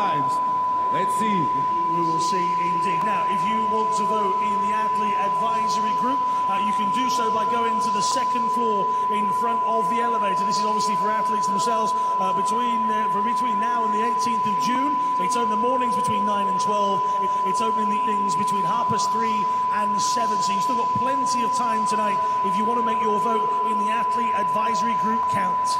times. Let's see. We will see indeed. Now, if you want to vote in the athlete advisory group, you can do so by going to the second floor in front of the elevator. This is obviously for athletes themselves. Between now and the 18th of June, it's open in the mornings between 9 and 12. It's open in the evenings between 3:30 and 7. So you've still got plenty of time tonight if you want to make your vote in the athlete advisory group count.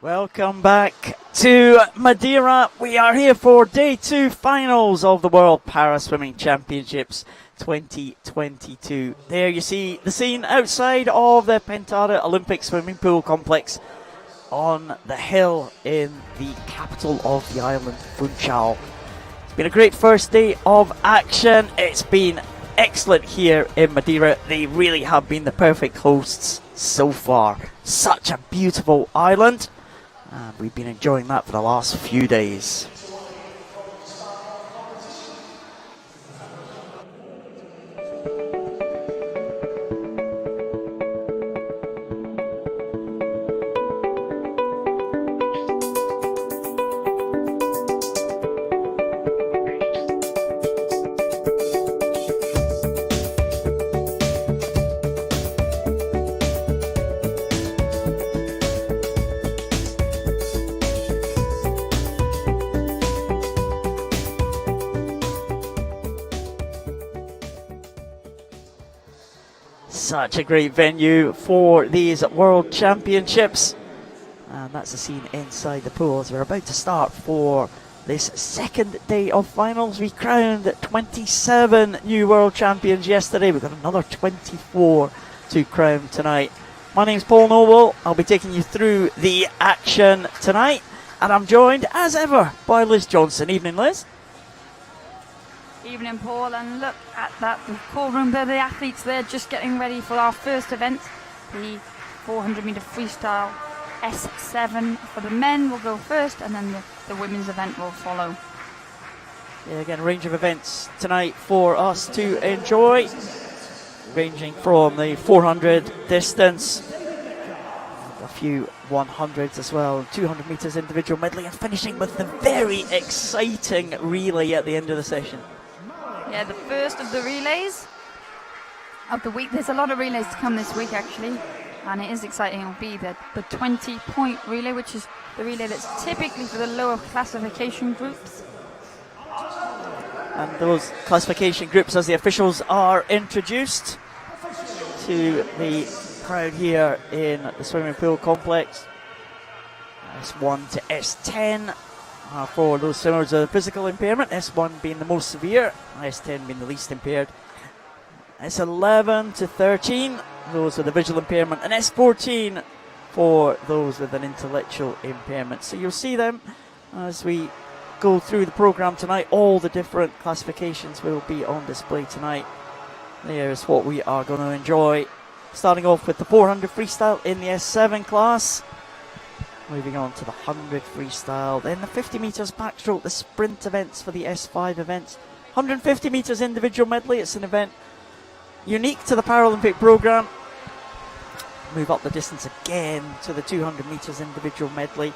Welcome back to Madeira. We are here for day 2 finals of the World Para Swimming Championships 2022. There you see the scene outside of the Paralympic swimming pool complex on the hill in the capital of the island, Funchal. It's been a great first day of action. It's been excellent here in Madeira. They really have been the perfect hosts so far. Such a beautiful island. And we've been enjoying that for the last few days. Such a great venue for these World Championships. And that's the scene inside the pool as we're about to start for this second day of finals. We crowned 27 new World Champions yesterday. We've got another 24 to crown tonight. My name's Paul Noble. I'll be taking you through the action tonight. And I'm joined, as ever, by Liz Johnson. Evening, Liz. Evening, Paul, and look at that, the call room there, the athletes there just getting ready for our first event, the 400 metre freestyle S7 for the men will go first, and then the women's event will follow. Yeah, again, a range of events tonight for us to enjoy, ranging from the 400 distance, a few 100s as well, 200 metres individual medley, and finishing with the very exciting relay at the end of the session. Yeah, the first of the relays of the week. There's a lot of relays to come this week, actually, and it is exciting. It'll be the 20-point relay, which is the relay that's typically for the lower classification groups. And those classification groups, as the officials are introduced to the crowd here in the swimming pool complex, S1 to S10. For those swimmers with physical impairment, S1 being the most severe, S10 being the least impaired. S11 to 13, those with a visual impairment, and S14 for those with an intellectual impairment. So you'll see them as we go through the programme tonight. All the different classifications will be on display tonight. There's what we are going to enjoy. Starting off with the 400 freestyle in the S7 class. Moving on to the 100 freestyle, then the 50 metres backstroke, the sprint events for the S5 events. 150 metres individual medley, it's an event unique to the Paralympic programme. Move up the distance again to the 200 metres individual medley.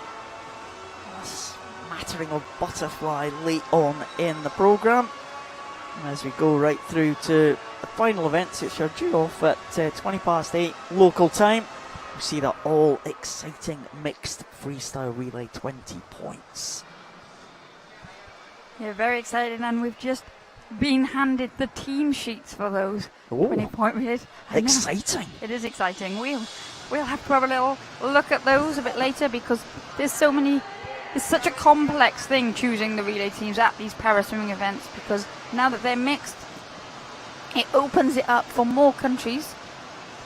A smattering of butterfly late on in the programme. And as we go right through to the final events, which are due off at 20 past 8 local time. We see that all exciting mixed freestyle relay, 20 points. Yeah, very excited, and we've just been handed the team sheets for those 20-point relays. Exciting. It is exciting. We'll have to have a little look at those a bit later, because there's such a complex thing choosing the relay teams at these para swimming events, because now that they're mixed, it opens it up for more countries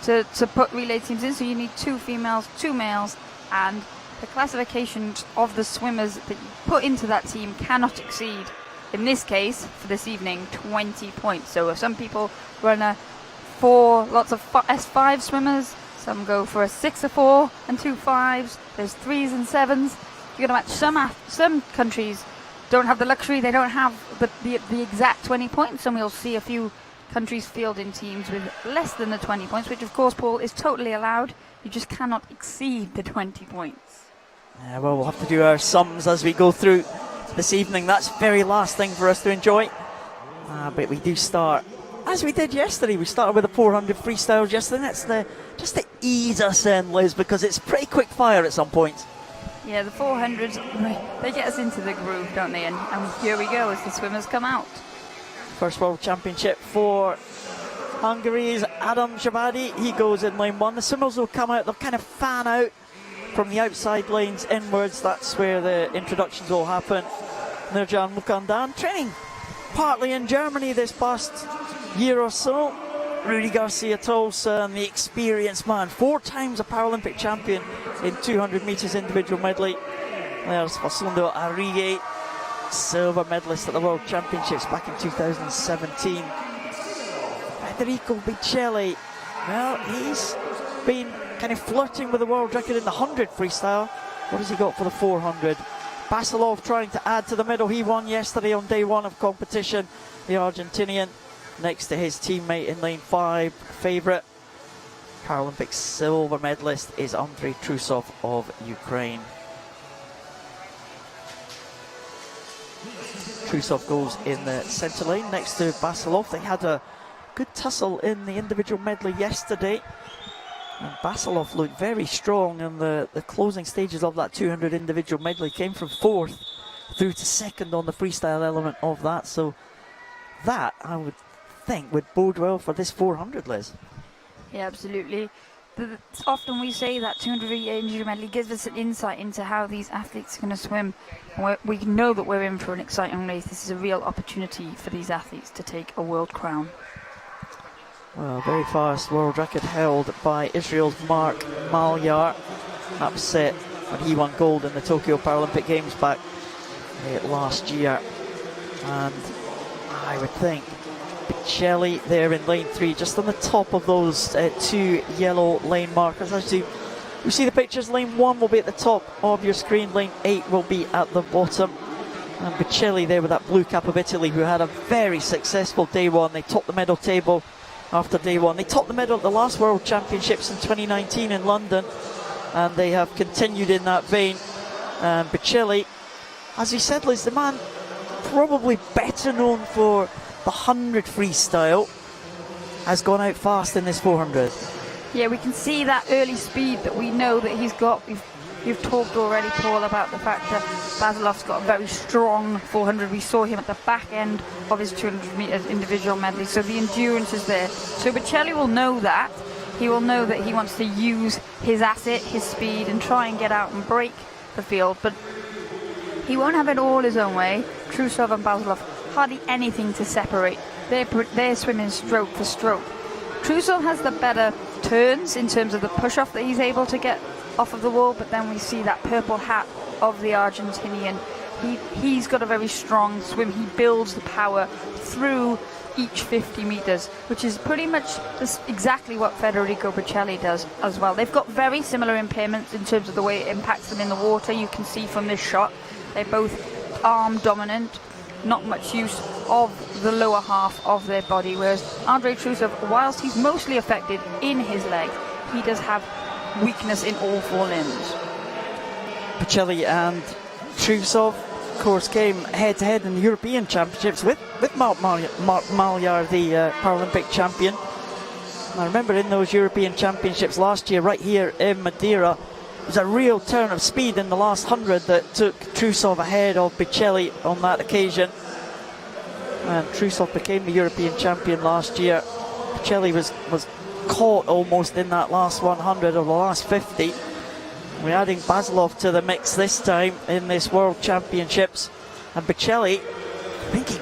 to put relay teams in. So you need 2 females, 2 males, and the classifications of the swimmers that you put into that team cannot exceed, in this case, for this evening, 20 points. So some people run lots of S5 swimmers, some go for a 6, a 4, and 2 5s. There's 3s and 7s. You're going to match some countries don't have the luxury, they don't have the exact 20 points, and we'll see a few countries fielding teams with less than the 20 points, which of course, Paul, is totally allowed. You just cannot exceed the 20 points. Yeah, well, we'll have to do our sums as we go through this evening. That's the very last thing for us to enjoy. But we do start, as we did yesterday. We started with the 400 freestyles yesterday. That's just to ease us in, Liz, because it's pretty quick fire at some points. Yeah, the 400s, they get us into the groove, don't they? And here we go as the swimmers come out. First World Championship for Hungary's Adam Javadi. He goes in lane 1. The swimmers will come out, they'll kind of fan out from the outside lanes inwards. That's where the introductions will happen. Nurcan Mukandan training partly in Germany this past year or so. Rudi Garcia Tolson, the experienced man, 4 times a Paralympic champion in 200 metres individual medley. There's Facundo Arrigue, silver medalist at the World Championships back in 2017. Federico Biccelli, well, he's been kind of flirting with the world record in the 100 freestyle. What has he got for the 400? Basilov trying to add to the medal. He won yesterday on day 1 of competition, the Argentinian, next to his teammate in lane 5, favourite. Paralympic silver medalist is Andrei Trusov of Ukraine. Trusov goes in the centre lane next to Basilov. They had a good tussle in the individual medley yesterday. And Basilov looked very strong in the closing stages of that 200 individual medley. Came from 4th through to 2nd on the freestyle element of that. So that, I would think, would bode well for this 400, Liz. Yeah, absolutely. Often we say that 200 individual medley gives us an insight into how these athletes are going to swim. We know that we're in for an exciting race. This is a real opportunity for these athletes to take a world crown. Well, very fast world record held by Israel's Mark Malyar. Upset when he won gold in the Tokyo Paralympic Games back last year. And I would think Biccelli there in lane 3, just on the top of those 2 yellow lane markers. As you see the pictures, lane 1 will be at the top of your screen, lane 8 will be at the bottom. And Biccelli there with that blue cap of Italy, who had a very successful day 1. They topped the medal table after day 1. They topped the medal at the last World Championships in 2019 in London, and they have continued in that vein. And Biccelli, as we said, Liz, the man probably better known for the 100 freestyle, has gone out fast in this 400. Yeah, we can see that early speed that we know that he's got. You've talked already, Paul, about the fact that Basilov's got a very strong 400. We saw him at the back end of his 200 metres individual medley, so the endurance is there. So Biccelli will know that. He will know that he wants to use his asset, his speed, and try and get out and break the field. But he won't have it all his own way. Trusov and Basilov, hardly anything to separate. They're swimming stroke for stroke. Trusov has the better turns in terms of the push-off that he's able to get off of the wall, but then we see that purple hat of the Argentinian. He's got a very strong swim. He builds the power through each 50 metres, which is pretty much exactly what Federico Biccelli does as well. They've got very similar impairments in terms of the way it impacts them in the water. You can see from this shot, they're both arm dominant, not much use of the lower half of their body, whereas Andrei Trusov, whilst he's mostly affected in his leg, he does have weakness in all 4 limbs. Biccelli and Trusov, of course, came head-to-head in the European Championships with Mark Malyar, the Paralympic champion. And I remember in those European Championships last year, right here in Madeira, it was a real turn of speed in the last 100 that took Trusov ahead of Biccelli on that occasion. And Trusov became the European champion last year. Biccelli was caught almost in that last 100 or the last 50. We're adding Basilov to the mix this time in this World Championships. And Biccelli thinking,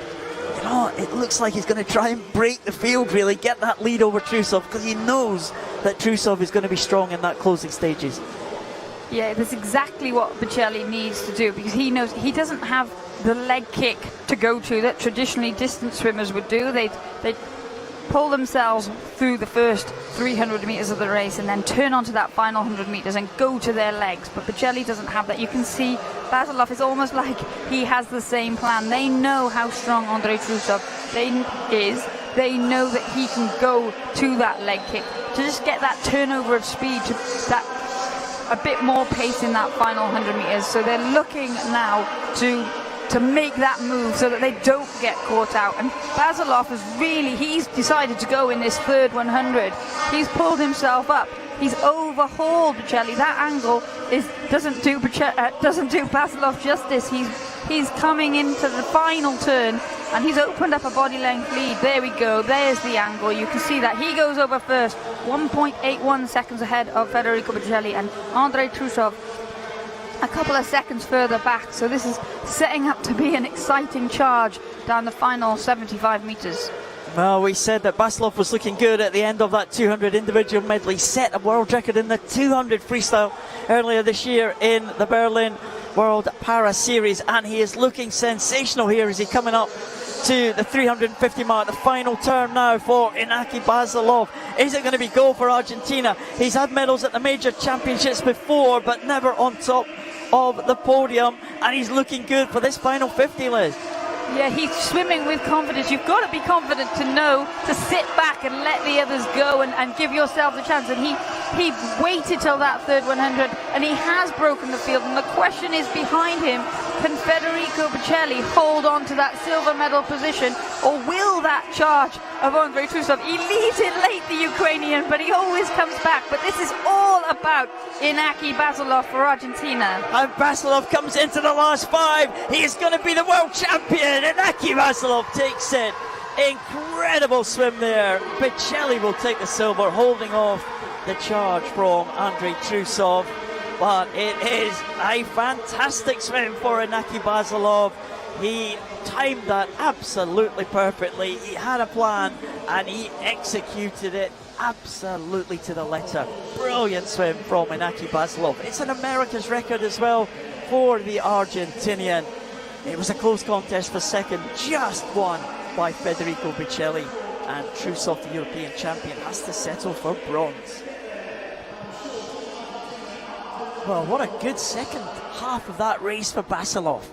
it looks like he's going to try and break the field, really, get that lead over Trusov, because he knows that Trusov is going to be strong in that closing stages. Yeah, that's exactly what Biccelli needs to do, because he knows he doesn't have the leg kick to go to that traditionally distance swimmers would do. They'd pull themselves through the first 300 metres of the race and then turn onto that final 100 metres and go to their legs. But Biccelli doesn't have that. You can see Basilov is almost like he has the same plan. They know how strong Andrei Trusov is. They know that he can go to that leg kick to just get that turnover of speed, to that a bit more pace in that final 100 metres. So they're looking now to make that move so that they don't get caught out. And Basilov he's decided to go in this third 100. He's pulled himself up. He's overhauled Biccelli. That angle doesn't do Basilov justice. He's coming into the final turn and he's opened up a body length lead. There we go. There's the angle. You can see that he goes over first, 1.81 seconds ahead of Federico Biccelli, and Andrei Trusov a couple of seconds further back, so this is setting up to be an exciting charge down the final 75 metres. Well, we said that Basilov was looking good at the end of that 200 individual medley, set a world record in the 200 freestyle earlier this year in the Berlin World Para Series, and he is looking sensational here as he's coming up to the 350 mark, the final turn now for Inaki Basilov. Is it going to be goal for Argentina? He's had medals at the major championships before, but never on top of the podium, and he's looking good for this final 50, Liz. Yeah, he's swimming with confidence. You've got to be confident to know to sit back and let the others go and give yourself the chance. And he waited till that third 100, and he has broken the field. And the question is behind him, can Federico Bocelli hold on to that silver medal position, or will that charge of Andrei Trusov? He leaves it late, the Ukrainian, but he always comes back. But this is all about Inaki Basilov for Argentina. And Basilov comes into the last 5. He is going to be the world champion. Inaki Basilov takes it. Incredible swim there. Bocelli will take the silver, holding off the charge from Andrei Trusov. But it is a fantastic swim for Inaki Basilov. He timed that absolutely perfectly. He had a plan and he executed it absolutely to the letter. Brilliant swim from Inaki Basilov. It's an America's record as well for the Argentinian. It was a close contest for second, just won by Federico Bocelli, and Trusov, the European champion, has to settle for bronze. Well, what a good second half of that race for Basilov.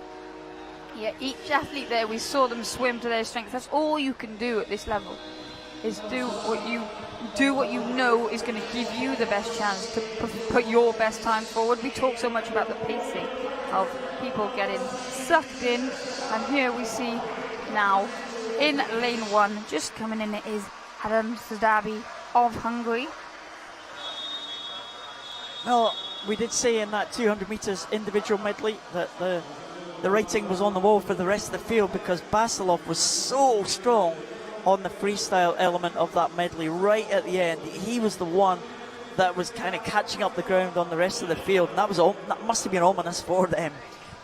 Yeah, each athlete there, we saw them swim to their strength. That's all you can do at this level, is do what you know is going to give you the best chance to put your best time forward. We talk so much about the pacing of people getting sucked in, and here we see now in lane 1, just coming in, it is Adam Sadabi of Hungary. Well, we did say in that 200 metres individual medley that the rating was on the wall for the rest of the field, because Basilov was so strong on the freestyle element of that medley right at the end. He was the one that was kind of catching up the ground on the rest of the field, and that must have been ominous for them.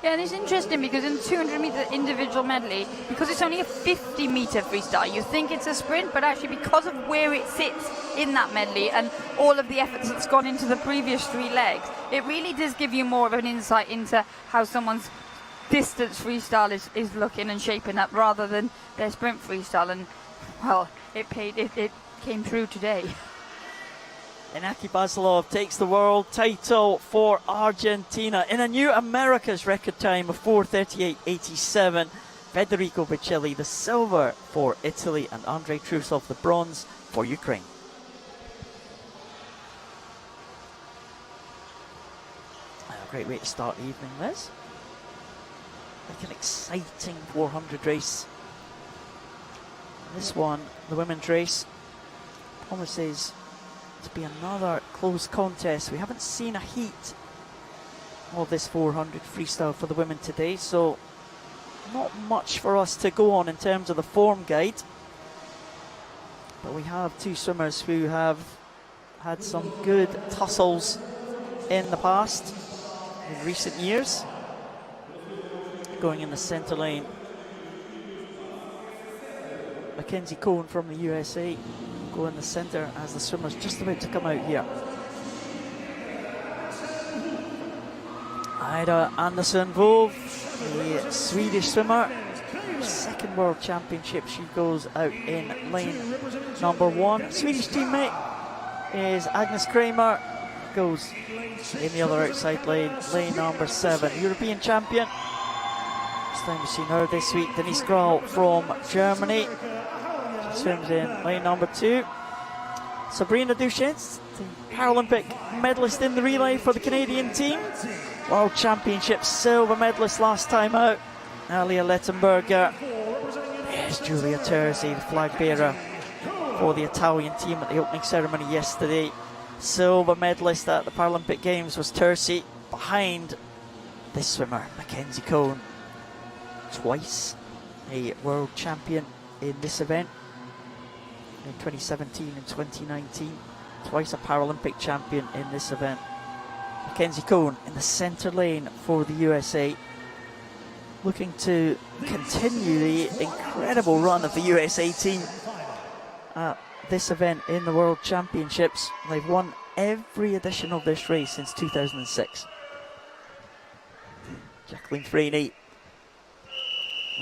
Yeah, and it's interesting because in the 200 metre individual medley, because it's only a 50 metre freestyle, you think it's a sprint, but actually because of where it sits in that medley and all of the efforts that's gone into the previous 3 legs, it really does give you more of an insight into how someone's distance freestyle is looking and shaping up rather than their sprint freestyle. And well, it came true today. Inaki Basilov takes the world title for Argentina in a new America's record time of 4:38.87. Federico Bocelli the silver for Italy, and Andrei Trusov the bronze for Ukraine. A great way to start the evening, Liz. Like an exciting 400 race. This one, the women's race, promises to be another close contest. We haven't seen a heat of this 400 freestyle for the women today, so not much for us to go on in terms of the form guide. But we have 2 swimmers who have had some good tussles in the past, in recent years. Going in the centre lane, Mackenzie Cohen from the USA go in the centre as the swimmer's just about to come out here. Ida Andersson Wolf, the Swedish swimmer, second world championship. She goes out in lane number 1. Swedish teammate is Agnes Kramer, goes in the other outside lane, lane number 7. European champion, first time we've seen her this week, Denise Grahl from Germany. Swims in lane number 2. Sabrina Duchesne, the Paralympic medalist in the relay for the Canadian team. World Championship silver medalist last time out. Alia Lettenberger. There's Giulia Terzi, the flag bearer for the Italian team at the opening ceremony yesterday. Silver medalist at the Paralympic Games was Terzi, behind this swimmer, Mackenzie Cohen. Twice a world champion in this event. In 2017 and 2019, twice a Paralympic champion in this event. Mackenzie Cohn in the centre lane for the USA, looking to continue the incredible run of the USA team at this event in the World Championships. They've won every edition of this race since 2006. Jacqueline Freeney,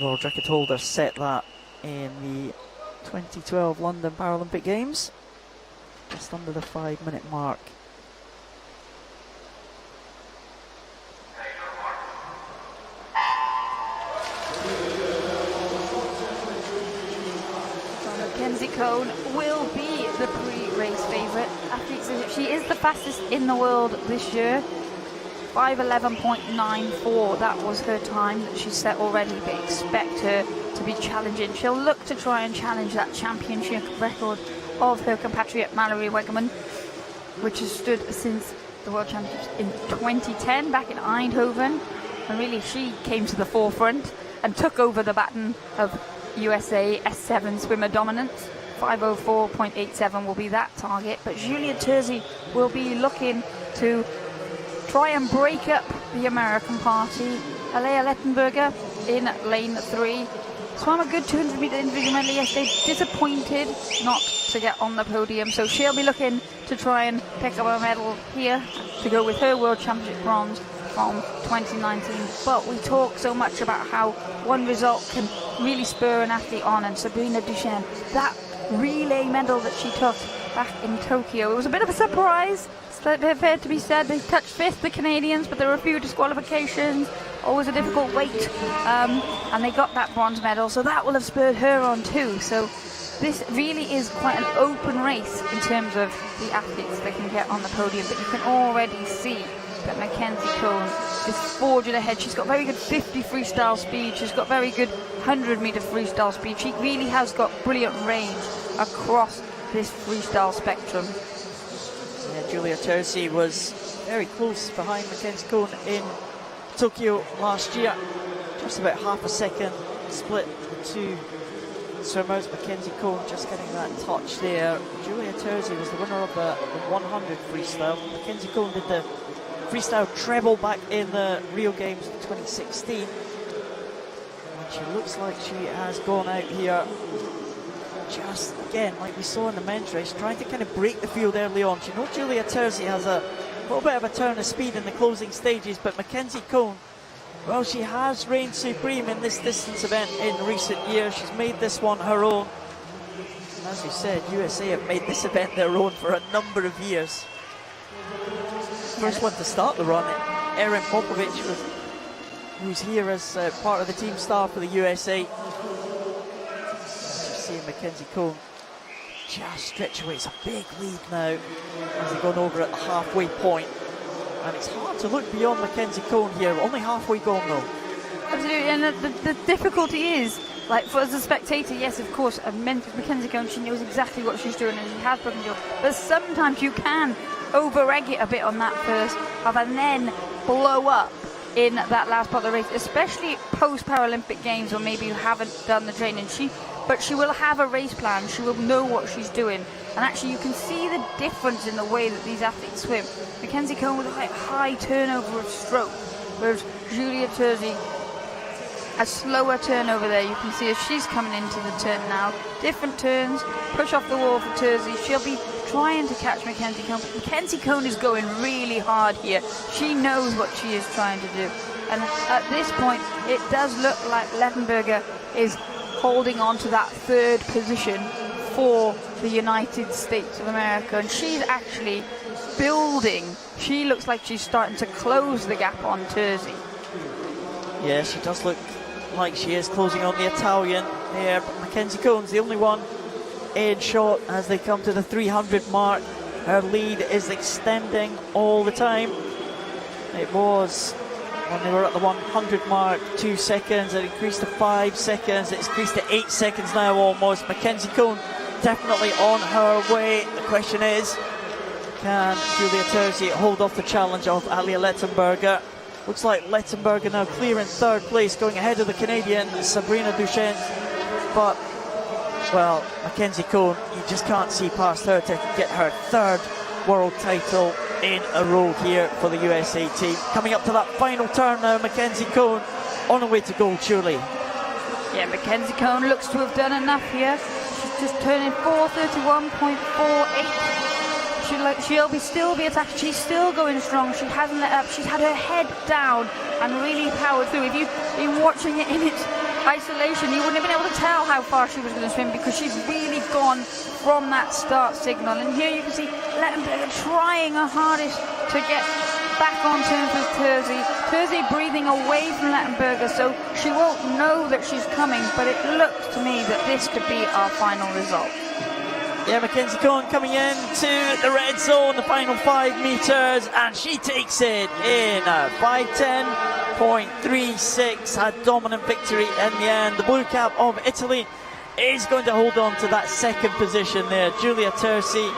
world record holder, set that in the 2012 London Paralympic Games, just under the 5-minute mark. Mackenzie Cohn will be the pre-race favourite. She is the fastest in the world this year. 5:11.94, that was her time that she set already, but expect her to be challenging. She'll look to try and challenge that championship record of her compatriot Mallory Wegerman, which has stood since the World Championships in 2010 back in Eindhoven, and really she came to the forefront and took over the baton of USA S7 swimmer dominance. 5:04.87 will be that target, but Julia Terzi will be looking to try and break up the American party. Alea Lettenberger in lane 3 swam a good 200 metre individual medley yesterday, disappointed not to get on the podium, so she'll be looking to try and pick up a medal here to go with her World Championship bronze from 2019. But we talk so much about how one result can really spur an athlete on, and Sabrina Duchenne, that relay medal that she took back in Tokyo, it was a bit of a surprise. Fair to be said, they touched fifth, the Canadians, but there were a few disqualifications, always a difficult weight, and they got that bronze medal, so that will have spurred her on too. So this really is quite an open race in terms of the athletes that can get on the podium, but you can already see that Mackenzie Cohn is forging ahead. She's got very good 50 freestyle speed, she's got very good 100 metre freestyle speed. She really has got brilliant range across this freestyle spectrum. Yeah, Julia Terzi was very close behind Mackenzie Cohn in Tokyo last year. Just about half a second split the two swimmers. Mackenzie Cohn just getting that touch there. Julia Terzi was the winner of the 100 freestyle. Mackenzie Cohn did the freestyle treble back in the Rio Games of 2016. And she looks like she has gone out here just, again, like we saw in the men's race, trying to kind of break the field early on. You know, Julia Terzi has a little bit of a turn of speed in the closing stages, but Mackenzie Cohn, well, she has reigned supreme in this distance event in recent years. She's made this one her own. And as you said, USA have made this event their own for a number of years. First one to start the run, Erin Popovic, who's here as part of the team staff for the USA. Mackenzie Cohn just stretch away. It's a big lead now as they've gone over at the halfway point, and it's hard to look beyond Mackenzie Cohn here. Only halfway gone though. Absolutely, and the difficulty is, like, for as a spectator, yes, of course, Mackenzie Cohn, she knows exactly what she's doing and she has broken the but sometimes you can over-egg it a bit on that first half and then blow up in that last part of the race, especially post-Paralympic Games, or maybe you haven't done the training. But she will have a race plan, she will know what she's doing, and actually you can see the difference in the way that these athletes swim. Mackenzie Cohn with a quite high turnover of stroke, whereas Julia Terzi, a slower turnover there. You can see as she's coming into the turn now, different turns, push off the wall for Terzi. She'll be trying to catch Mackenzie Cohn. Mackenzie Cohn is going really hard here. She knows what she is trying to do, and at this point it does look like Lettenberger is holding on to that third position for the United States of America, and she's actually building. She looks like she's starting to close the gap on Terzi. Yeah, she does look like she is closing on the Italian there, but Mackenzie Cohn's the only one in shot as they come to the 300 mark. Her lead is extending all the time. It was when they were at the 100 mark, 2 seconds, it increased to 5 seconds, it's increased to 8 seconds now almost. Mackenzie Cohn definitely on her way. The question is, can Julia Terzi hold off the challenge of Alia Lettenberger? Looks like Lettenberger now clear in third place, going ahead of the Canadian Sabrina Duchenne. But, well, Mackenzie Cohn, you just can't see past her to get her third world title in a row here for the USA team. Coming up to that final turn now, Mackenzie Cohn on her way to goal, surely. Yeah, Mackenzie Cohn looks to have done enough here. She's just turning 4:31.48. She'll still be attacking. She's still going strong. She hasn't let up. She's had her head down and really powered through. If you've been watching it in its isolation, you wouldn't have been able to tell how far she was going to swim, because she's really gone from that start signal. And here you can see Lettenberger trying her hardest to get back on terms with Terzi. Terzi breathing away from Lettenberger, so she won't know that she's coming, but it looks to me that this could be our final result. Yeah, Mackenzie Cohn coming in to the red zone, the final 5 meters, and she takes it in 5:10.36. Had dominant victory in the end. The blue cap of Italy is going to hold on to that second position there. Giulia Terzi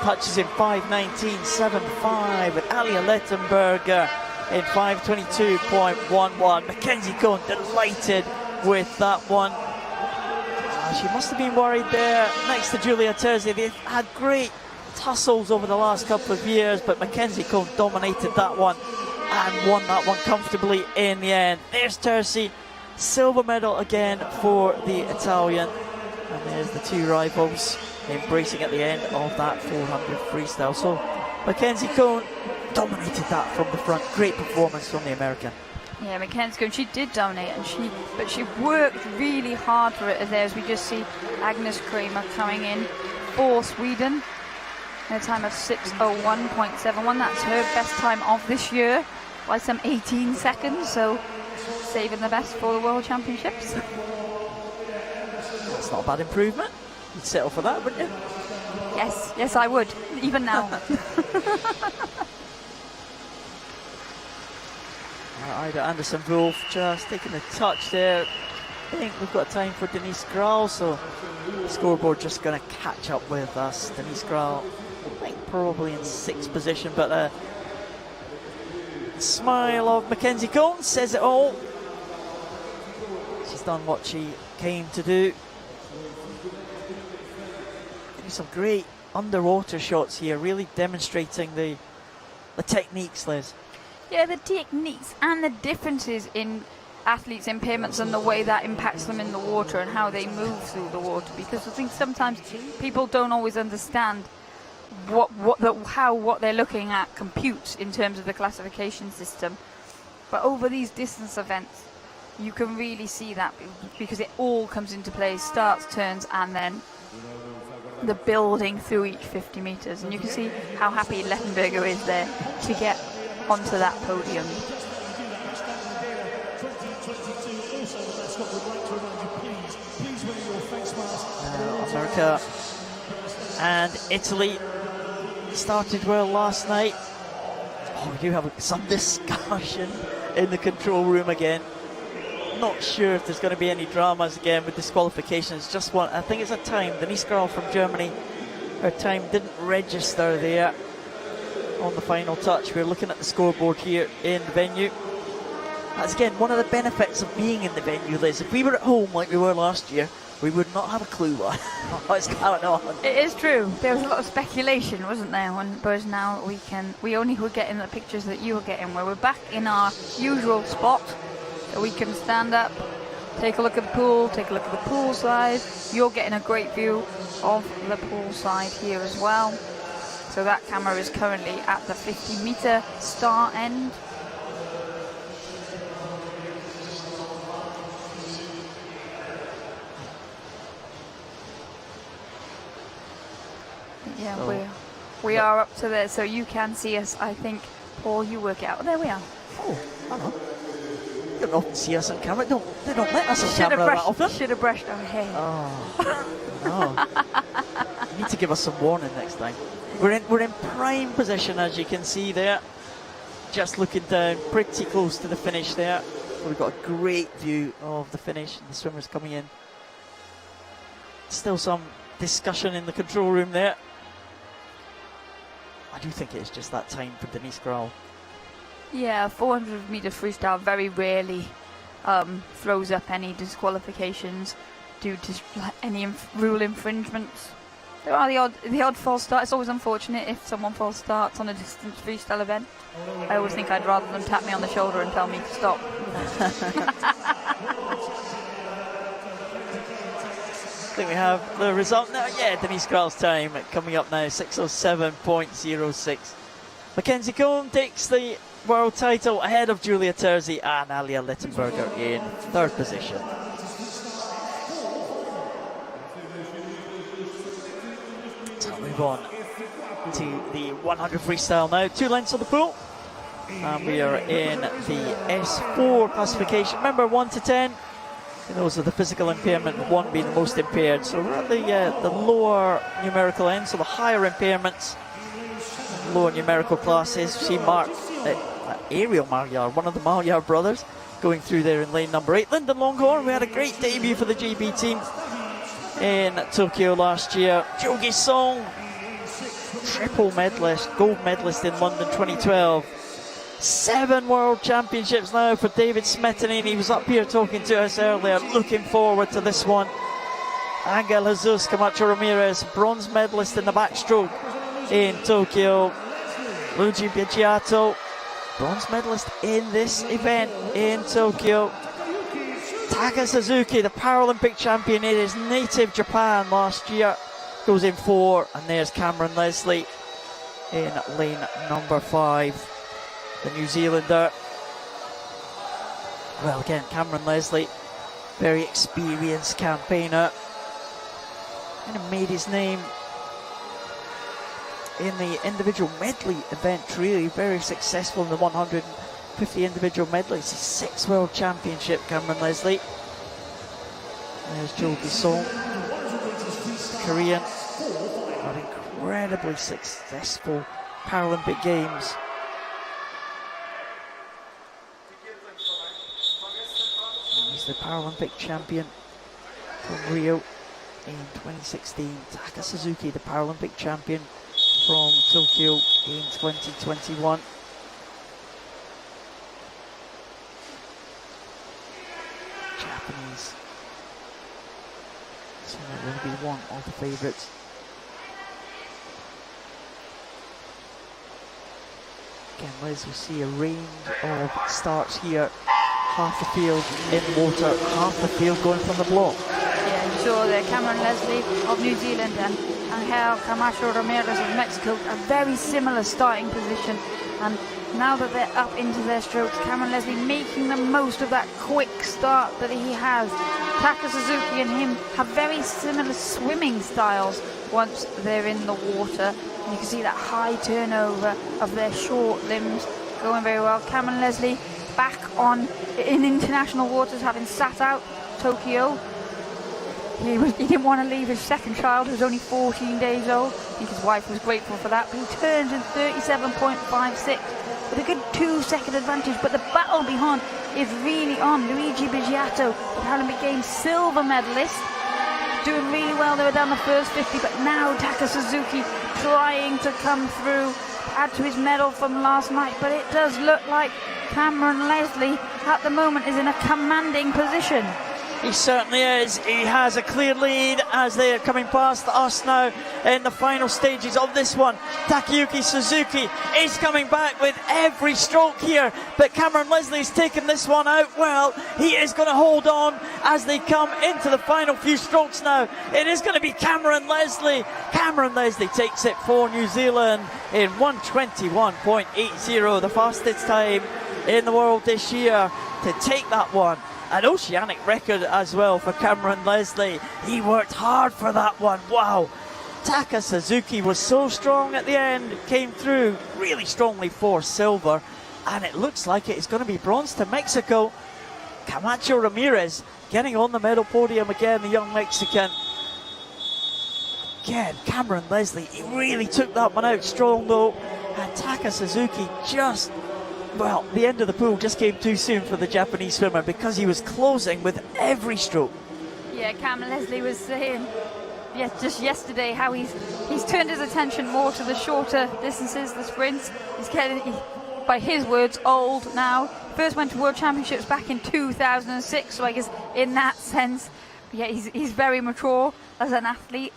touches in 5:19.75, and Alia Lettenberger in 5:22.11. Mackenzie Cohn delighted with that one. She must have been worried there next to Giulia Terzi. They've had great tussles over the last couple of years, but Mackenzie Cohn dominated that one and won that one comfortably in the end. There's Terzi, silver medal again for the Italian. And there's the two rivals embracing at the end of that 400 freestyle. So Mackenzie Cohn dominated that from the front. Great performance from the American. Yeah, Mackenzie Cohn, she did dominate, but she worked really hard for it. As we just see Agnes Kramer coming in for Sweden at a time of 6:01.71. That's her best time of this year by some 18 seconds. So saving the best for the World Championships. That's not a bad improvement. You'd settle for that, wouldn't you? Yes, I would, even now. Ida Anderson-Wolf just taking a touch there. I think we've got time for Denise Graal, so the scoreboard just going to catch up with us. Denise Graal, I think probably in 6th position, but a smile of Mackenzie Cohn says it all. She's done what she came to do. Some great underwater shots here, really demonstrating the techniques, Liz. Yeah, the techniques and the differences in athletes' impairments and the way that impacts them in the water and how they move through the water, because I think sometimes people don't always understand what they're looking at computes in terms of the classification system. But over these distance events, you can really see that, because it all comes into play: starts, turns, and then the building through each 50 meters. And you can see how happy Lettenberger is there to get onto that podium. America and Italy started well last night. We do have some discussion in the control room again. Not sure if there's going to be any dramas again with disqualifications. Just one, I think it's a time. Denise Graal from Germany, her time didn't register there on the final touch. We're looking at the scoreboard here in the venue. That's again one of the benefits of being in the venue, Liz. If we were at home like we were last year, we would not have a clue what's going on. It is true. There was a lot of speculation, wasn't there? Whereas now we only were getting the pictures that you were getting, where we're back in our usual spot. So we can stand up, take a look at the pool, take a look at the pool side. You're getting a great view of the pool side here as well. So that camera is currently at the 50-meter start end. Yeah, so we are up to there, so you can see us. I think, Paul, you work it out. There we are. Oh, I know. They don't often see us on camera. They don't let us on camera that often. Should have brushed our hair. Oh, no. You need to give us some warning next time. We're in prime position, as you can see there. Just looking down, pretty close to the finish there. We've got a great view of the finish and the swimmers coming in. Still some discussion in the control room there. I do think it's just that time for Denise Graal. Yeah, 400-meter freestyle very rarely throws up any disqualifications due to any rule infringements. There are the odd false start. It's always unfortunate if someone false starts on a distance freestyle event. I always think I'd rather them tap me on the shoulder and tell me to stop. I think we have the result now. Yeah, Denise Kral's time coming up now, 6:07.06. Mackenzie Cohn takes the world title ahead of Julia Terzi and Alia Littenberger in third position. So we'll move on to the 100 freestyle now. 2 lengths of the pool. And we are in the S4 classification. Remember, 1 to 10. And those are the physical impairment, 1 being the most impaired. So we're at the lower numerical end, so the higher impairments, lower numerical classes. See Mark, Ariel Maryard, one of the Maryard brothers, going through there in lane number 8. Lyndon Longhorn, we had a great debut for the GB team in Tokyo last year. Jogi Song, triple medalist, gold medalist in London 2012. 7 world championships now for David Smetanini. He was up here talking to us earlier, looking forward to this one. Angel Jesus Camacho Ramirez, bronze medalist in the backstroke in Tokyo. Luigi Biaggiato, bronze medalist in this event in Tokyo. Taka Suzuki, the Paralympic champion in his native Japan last year, goes in 4. And there's Cameron Leslie in lane number 5. The New Zealander. Well, again, Cameron Leslie, very experienced campaigner, kind of made his name in the individual medley event, really very successful in the 150 individual medleys. His 6th world championship, Cameron Leslie. There's Joe Bisson, Korean, an incredibly successful Paralympic Games. He's the Paralympic champion from Rio in 2016. Taka Suzuki, the Paralympic champion from Tokyo in 2021. Japanese. So that will be one of the favourites. Again, Liz, we see a range of starts here. Half the field in water, half the field going from the block. Yeah, you saw there Cameron Leslie of New Zealand and Angel Camacho Ramirez of Mexico, a very similar starting position. And now that they're up into their strokes, Cameron Leslie making the most of that quick start that he has. Taka Suzuki and him have very similar swimming styles once they're in the water. And you can see that high turnover of their short limbs going very well. Cameron Leslie back on in international waters, having sat out Tokyo. He didn't want to leave his second child, who was only 14 days old. I think his wife was grateful for that. But he turns in 37.56 with a good 2-second advantage. But the battle behind is really on. Luigi Biaggiato, the Paralympic Games silver medalist, doing really well. They were down the first 50, but now Taka Suzuki trying to come through, add to his medal from last night. But it does look like Cameron Leslie at the moment is in a commanding position. He certainly is. He has a clear lead as they are coming past us now in the final stages of this one. Takayuki Suzuki is coming back with every stroke here, but Cameron Leslie's taken this one out well. He is going to hold on as they come into the final few strokes now. It is going to be Cameron Leslie. Cameron Leslie takes it for New Zealand in 1:21.80, the fastest time in the world this year to take that one. An oceanic record as well for Cameron Leslie. He worked hard for that one. Wow. Taka Suzuki was so strong at the end, came through really strongly for silver, and it looks like it is going to be bronze to Mexico. Camacho Ramirez getting on the medal podium again, the young Mexican. Again, Cameron Leslie, he really took that one out strong though, and Taka Suzuki just, well, the end of the pool just came too soon for the Japanese swimmer because he was closing with every stroke. Yeah, Cam Leslie was saying just yesterday how he's turned his attention more to the shorter distances, the sprints. He's getting, by his words, old now. First went to World Championships back in 2006, so I guess in that sense, yeah, he's very mature as an athlete.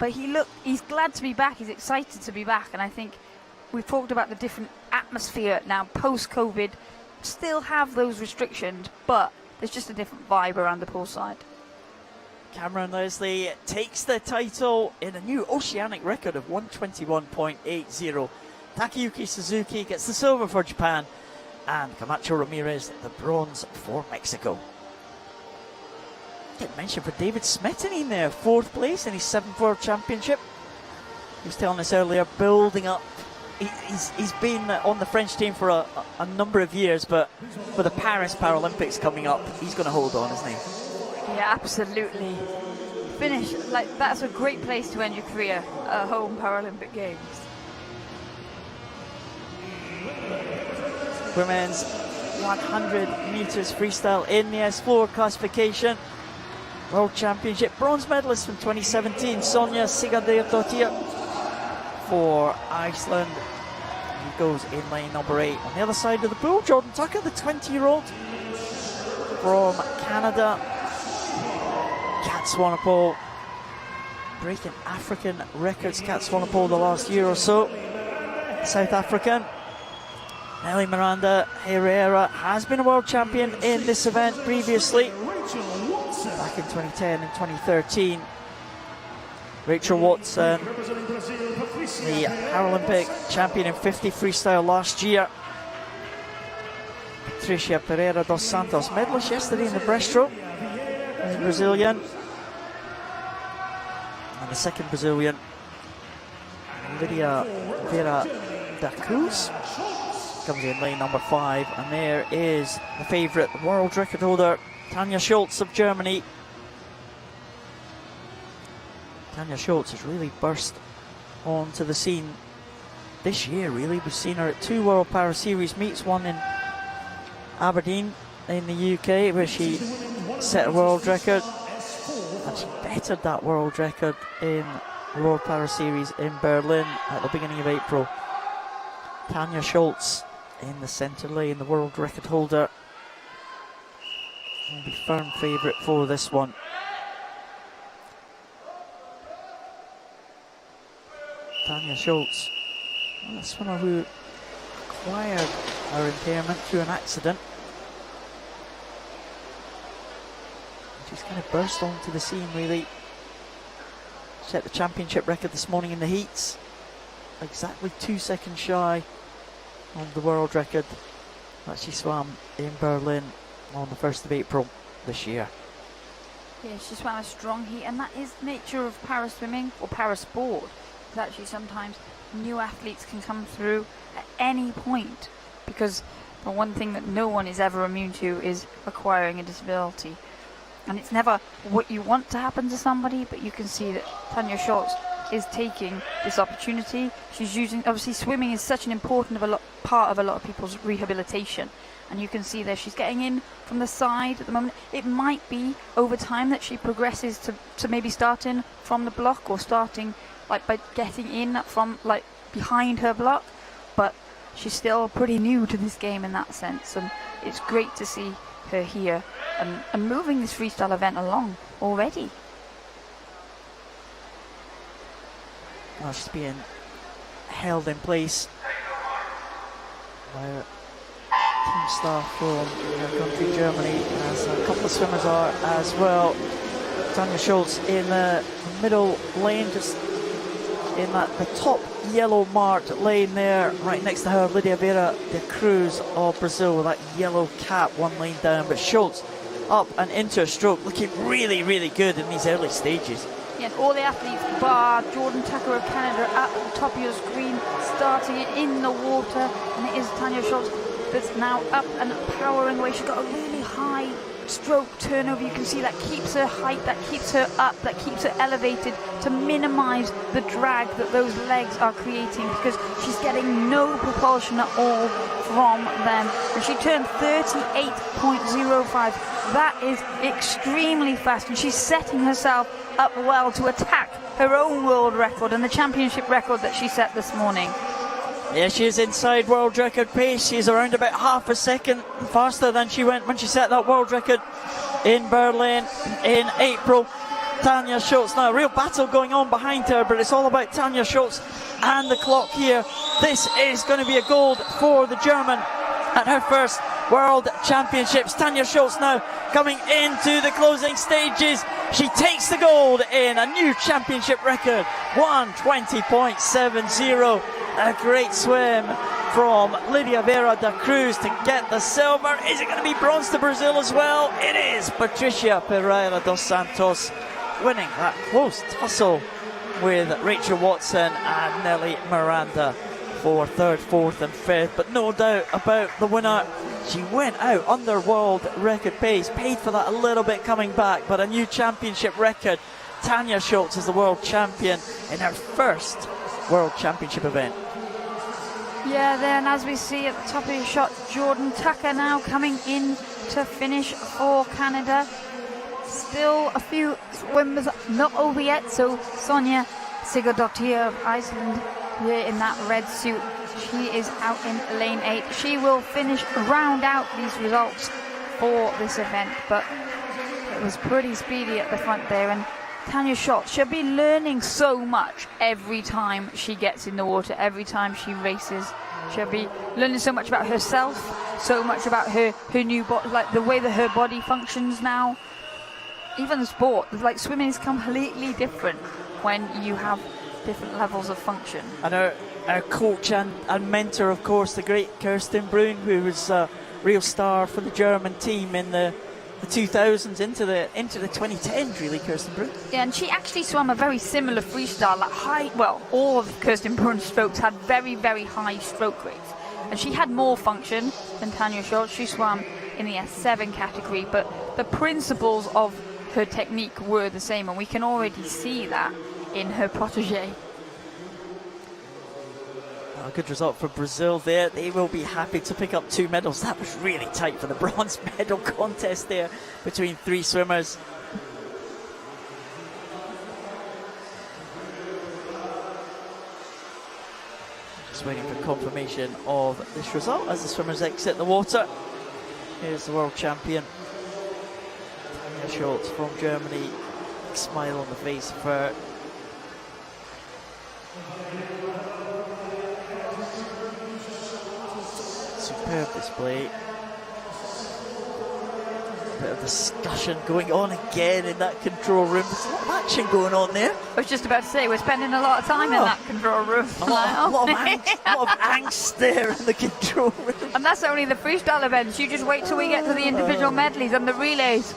but he's glad to be back. He's excited to be back, and I think we've talked about the different atmosphere now post-COVID. Still have those restrictions, but there's just a different vibe around the poolside. Cameron Leslie takes the title in a new oceanic record of 121.80. Takayuki Suzuki gets the silver for Japan, and Camacho Ramirez the bronze for Mexico. Didn't mention for David Smetany there, 4th place in his 7th World Championship. He was telling us earlier, building up. He's been on the French team for a number of years, but for the Paris Paralympics coming up, he's going to hold on, isn't he? Yeah, absolutely. Finish, like, that's a great place to end your career at home Paralympic Games. Women's 100 metres freestyle in the S4 classification. World Championship bronze medalist from 2017, Sonja Sigurdardóttir for Iceland. He goes in lane number 8. On the other side of the pool, Jordan Tucker, the 20-year-old from Canada. Kat Swanepoel breaking African records. Kat Swanepoel the last year or so. South African. Nelly Miranda Herrera has been a world champion in this event previously, back in 2010 and 2013. Rachel Watson, the Paralympic champion in 50 freestyle last year. Patricia Pereira dos Santos, medalist yesterday in the breaststroke, the Brazilian. And the second Brazilian, Lydia Vera da Cruz, comes in lane number 5. And there is the favourite, the world record holder, Tanja Schultz of Germany. Tanja Schultz has really burst onto the scene this year, really. We've seen her at 2 World Para Series meets, one in Aberdeen in the UK, where she set a world record, and she bettered that world record in the World Para Series in Berlin at the beginning of April. Tanja Schultz in the centre lane, the world record holder, will be firm favourite for this one. Tanja Schultz, well, a swimmer who acquired her impairment through an accident. She's kind of burst onto the scene, really. Set the championship record this morning in the heats, exactly 2 seconds shy of the world record that she swam in Berlin on the 1st of April this year. Yeah, she swam a strong heat, and that is the nature of para swimming or para sport. Is actually sometimes new athletes can come through at any point, because the one thing that no one is ever immune to is acquiring a disability. And it's never what you want to happen to somebody, but you can see that Tanja Schultz is taking this opportunity. She's using, obviously swimming is such an important part of a lot of people's rehabilitation, and you can see there she's getting in from the side at the moment. It might be over time that she progresses to maybe starting from the block, or starting like by getting in from like behind her block, but she's still pretty new to this game in that sense, and it's great to see her here and moving this freestyle event along already. Well, she's being held in place by team staff from her country, Germany, as a couple of swimmers are as well. Tanja Schultz in the middle lane, just in the top yellow marked lane there, right next to her, Lydia Vera da Cruz of Brazil with that yellow cap 1 lane down. But Schultz up and into a stroke, looking really, really good in these early stages. Yeah, and all the athletes bar Jordan Tucker of Canada at the top of your screen, starting it in the water, and it is Tanja Schultz that's now up and powering away. She's got a really high stroke turnover. You can see that keeps her height, that keeps her up, that keeps her elevated to minimize the drag that those legs are creating, because she's getting no propulsion at all from them. And she turned 38.05. That is extremely fast, and she's setting herself up well to attack her own world record and the championship record that she set this morning. Yeah, she is inside world record pace. She's around about half a second faster than she went when she set that world record in Berlin in April. Tanya Schultz now. A real battle going on behind her, but it's all about Tanya Schultz and the clock here. This is going to be a gold for the German at her first World Championships. Tanya Schultz now coming into the closing stages. She takes the gold in a new championship record, 1:20.70. A great swim from Lydia Vera da Cruz to get the silver. Is it going to be bronze to Brazil as well? It is. Patricia Pereira dos Santos winning that close tussle with Rachel Watson and Nelly Miranda for third, fourth and fifth. But no doubt about the winner. She went out under world record pace, paid for that a little bit coming back, but a new championship record. Tanya Schultz is the world champion in her first World Championship event. Yeah, then as we see at the top of your shot, Jordan Tucker now coming in to finish for Canada. Still a few swimmers not over yet, so Sonja Sigurdardóttir of Iceland here in that red suit. She is out in lane 8. She will round out these results for this event, but it was pretty speedy at the front there. And Tanya Schultz, she'll be learning so much every time she gets in the water, every time she races. She'll be learning so much about herself, so much about her new body, like the way that her body functions now. Even the sport, like swimming, is completely different when you have different levels of function. And our coach and mentor, of course, the great Kirsten Brun, who was a real star for the German team in the 2000s into the 2010s, really, Kirsten Brun. Yeah, and she actually swam a very similar freestyle, like all of Kirsten Brun's strokes had very, very high stroke rates. And she had more function than Tanya Schultz. She swam in the S7 category, but the principles of her technique were the same, and we can already see that in her protégé. A good result for Brazil there. They will be happy to pick up 2 medals. That was really tight for the bronze medal contest there between 3 swimmers. Just waiting for confirmation of this result as the swimmers exit the water. Here's the world champion, Tanya Schultz from Germany. Big smile on the face of her. Superb display. Bit of discussion going on again in that control room. There's a lot of action going on there. I was just about to say, we're spending a lot of time in that control room. A lot of angst there in the control room. And that's only the freestyle events. You just wait till we get to the individual medleys and the relays.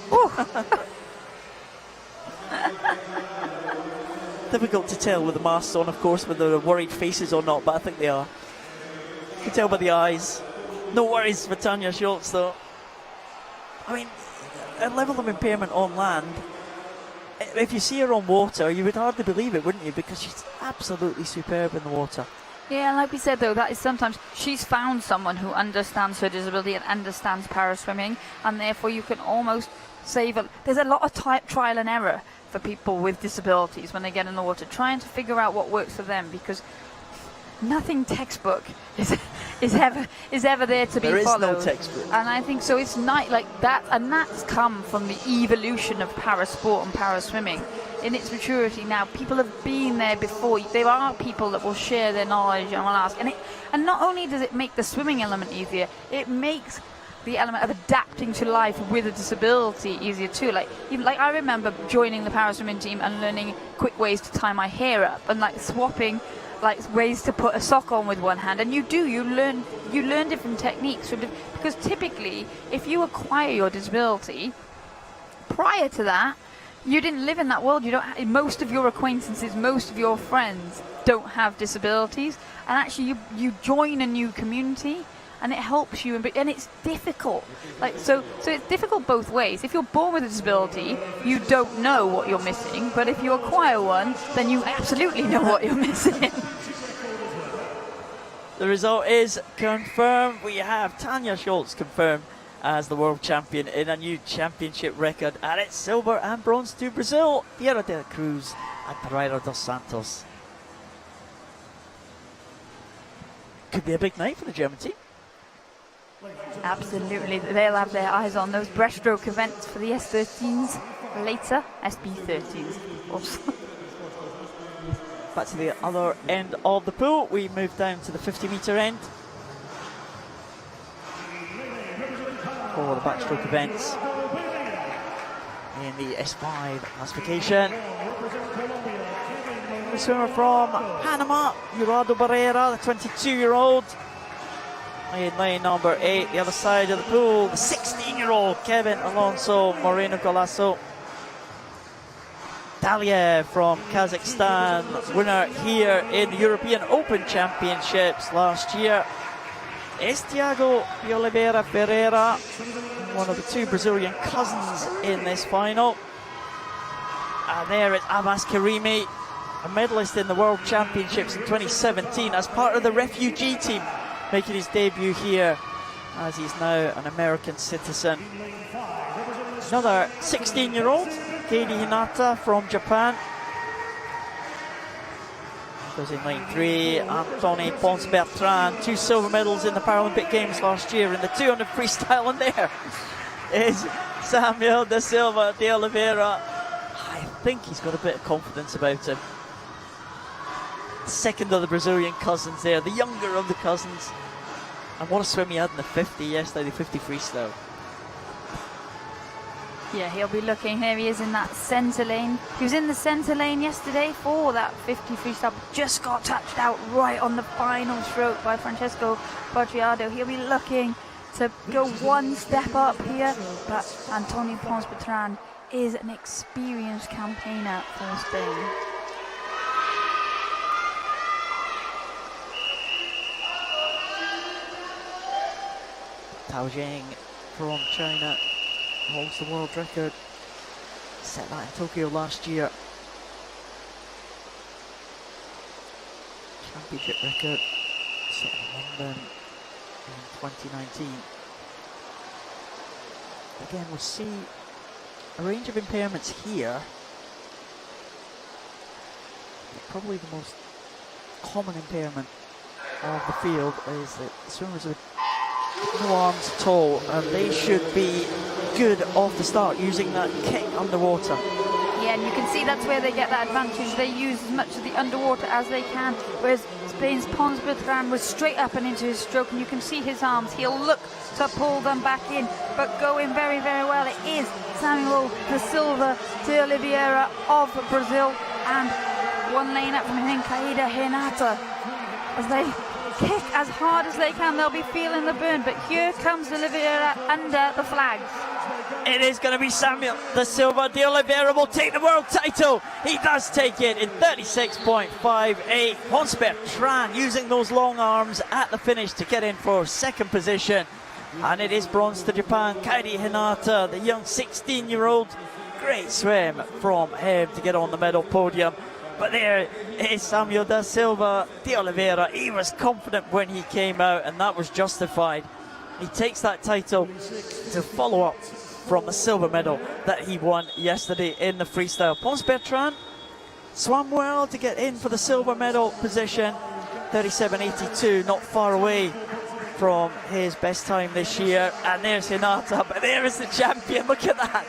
Difficult to tell with the masks on, of course, whether they're worried faces or not, but I think they are. You can tell by the eyes. No worries for Tanya Schultz, though. I mean, a level of impairment on land, if you see her on water, you would hardly believe it, wouldn't you? Because she's absolutely superb in the water. Yeah, like we said, though, that is sometimes she's found someone who understands her disability and understands para-swimming, and therefore you can almost save it. There's a lot of trial and error for people with disabilities when they get in the water, trying to figure out what works for them, because nothing textbook is ever there to be followed. There is no textbook. And I think so. It's not like that, and that's come from the evolution of para-sport and para-swimming. In its maturity now, people have been there before. There are people that will share their knowledge and will ask. And not only does it make the swimming element easier, it makes the element of adapting to life with a disability easier too. Like I remember joining the para-swimming team and learning quick ways to tie my hair up, and like swapping ways to put a sock on with one hand. And you learn different techniques because typically if you acquire your disability, prior to that you didn't live in that world. Most of your acquaintances, most of your friends don't have disabilities, and actually you join a new community and it helps you, and it's difficult. So it's difficult both ways. If you're born with a disability, you don't know what you're missing, but if you acquire one, then you absolutely know what you're missing. The result is confirmed. We have Tanya Schultz confirmed as the world champion in a new championship record, and it's silver and bronze to Brazil, Vera da Cruz and Pereira dos Santos. Could be a big night for the German team. Absolutely, they'll have their eyes on those breaststroke events for the S13s. later SB13s, of course. Back to the other end of the pool, we move down to the 50-metre end for the backstroke events in the S5 classification. The swimmer from Panama, Jurado Barrera, the 22-year-old. In lane number 8, the other side of the pool, the 16-year-old Kevin Alonso Moreno Golasso. Dalia from Kazakhstan, winner here in the European Open Championships last year. Estiago de Oliveira Ferreira, one of the two Brazilian cousins in this final. And there is Abbas Karimi, a medalist in the World Championships in 2017 as part of the refugee team, making his debut here as he's now an American citizen. Another 16-year-old, Keiji Hinata from Japan. Goes in lane 3, Anthony Ponce Bertrand, 2 silver medals in the Paralympic Games last year in the 200 freestyle, and there is Samuel da Silva de Oliveira. I think he's got a bit of confidence about him. Second of the Brazilian cousins there, the younger of the cousins. And what a swim he had in the 50 yesterday, the 50 freestyle. Yeah, he'll be looking. Here he is in that centre lane. He was in the centre lane yesterday for that 50 freestyle, but just got touched out right on the final stroke by Francesco Bocciardo. He'll be looking to go one step up here, but Antonio Ponce Bertrand is an experienced campaigner for Spain. Tao Zheng from China holds the world record. Set that in Tokyo last year. Championship record set in London in 2019. Again, we'll see a range of impairments here. Probably the most common impairment of the field is that swimmers with no arms at all, and they should be good off the start using that kick underwater. Yeah, and you can see that's where they get that advantage. They use as much of the underwater as they can, whereas Spain's Ponce Bertrand was straight up and into his stroke, and you can see his arms. He'll look to pull them back in, but going very, very well. It is Samuel da Silva de Oliveira of Brazil, and one lane up from him, Kaida Hinata, as they kick as hard as they can. They'll be feeling the burn, but here comes Oliveira under the flags. It is going to be Samuel da Silva de Oliveira will take the world title. He does take it in 36.58. Ponce Bertrand using those long arms at the finish to get in for second position. And it is bronze to Japan. Kairi Hinata, the young 16-year-old. Great swim from him to get on the medal podium. But there is Samuel da Silva de Oliveira. He was confident when he came out, and that was justified. He takes that title to follow up from the silver medal that he won yesterday in the freestyle. Ponce Bertrand swam well to get in for the silver medal position. 37.82, not far away from his best time this year. And there's Hinata, but there is the champion. Look at that.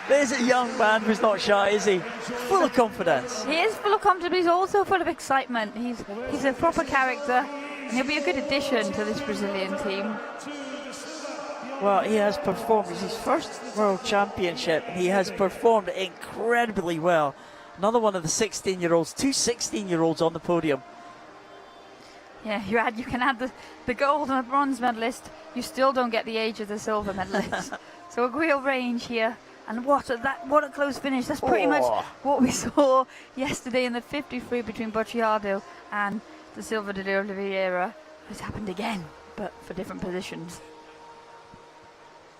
There's a young man who's not shy, is he? Full of confidence. He is full of confidence, but he's also full of excitement. He's a proper character, and he'll be a good addition to this Brazilian team. Well, he has performed. It's his first World Championship. He has performed incredibly well. Another one of the 16-year-olds, two 16-year-olds on the podium. Yeah, you can add the gold and the bronze medalist. You still don't get the age of the silver medalist. So a real range here. And what a close finish. That's pretty much what we saw yesterday in the 53 between Bocciardo and da Silva de Oliveira. It's happened again, but for different positions.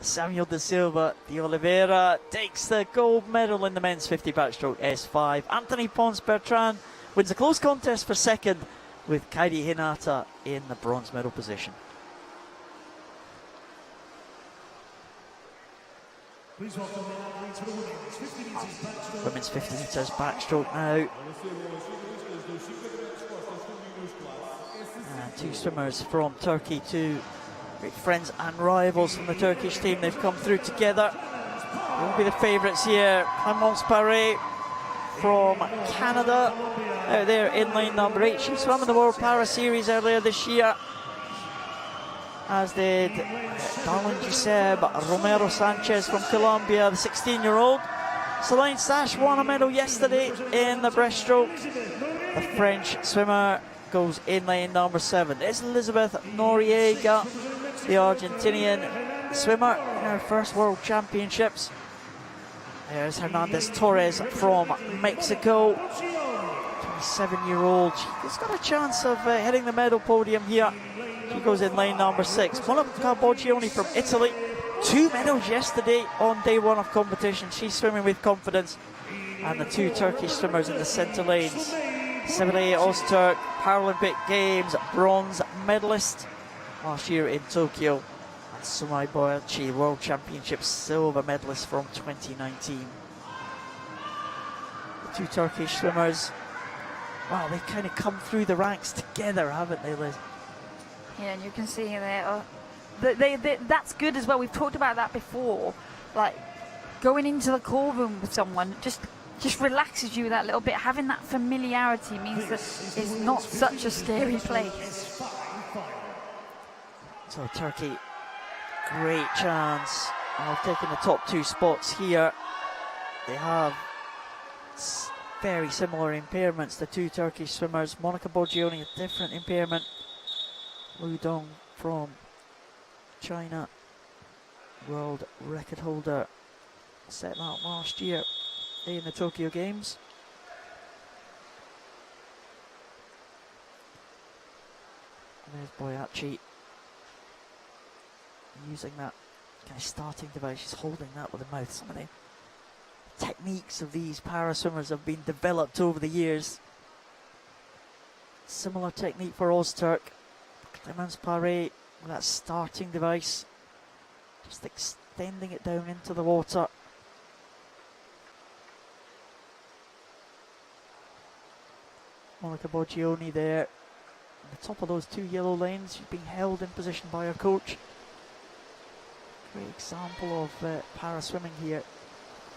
Samuel da Silva de Oliveira takes the gold medal in the men's 50 backstroke S5. Anthony Ponce Bertrand wins a close contest for second, with Kairi Hinata in the bronze medal position. Please welcome the athletes for the women's 50 meters backstroke. Women's 50 meters backstroke now. Two swimmers from Turkey, two great friends and rivals from the Turkish team. They've come through together. They'll be the favourites here. Clémence Paré from Canada out there in lane number 8. She swam in the World Para Series earlier this year, as did Darlene Giseb Romero Sanchez from Colombia, the 16-year-old. Celine Sash won a medal yesterday in the breaststroke. The French swimmer goes in lane number 7. It's Elizabeth Noriega, the Argentinian swimmer in her first World Championships. There's Hernandez Torres from Mexico, 27-year-old. She's got a chance of hitting the medal podium here. She goes in lane number 6. Monica Boggioni from Italy. 2 medals yesterday on day 1 of competition. She's swimming with confidence. And the 2 Turkish swimmers in the centre lanes. Semele Öztürk, Paralympic Games bronze medalist last year in Tokyo. And Sumay Boyachi, World Championships silver medalist from 2019. The 2 Turkish swimmers, wow, they've kind of come through the ranks together, haven't they, Liz? Yeah, and you can see there, that's good as well. We've talked about that before. Like, going into the call room with someone just relaxes you that little bit. Having that familiarity means that it's not such a scary place. So Turkey, great chance of taking the top 2 spots here. They have very similar impairments, the 2 Turkish swimmers. Monica Boggioni, a different impairment. Lu Dong from China, world record holder, set that last year in the Tokyo Games. And there's Boyachi using that kind of starting device. She's holding that with the mouth. Some of the techniques of these para swimmers have been developed over the years. Similar technique for Öztürk. Clémence Paré with that starting device, just extending it down into the water. Monica Boggioni there on the top of those 2 yellow lanes. She's being held in position by her coach. Great example of para swimming here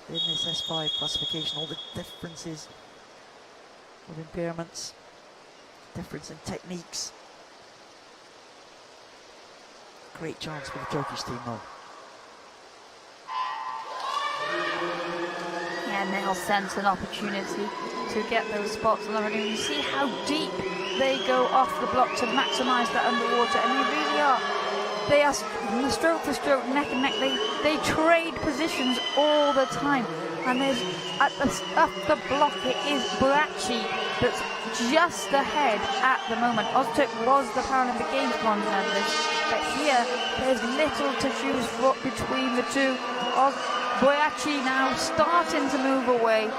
in this S5 classification. All the differences of impairments, difference in techniques. Great chance for the Turkish team though. Yeah, and they'll sense an opportunity to get those spots on the running. You see how deep they go off the block to maximise that underwater, and they really are. They are stroke for stroke, neck and neck. They trade positions all the time. And there's up the block, it is Boyachi that's just ahead at the moment. Öztürk was the Paralympic Games bronze medalist, but here there's little to choose for between the 2. Boyachi now starting to move away.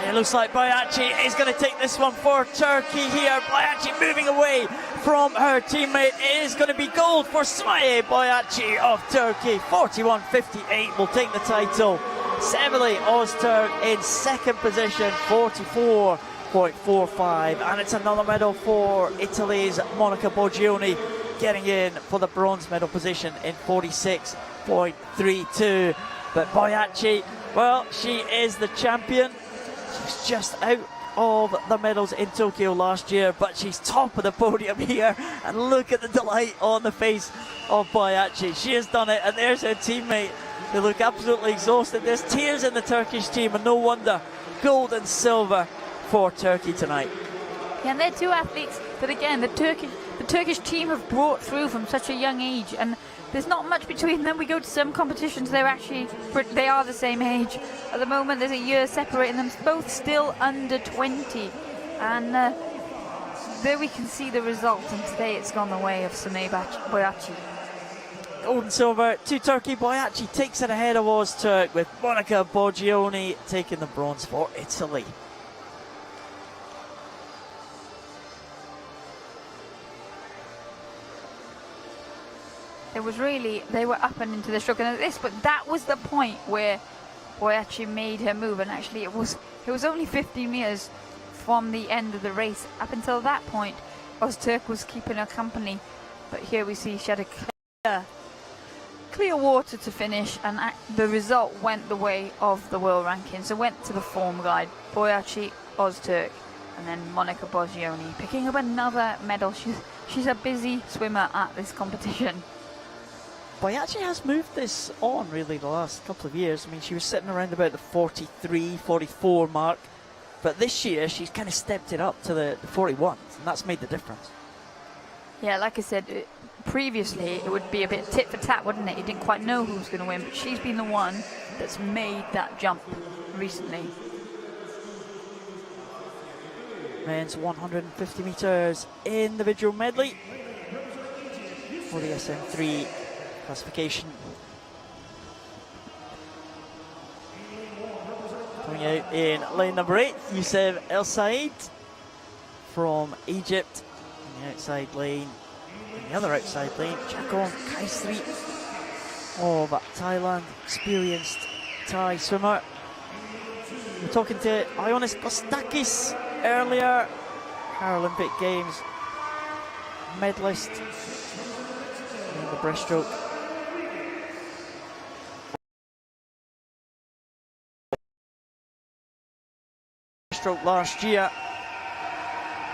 It looks like Boyachi is going to take this one for Turkey here. Boyachi moving away from her teammate. It is going to be gold for Sumay Boyachi of Turkey. 41.58 will take the title. Semele Öztürk in second position, 44.45. And it's another medal for Italy's Monica Boggioni, getting in for the bronze medal position in 46.32. But Boyachi, well, she is the champion. She's just out of the medals in Tokyo last year, but she's top of the podium here. And look at the delight on the face of Boyachi. She has done it, and there's her teammate. They look absolutely exhausted. There's tears in the Turkish team, and no wonder. Gold and silver for Turkey tonight. Yeah, and they're 2 athletes that, again, the Turkish team have brought through from such a young age, and there's not much between them. We go to some competitions, they are the same age. At the moment, there's a year separating them, both still under 20. And there we can see the result, and today it's gone the way of Sumay Boyachi. Gold and silver to Turkey. Boyachi takes it ahead of Öztürk, with Monica Boggioni taking the bronze for Italy. They were up and into the stroke and this, but that was the point where Boyachi made her move, and actually it was only 50 meters from the end of the race. Up until that point, Öztürk was keeping her company, but here we see she had a clear clear water to finish, and the result went the way of the world rankings. It went to the form guide, Boyachi, Ozturk, and then Monica Boggioni picking up another medal. She's a busy swimmer at this competition. Boyachi has moved this on really the last couple of years. I mean, she was sitting around about the 43, 44 mark, but this year she's kind of stepped it up to the 41s, and that's made the difference. Yeah, like I said, previously it would be a bit tit for tat, wouldn't it? You didn't quite know who was going to win, but she's been the one that's made that jump recently. Men's 150 metres individual medley for the SM3 classification. Coming out in lane number 8, Youssef El Said from Egypt. In the outside lane, in the other outside lane, Chakon Kaisri of Thailand, experienced Thai swimmer. We're talking to Ioannis Kostakis earlier, Paralympic Games medalist in the breaststroke. Breaststroke last year.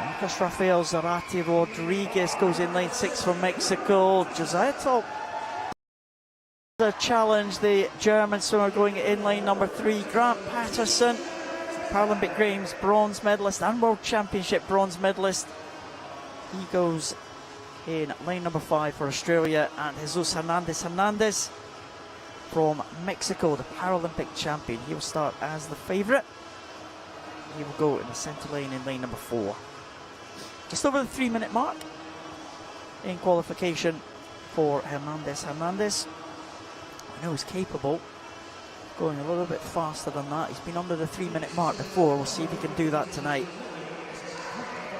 Marcos Rafael Zarate Rodriguez goes in lane 6 from Mexico. Josiah Top the challenge, the German swimmer going in lane number 3. Grant Patterson, Paralympic Games bronze medalist and World Championship bronze medalist. He goes in lane number 5 for Australia. And Jesus Hernandez from Mexico, the Paralympic champion. He will start as the favourite. He will go in the centre lane in lane number 4. Just over the 3-minute mark in qualification for Hernandez. I know he's capable of going a little bit faster than that. He's been under the 3-minute mark before. We'll see if he can do that tonight.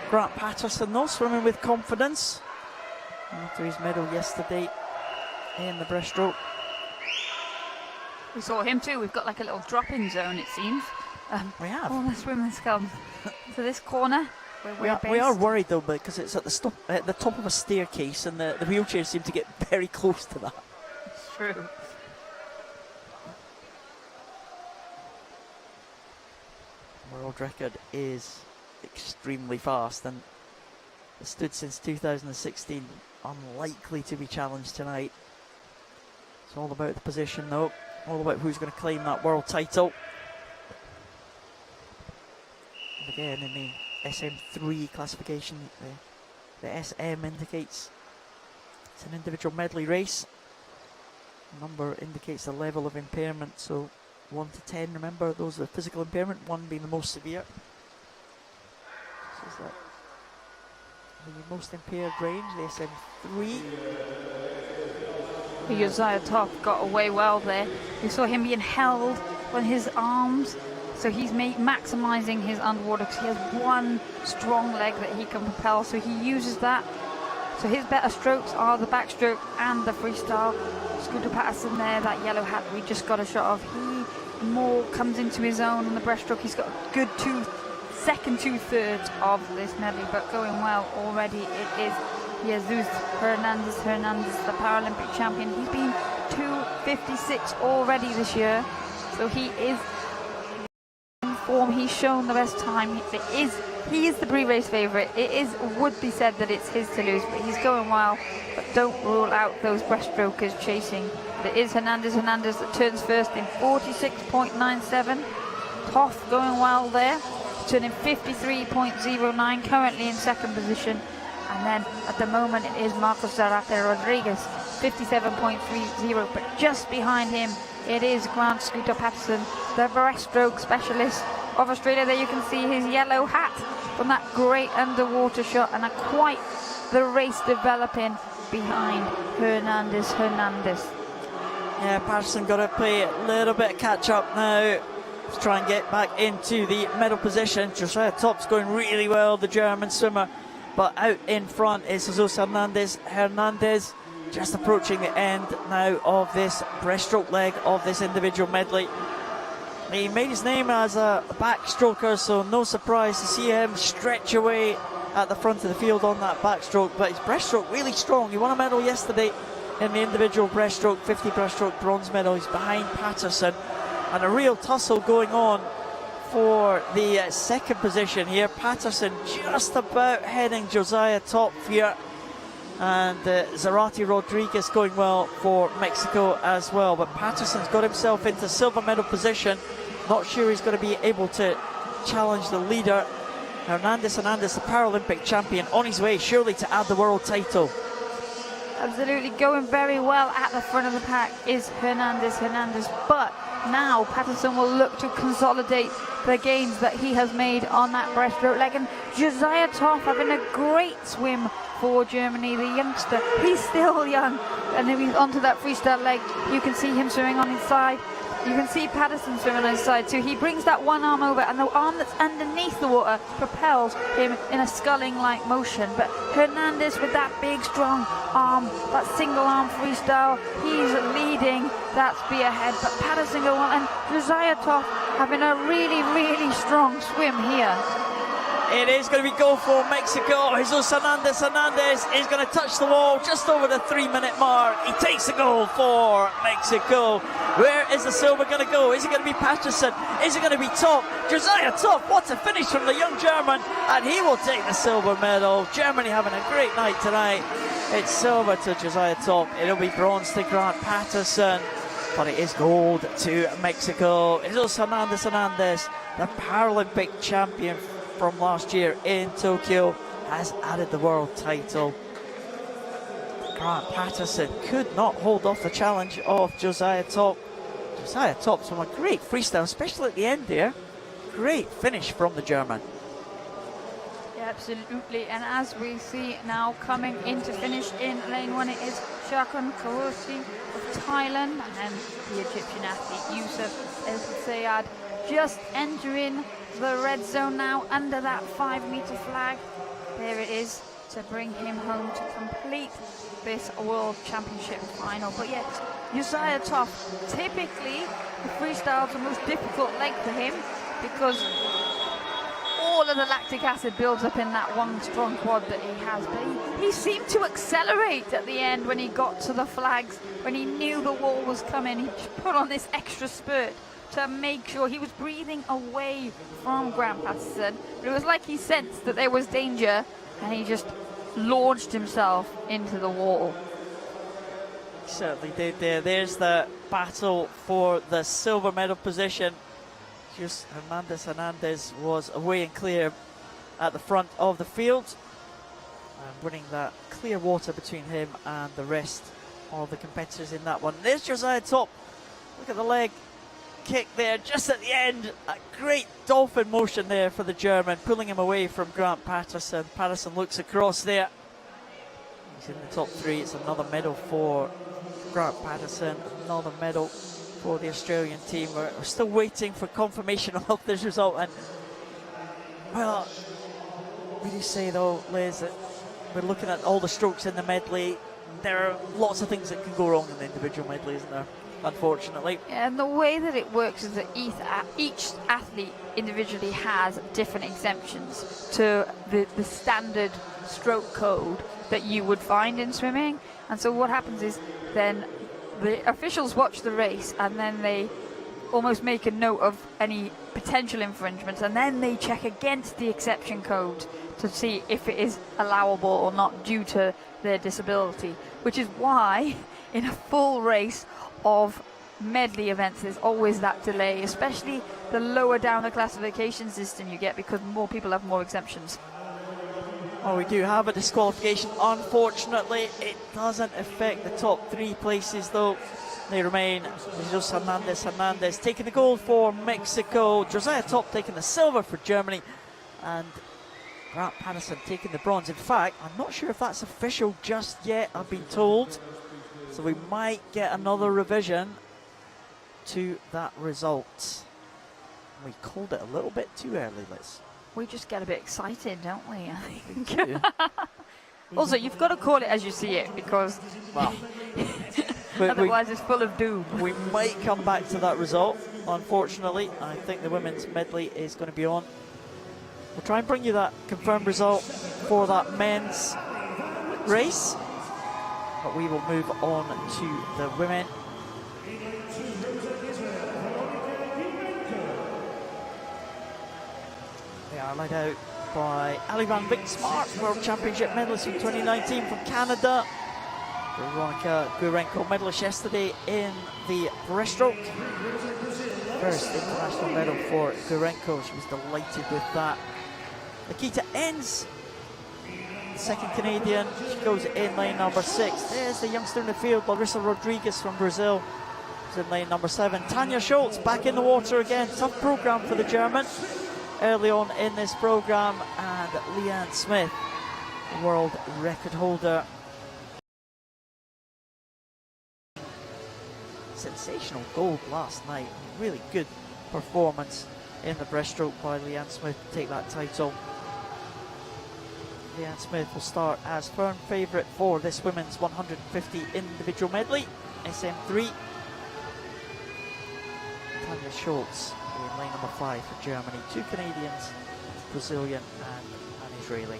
Grant Patterson though, swimming with confidence after his medal yesterday in the breaststroke. We saw him too. We've got like a little drop-in zone, it seems. We have. All the swimmers come to this corner. We are worried though, because it's at the top of a staircase, and the wheelchairs seem to get very close to that. It's true. World record is extremely fast, and it's stood since 2016. Unlikely to be challenged tonight. It's all about the position though, all about who's going to claim that world title. And again, in the SM3 classification, the SM indicates it's an individual medley race. The number indicates the level of impairment, so 1 to 10, remember, those are physical impairment, 1 being the most severe. This is that the most impaired range, the SM3. Josiah Top got away well there. We saw him being held on his arms, so he's maximising his underwater because he has one strong leg that he can propel, so he uses that. So his better strokes are the backstroke and the freestyle. Scooter Patterson there, that yellow hat we just got a shot of, he more comes into his own on the breaststroke. He's got a good second two-thirds of this medley, but going well already. It is Jesus Hernandez, the Paralympic champion. He's been 2:56 already this year, so he is in form. He's shown the best time. He is the pre-race favourite. Would be said that it's his to lose, but he's going well. But don't rule out those breaststrokers chasing. But it is Hernandez that turns first in 46.97. Toff going well there, turning 53.09, currently in second position. And then at the moment it is Marcos Zarate Rodriguez, 57.30, but just behind him it is Grant Scooter Patterson, the breaststroke specialist of Australia. There you can see his yellow hat from that great underwater shot, and quite the race developing behind Hernandez. Yeah, Patterson got to play a little bit of catch up now to try and get back into the medal position. Josiah Top's going really well, the German swimmer. But out in front is Jesus Hernandez, just approaching the end now of this breaststroke leg of this individual medley. He made his name as a backstroker, so no surprise to see him stretch away at the front of the field on that backstroke. But his breaststroke really strong. He won a medal yesterday in the individual breaststroke, 50 breaststroke bronze medal. He's behind Patterson, and a real tussle going on for the second position here. Patterson just about heading Josiah top here, and Zarate Rodriguez going well for Mexico as well. But Patterson's got himself into silver medal position. Not sure he's going to be able to challenge the leader. Hernandez, the Paralympic champion, on his way surely to add the world title. Absolutely, going very well at the front of the pack is Hernandez, but now Patterson will look to consolidate the gains that he has made on that breaststroke leg. And Josiah Toff having a great swim for Germany, the youngster. He's still young, and then he's onto that freestyle leg. You can see him swimming on his side. You can see Patterson swimming on his side too. He brings that one arm over, and the arm that's underneath the water propels him in a sculling-like motion. But Hernandez with that big, strong arm, that single arm freestyle, he's leading that spearhead. But Patterson going on, and Josiah Toff having a really, really strong swim here. It is going to be goal for Mexico. Jesus Hernandez is going to touch the wall just over the 3-minute mark. He takes the goal for Mexico. Where is the silver going to go? Is it going to be Patterson? Is it going to be Topp? Josiah Topp, what a finish from the young German, and he will take the silver medal. Germany having a great night tonight. It's silver to Josiah Topp. It'll be bronze to Grant Patterson, but it is gold to Mexico. Jesus Hernandez, the Paralympic champion from last year in Tokyo, has added the world title. Grant Patterson could not hold off the challenge of Josiah Topp. Josiah Topp's from a great freestyle, especially at the end there. Great finish from the German. Yeah, absolutely, and as we see now coming into finish in lane 1, it is Shakun Kawusi of Thailand, and the Egyptian athlete Yusuf El Sayad just entering the red zone now under that 5-meter flag. There it is to bring him home to complete this World Championship final. But yet, Josiah Toff, typically the freestyle is the most difficult leg for him because all of the lactic acid builds up in that one strong quad that he has. But he seemed to accelerate at the end when he got to the flags, when he knew the wall was coming. He put on this extra spurt to make sure he was breathing away from Grant Patterson. But it was like he sensed that there was danger, and he just launched himself into the wall. He certainly did there. There's the battle for the silver medal position. Just Hernandez was away and clear at the front of the field, and winning that clear water between him and the rest of the competitors in that one. There's Josiah Topp. Look at the leg kick there just at the end. A great dolphin motion there for the German, pulling him away from Grant Patterson. Patterson looks across there. He's in the top 3. It's another medal for Grant Patterson, another medal for the Australian team. We're still waiting for confirmation of this result, and well, we do say though, Liz, that we're looking at all the strokes in the medley. There are lots of things that can go wrong in the individual medley, isn't there? Unfortunately. And the way that it works is that each athlete individually has different exemptions to the standard stroke code that you would find in swimming. And so what happens is then the officials watch the race, and then they almost make a note of any potential infringements, and then they check against the exception code to see if it is allowable or not due to their disability, which is why in a full race of medley events there's always that delay, especially the lower down the classification system you get, because more people have more exemptions. Oh, we do have a disqualification. Unfortunately, it doesn't affect the top 3 places though. They remain Jesus Hernandez taking the gold for Mexico, Josiah Topp taking the silver for Germany, and Grant Patterson taking the bronze. In fact, I'm not sure if that's official just yet, I've been told. So we might get another revision to that result. We called it a little bit too early, Liz. We just get a bit excited, don't we? I think. Also, you've got to call it as you see it, because well, otherwise it's full of doom. We might come back to that result. Unfortunately, I think the women's medley is going to be on. We'll try and bring you that confirmed result for that men's race. but we will move on to the women. They are led out by Alivan Vic-Smart, World Championship medalist in 2019 from Canada. Veronika Gurenko, medalist yesterday in the breaststroke. First international medal for Gurenko. She was delighted with that. Nikita Enns, second Canadian. She goes in lane number 6. There's the youngster in the field, Larissa Rodriguez from Brazil. She's in lane number 7. Tanja Schultz back in the water again. Tough program for the German early on in this program. And Leanne Smith, world record holder. Sensational gold last night. Really good performance in the breaststroke by Leanne Smith to take that title. Leanne Smith will start as firm favourite for this women's 150 individual medley, SM3. Tanja Schultz in lane number 5 for Germany. 2 Canadians, Brazilian and an Israeli.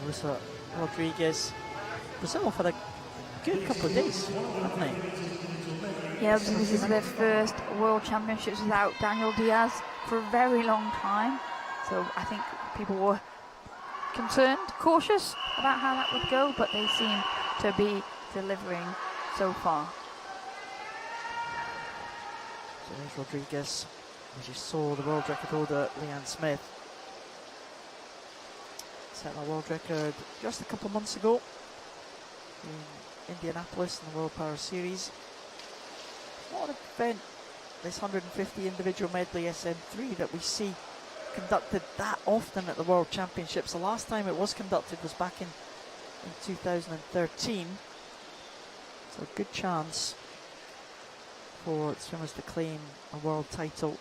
Larissa Rodriguez. Brazil have had a good couple of days, haven't they? Yeah, this is their first World Championships without Daniel Diaz for a very long time. So I think people were concerned, cautious about how that would go, but they seem to be delivering so far. So there's Rodriguez. As you saw, the world record holder, Leanne Smith, set that world record just a couple of months ago in Indianapolis in the World Power Series. What an event, this 150 individual medley SM3 that we see conducted that often at the World Championships. The last time it was conducted was back in 2013. So a good chance for swimmers to claim a world title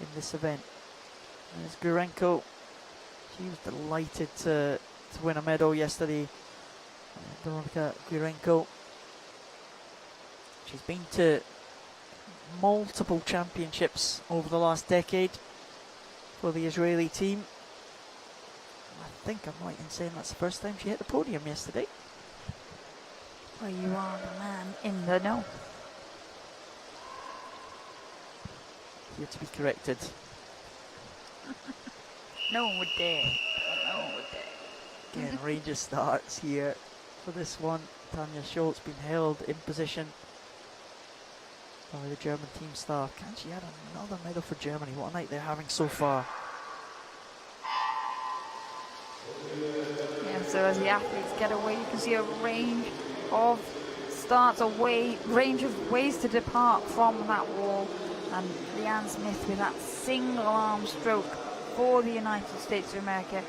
in this event. There's Gurenko. She was delighted to win a medal yesterday. Veronika Gurenko. She's been to multiple championships over the last decade for the Israeli team. I think I'm right in saying that's the first time she hit the podium yesterday. Well, you are the man in the know. Here to be corrected. No one would dare. No one would dare. Again, Rangers starts here for this one. Tanja Schultz been held in position by the German team staff. Can she add another medal for Germany? What a night they're having so far. Yeah, so as the athletes get away, you can see a range of starts, range of ways to depart from that wall. And Leanne Smith with that single arm stroke for the United States of America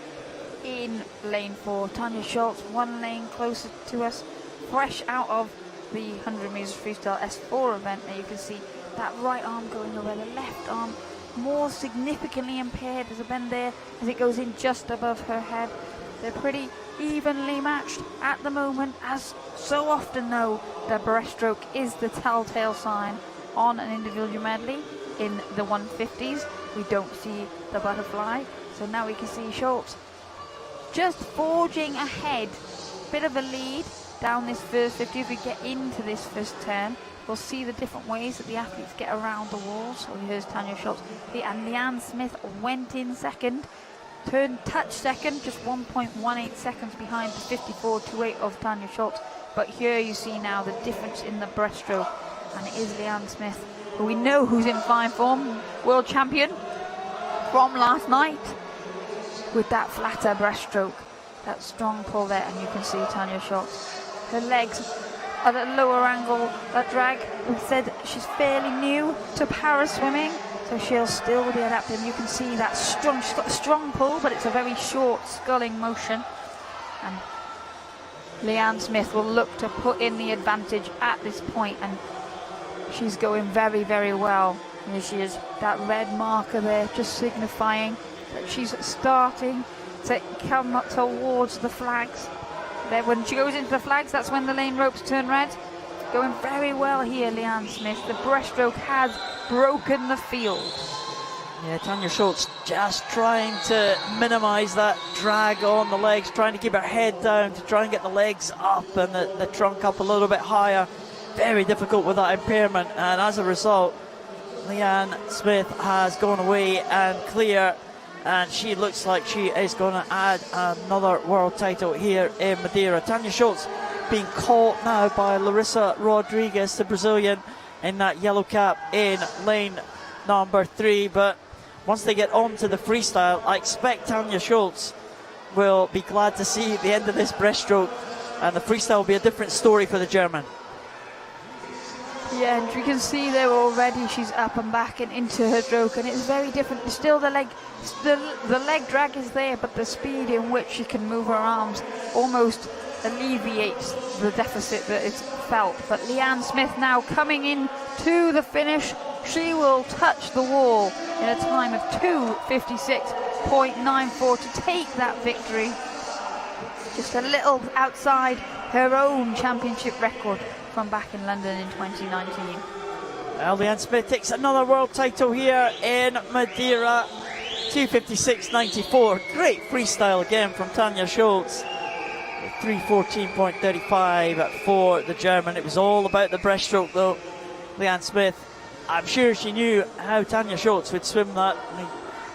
in lane 4. Tanja Schultz 1 lane closer to us, fresh out of the 100 metres freestyle S4 event. There you can see that right arm going away, the left arm more significantly impaired. There's a bend there as it goes in just above her head. They're pretty evenly matched at the moment, as so often though the breaststroke is the telltale sign on an individual medley. In the 150s we don't see the butterfly, so now we can see Schultz just forging ahead, bit of a lead down this first 50. If we get into this first turn, we'll see the different ways that the athletes get around the walls. So here's Tanja Schultz, and Leanne Smith went in second, touch second, just 1.18 seconds behind the 54.28 of Tanja Schultz. But here you see now the difference in the breaststroke, and it is Leanne Smith, who we know who's in fine form, world champion from last night, with that flatter breaststroke, that strong pull there. And you can see Tanja Schultz, her legs at a lower angle, that drag. We said she's fairly new to para swimming, so she'll still be adapting. You can see that she's got a strong pull, but it's a very short sculling motion. And Leanne Smith will look to put in the advantage at this point, and she's going very, very well. Here she is, that red marker there, just signifying that she's starting to come up towards the flags. Then when she goes into the flags, that's when the lane ropes turn red. going very well here, Leanne Smith. The breaststroke has broken the field. Yeah, Tanya Schultz just trying to minimise that drag on the legs, trying to keep her head down to try and get the legs up and the trunk up a little bit higher. Very difficult with that impairment, and as a result, Leanne Smith has gone away and clear, and she looks like she is going to add another world title here in Madeira. Tanya Schultz being caught now by Larissa Rodriguez, the Brazilian, in that yellow cap in lane number 3, but once they get on to the freestyle, I expect Tanya Schultz will be glad to see the end of this breaststroke, and the freestyle will be a different story for the German. Yeah, and you can see there already she's up and back and into her stroke, and it's very different. Still the leg drag is there, but the speed in which she can move her arms almost alleviates the deficit that is felt. But Leanne Smith now coming in to the finish. She will touch the wall in a time of 2:56.94 to take that victory. Just a little outside her own championship record from back in London in 2019. Well, Leanne Smith takes another world title here in Madeira. 2:56.94. Great freestyle again from Tanya Schultz. 3:14.35 for the German. It was all about the breaststroke though. Leanne Smith, I'm sure she knew how Tanya Schultz would swim that.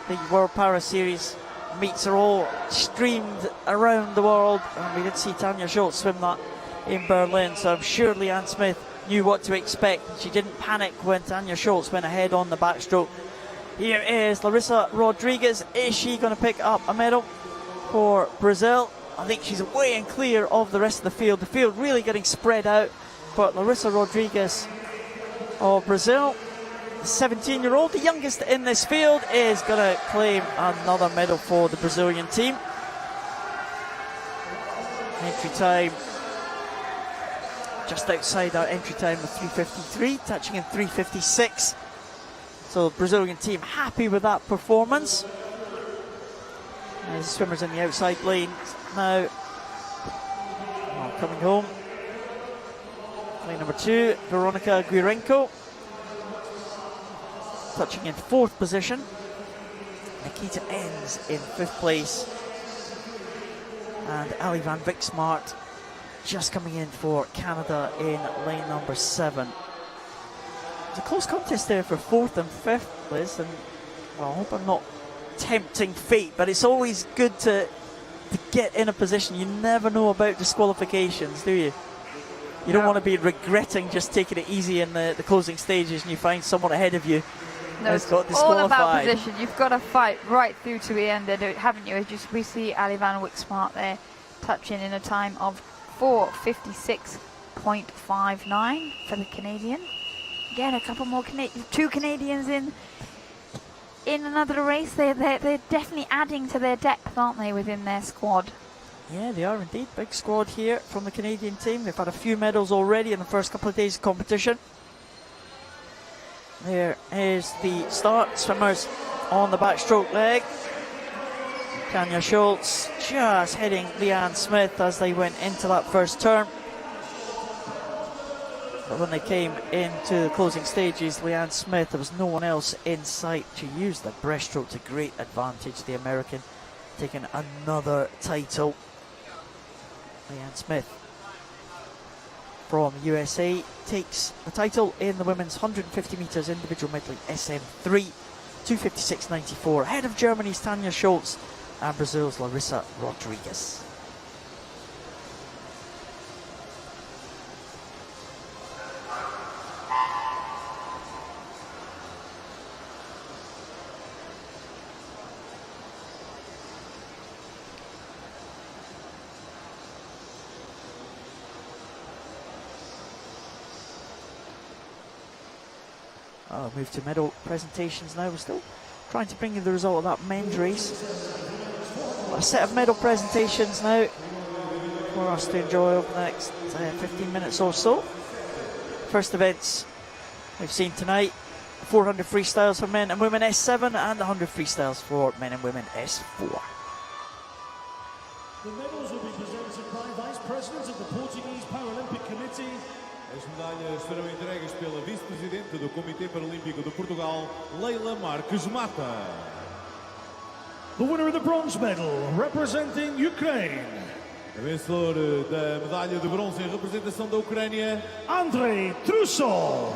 The World Para Series meets are all streamed around the world, and we did see Tanya Schultz swim that in Berlin, so I'm sure Leanne Smith knew what to expect. She didn't panic when Tanya Schultz went ahead on the backstroke. Here is Larissa Rodriguez. Is she going to pick up a medal for Brazil? I think she's away and clear of the rest of the field. The field really getting spread out, but Larissa Rodriguez of Brazil, the 17-year-old, the youngest in this field, is going to claim another medal for the Brazilian team. Entry time just outside our entry time of 3:53, touching in 3:56. So the Brazilian team happy with that performance. As swimmers in the outside lane now coming home. Lane number 2, Veronica Guirenko, touching in 4th position. Nikita Enns in 5th place. And Ali van Viksmart just coming in for Canada in lane number 7. It's a close contest there for 4th and 5th, Liz, and well, I hope I'm not tempting fate, but it's always good to get in a position. You never know about disqualifications, do you? You don't want to be regretting just taking it easy in the closing stages and you find someone ahead of you has got disqualified. All about position. You've got to fight right through to the end, haven't you? We see Ali van Viksmart there touching in a time of 4:56.59 for the Canadian. Again, a couple more two Canadians in another race. They're definitely adding to their depth, aren't they, within their squad? Yeah, they are indeed. Big squad here from the Canadian team. They've had a few medals already in the first couple of days of competition. There is the start. Swimmers on the backstroke leg. Tanya Schultz just heading Leanne Smith as they went into that first turn. But when they came into the closing stages, Leanne Smith, there was no one else in sight. She used the breaststroke to great advantage. The American taking another title. Leanne Smith from USA takes the title in the women's 150 metres individual medley SM3, 2:56.94, ahead of Germany's Tanya Schultz and Brazil's Larissa Rodriguez. I'll move to medal presentations now. We're still trying to bring you the result of that men's race. A set of medal presentations now for us to enjoy over the next 15 minutes or so. First events we've seen tonight: 400 freestyles for men and women S7 and 100 freestyles for men and women S4. The medals will be presented by Vice President of the Portuguese Paralympic Committee, As medalhas serão entregues pela vice-presidente do Comitê Paralímpico de Portugal, Leila Marques Mata. The winner of the bronze medal, representing Ukraine, O vencedor da medalha de bronze em representação da Ucrânia, Andrei Trusov.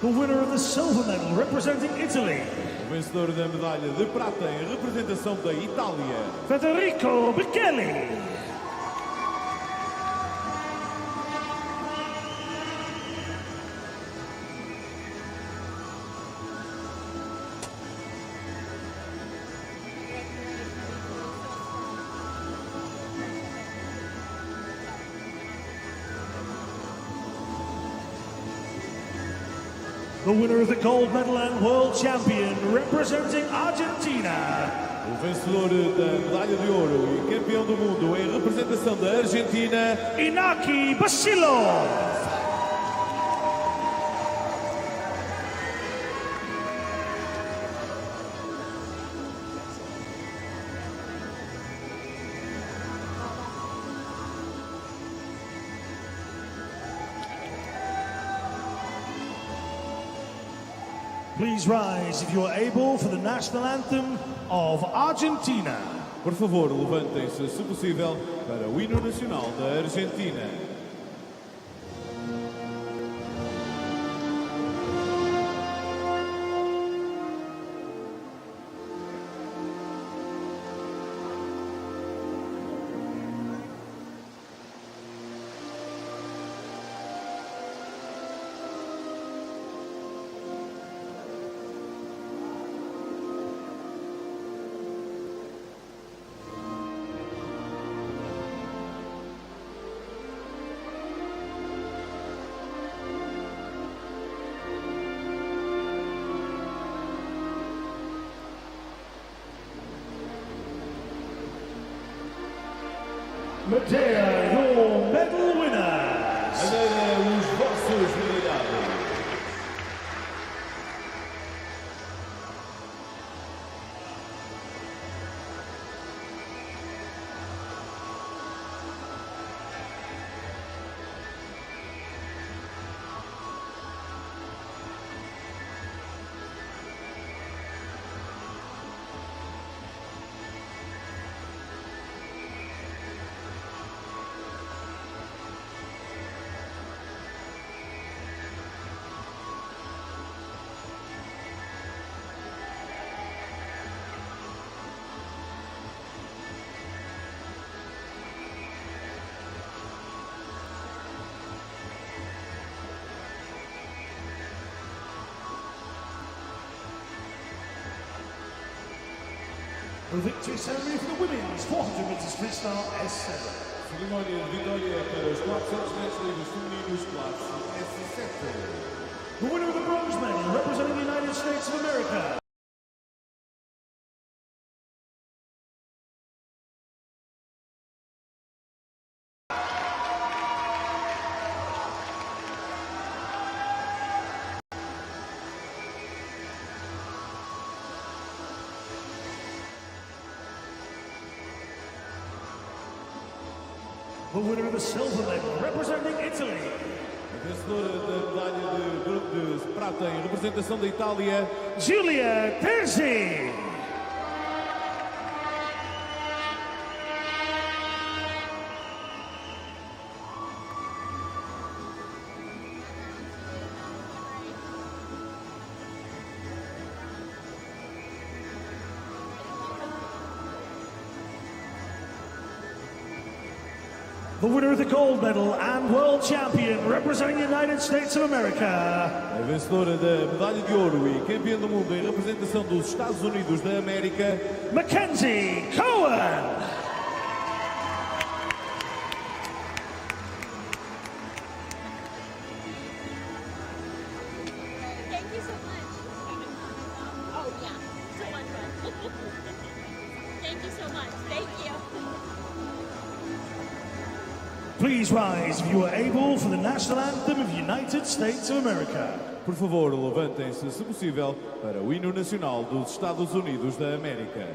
The winner of the silver medal, representing Italy, o vencedor da medalha de prata em representação da Itália, Federico Bichelli. The winner of the gold medal and world champion, representing Argentina, o vencedor da medalha de ouro e campeão do mundo em representação da Argentina, Inaki Basilov. Please rise, if you are able, for the national anthem of Argentina. Por favor, levantem-se, se possível, para o hino nacional da Argentina. Madeira, your medal winners. Madeira, os vossos medalhados. The victory ceremony for the women's 400 meters freestyle S7. Cerimónia de vitória para os 400 metros livres femininos classe S7. The winner of the bronze medal, representing the United States of America, the winner of the silver medal, representing Italy, A vencedora da medalha de prata em representação da Itália, Giulia Terzi. The winner of the gold medal and world champion, representing the United States of America, a vencedora da medalha de ouro e campeã do mundo em representação dos Estados Unidos da América, Mackenzie Cohen. Thank you so much. Oh, yeah. So much fun. Thank you so much. Thank you. Please rise if you are able for the national anthem of the United States of America. Por favor, levantem-se, se possível, para o hino nacional dos Estados Unidos da América.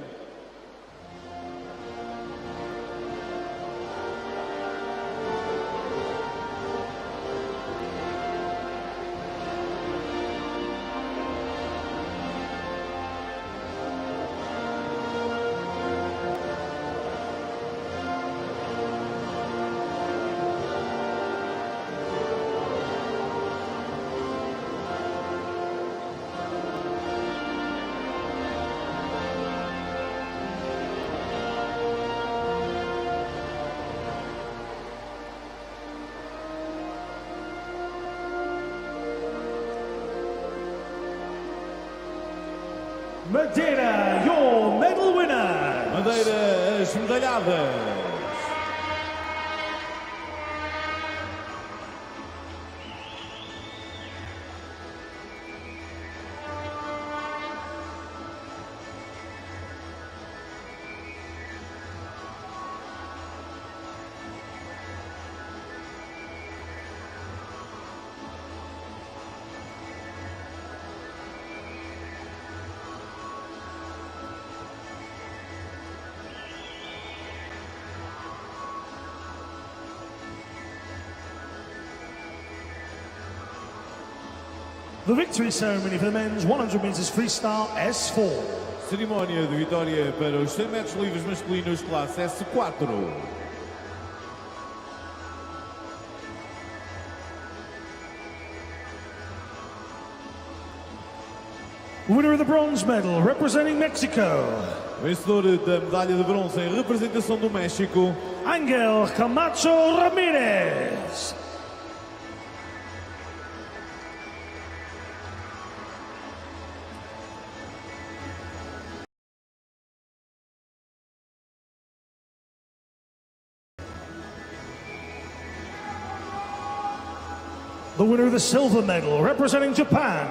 Madeira, your medal winner. Madeira, as medalhadas. The victory ceremony for the men's 100 meters freestyle S4. Cerimónia de vitória para os 100 metros livres masculinos, classe S4. Winner of the bronze medal, representing Mexico, Vencedor da medalha de bronze em representação do México, Ángel Camacho Ramírez. The winner of the silver medal, representing Japan,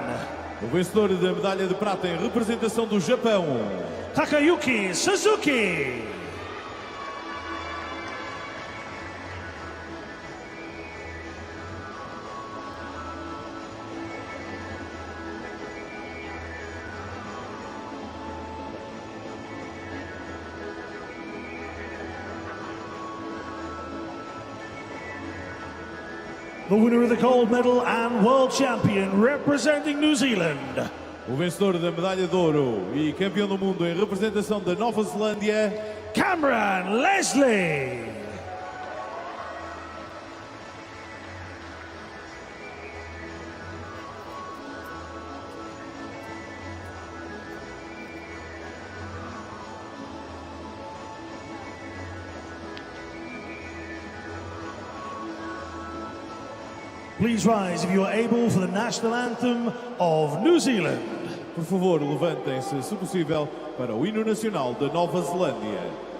o vencedor da medalha de prata em representação do Japão, Takayuki Suzuki. The winner of the gold medal and world champion representing New Zealand, o vencedor da medalha de ouro e campeão do mundo em representação da Nova Zelândia, Cameron Leslie. Please rise if you are able for the national anthem of New Zealand. por favor, levantem-se, se possível, para o hino nacional da Nova Zelândia.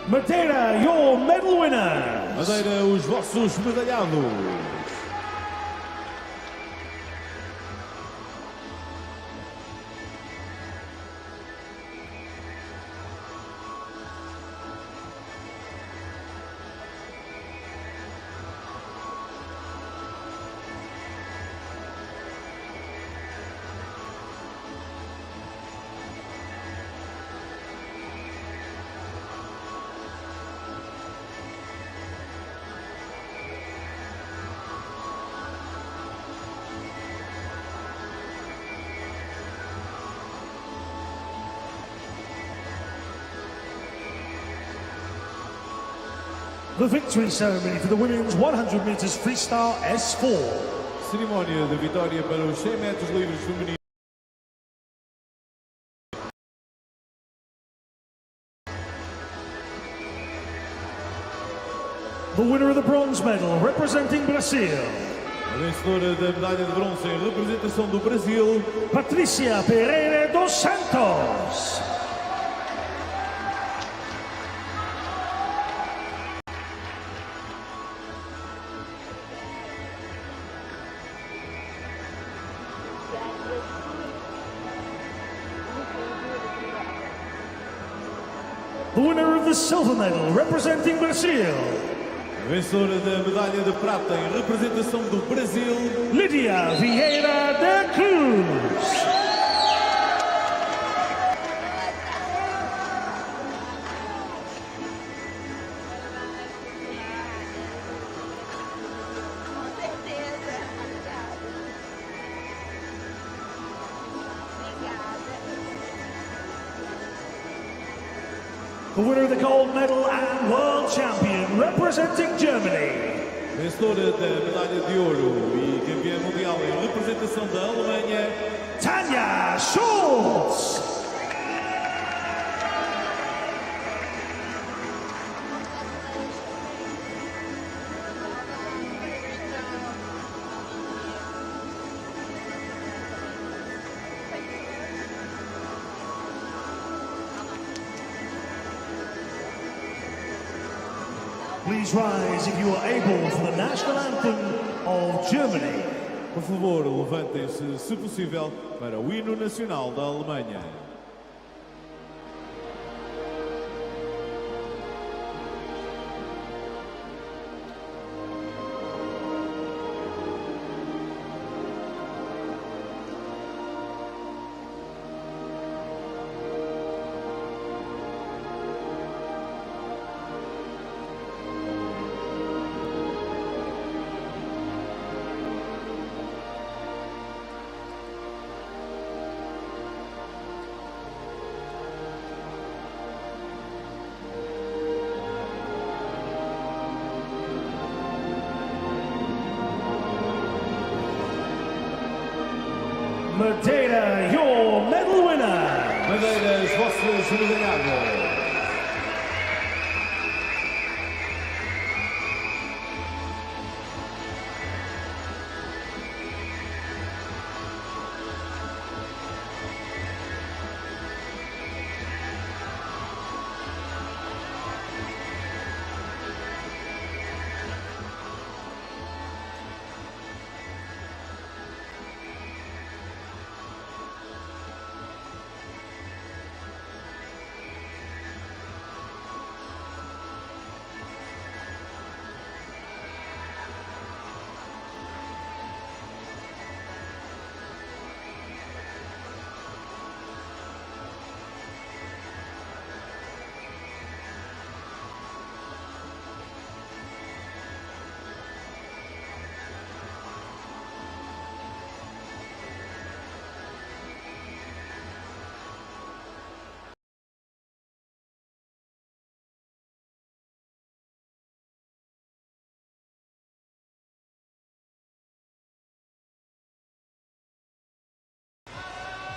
Madeira, your medal winners. Madeira, os vossos medalhados. The victory ceremony for the women's 100 meters freestyle S4. cerimónia de vitória para os 100 metros livres femininos. The winner of the bronze medal, representing Brazil, A vencedora da medalha de bronze em representação do Brasil, Patricia Pereira dos Santos. The winner of the silver medal, representing Brazil, a vencedora da medalha de prata em representação do Brasil, Lídia Vieira da Cruz. The winner of the gold medal and world champion, representing Germany, vencedora da medalha de ouro e campeã mundial em representação da Alemanha, Tanja Schultz. Please rise if you are able for the national anthem of Germany. Por favor, levantem-se, se possível, para o hino nacional da Alemanha. Madeira, your medal winner. Madeira, as vossas medalhadas.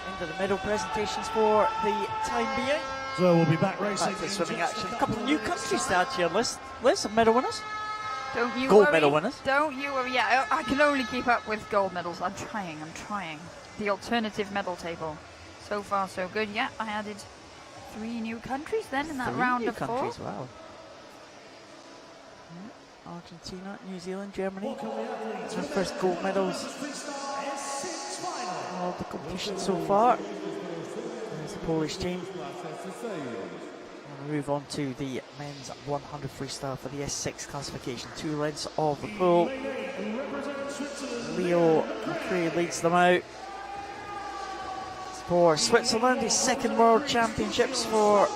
End of the medal presentations for the time being. So we'll be back racing. Back to swimming action. A couple of new countries to add to your list of medal winners. Don't you Gold worry. medal winners. Don't you worry. Yeah, I can only keep up with gold medals. I'm trying. The alternative medal table. So far, so good. Yeah, I added 3 new countries then in that round new of countries, 4. wow. Yeah, Argentina, New Zealand, Germany. Our first gold medals of the competition so far. There's the Polish team. We'll move on to the men's 100 freestyle for the S6 classification. 2 lengths of the pool. Leo McCrae leads them out. For Switzerland, his second World Championships for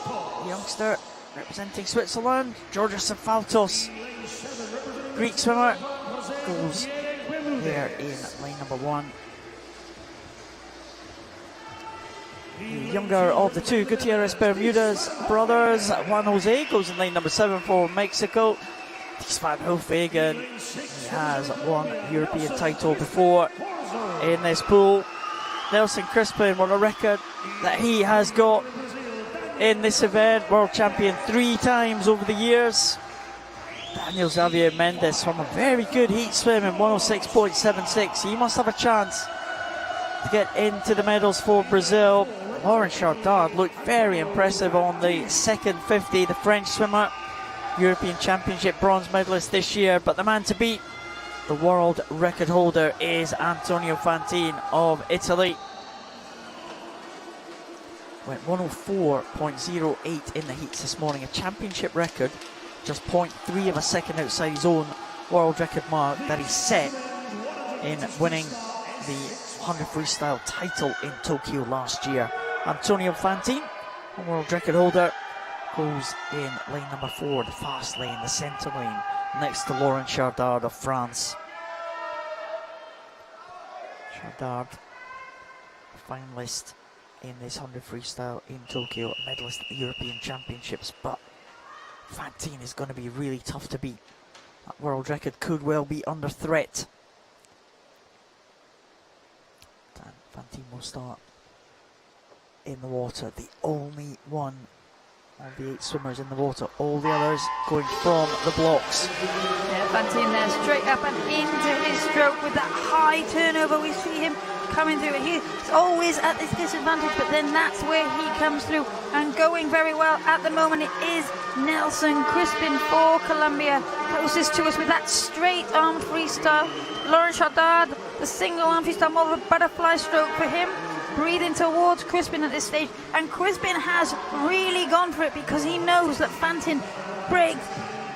the youngster representing Switzerland. Georgios Safaltos, Greek swimmer, goes there in lane number 1. The younger of the 2 Gutierrez Bermudez brothers, Juan Jose, goes in lane number 7 for Mexico. Matthijs van Hoofagen, he has won European title before in this pool. Nelson Crispin, what a record that he has got in this event. World champion 3 times over the years. Daniel Xavier Mendes from a very good heat swim in 106.76. He must have a chance to get into the medals for Brazil. Lauren Chardard looked very impressive on the second 50, the French swimmer. European Championship bronze medalist this year, but the man to beat, the world record holder, is Antonio Fantin of Italy. Went 104.08 in the heats this morning, a championship record, just 0.3 of a second outside his own world record mark that he set in winning the 100 freestyle title in Tokyo last year. Antonio Fantin, a world record holder, goes in lane number 4, the fast lane, the centre lane, next to Lauren Chardard of France. Chardard, finalist in this 100 freestyle in Tokyo, a medalist at the European Championships, but Fantin is going to be really tough to beat. That world record could well be under threat. Dan Fantin will start in the water, the only one of the 8 swimmers in the water, all the others going from the blocks. Yeah, Fantin there, straight up and into his stroke with that high turnover. We see him coming through. He's always at this disadvantage, but then that's where he comes through and going very well at the moment. It is Nelson Crispin for Colombia, closest to us with that straight arm freestyle. Lauren Chardard, the single arm freestyle, more of a butterfly stroke for him. Breathing towards Crispin at this stage, and Crispin has really gone for it because he knows that Fantin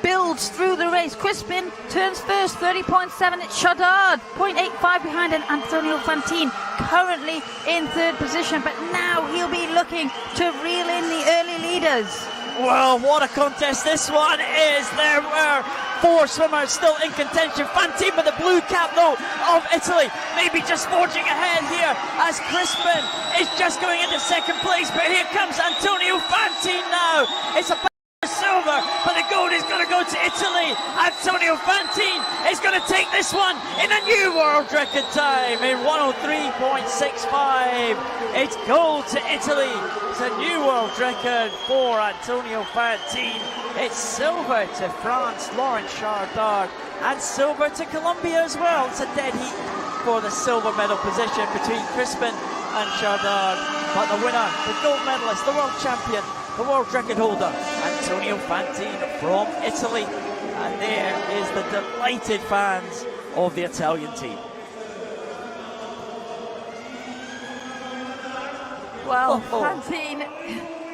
builds through the race. Crispin turns first, 30.7. It's Chardard, 0.85 behind, and Antonio Fantin currently in 3rd position, but now he'll be looking to reel in the early leaders. Well, what a contest this one is. There were 4 swimmers still in contention. Fantin with the blue cap though of Italy, maybe just forging ahead here as Crispin is just going into 2nd place, but here comes Antonio Fantin now. It's a silver, but the gold is going to go to Italy. Antonio Fantin is going to take this one in a new world record time in 103.65. It's gold to Italy. It's a new world record for Antonio Fantin. It's silver to France, Lauren Chardard, and silver to Colombia as well. It's a dead heat for the silver medal position between Crispin and Chardard, but the winner, the gold medalist, the world champion, the world record holder, Antonio Fantin from Italy. And there is the delighted fans of the Italian team. Well, Fantin,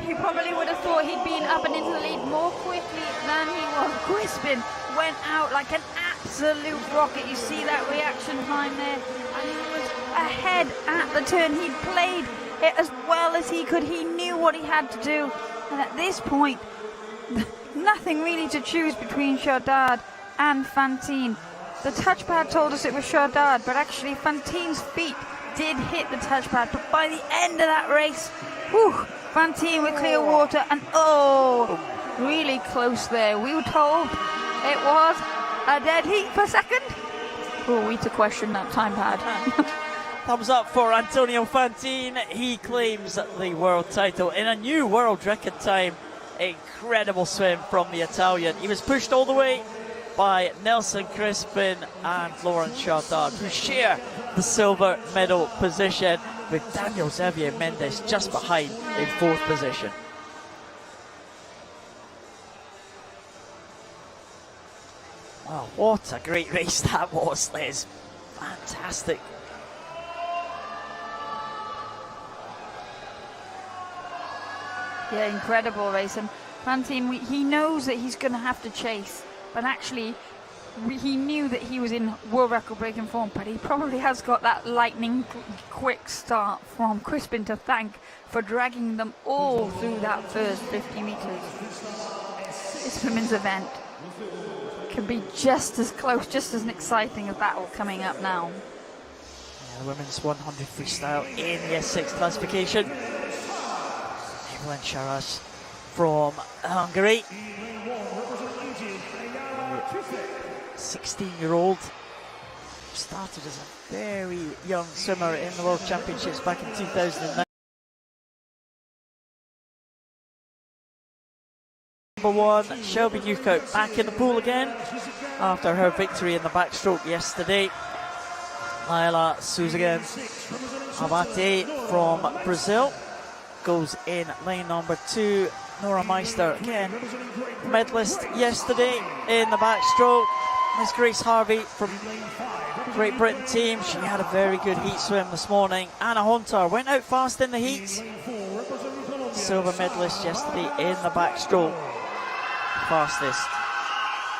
he probably would have thought he'd been up and into the lead more quickly than he was. Crispin went out like an absolute rocket. You see that reaction time there, and he was ahead at the turn. He'd played it as well as he could. He knew what he had to do. And at this point, nothing really to choose between Chardard and Fantin. The touchpad told us it was Chardard, but actually Fantin's feet did hit the touchpad. But by the end of that race, Fantin with clear water, and really close there. We were told it was a dead heat for 2nd. We to question that time pad. Thumbs up for Antonio Fantin. He claims the world title in a new world record time. Incredible swim from the Italian. He was pushed all the way by Nelson Crispin and Lauren Chardard, who share the silver medal position, with Daniel Xavier Mendes just behind in 4th position. Wow, what a great race that was, Liz. Fantastic. Yeah, incredible race. And Fantin, he knows that he's going to have to chase, but actually he knew that he was in world record breaking form, but he probably has got that lightning quick start from Crispin to thank for dragging them all through that first 50 meters. This women's event can be just as close, just as an exciting a battle coming up now. Yeah, the women's 100 freestyle in the S6 classification. Evelyn Charas from Hungary. 16-year-old. Started as a very young swimmer in the World Championships back in 2009. Number 1, Shelby Newcoat back in the pool again after her victory in the backstroke yesterday. Laila Suzagan Abate from Brazil goes in lane number 2. Nora Meister, again, medalist yesterday in the backstroke. Miss Grace Harvey from Great Britain team. She had a very good heat swim this morning. Anna Hunter went out fast in the heats. Silver medalist yesterday in the backstroke. Fastest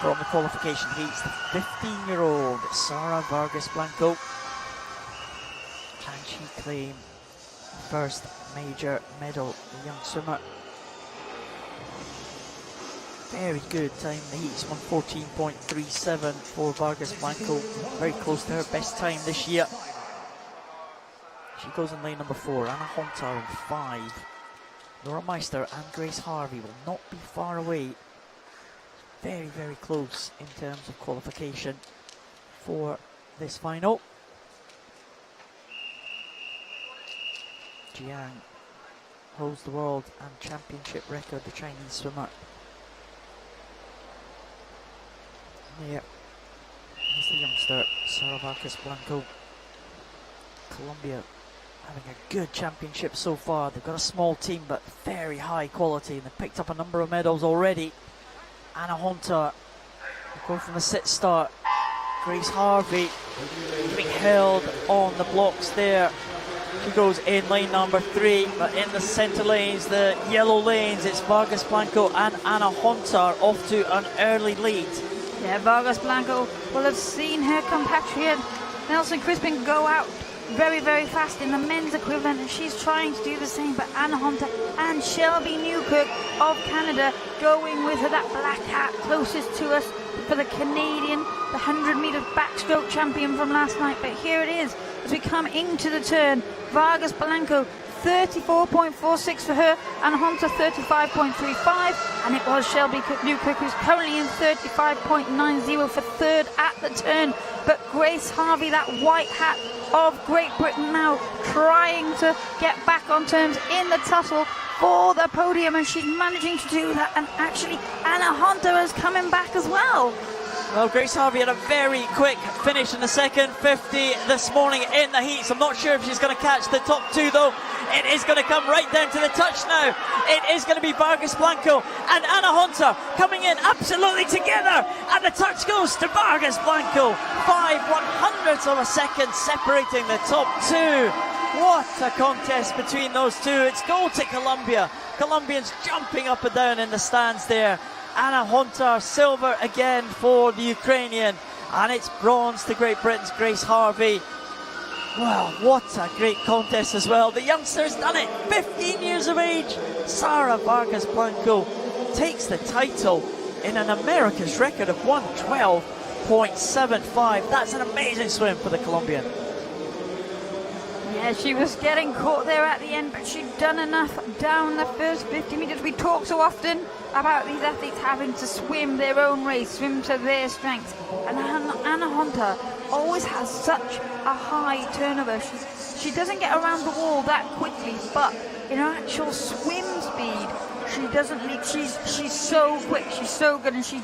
from the qualification heats, the 15-year-old Sara Vargas Blanco. Can she claim first major medal, the young swimmer? Very good time in the heats, 1:14.37 for Vargas Blanco. Very close to her best time this year. She goes in lane number 4. Anna Hunter in 5. Nora Meister and Grace Harvey will not be far away. Very, very close in terms of qualification for this final. Jiang holds the world and championship record, the Chinese swimmer. There is the youngster, Sara Vargas Blanco. Colombia having a good championship so far. They've got a small team but very high quality, and they've picked up a number of medals already. Anna Hunter going from the sit start. Grace Harvey being held on the blocks there. She goes in lane number 3, but in the centre lanes, the yellow lanes, it's Vargas Blanco and Anna Hunter off to an early lead. Yeah, Vargas Blanco will have seen her compatriot Nelson Crispin go out very, very fast in the men's equivalent, and she's trying to do the same. But Anna Hunter and Shelby Newcoat of Canada going with her, that black hat closest to us for the Canadian, the 100-metre backstroke champion from last night. But here it is as we come into the turn. Vargas Blanco 34.46 for her, and Hunter 35.35, and it was Shelby Newcoat who's currently in 35.90 for third at the turn. But Grace Harvey, that white hat of Great Britain, now trying to get back on terms in the tussle for the podium, and she's managing to do that. And actually Anna Hunter is coming back as well. Well, Grace Harvey had a very quick finish in the second 50 this morning in the heats. I'm not sure if she's going to catch the top 2 though. It is going to come right down to the touch now. It is going to be Vargas Blanco and Anna Hunter coming in absolutely together, and the touch goes to Vargas Blanco. 5/100ths of a second separating the top 2. What a contest between those two. It's goal to Colombia. Colombians jumping up and down in the stands there. Anna Hunter, silver again for the Ukrainian, and it's bronze to Great Britain's Grace Harvey. Well, what a great contest as well. The youngster's done it, 15 years of age. Sara Vargas Blanco takes the title in an America's record of 1:12.75. That's an amazing swim for the Colombian. Yeah, she was getting caught there at the end, but she'd done enough down the first 50 metres. We talk so often about these athletes having to swim their own race, swim to their strengths. And Anna Hunter always has such a high turnover. She doesn't get around the wall that quickly, but in her actual swim speed, she doesn't leak. She's so quick, she's so good, and you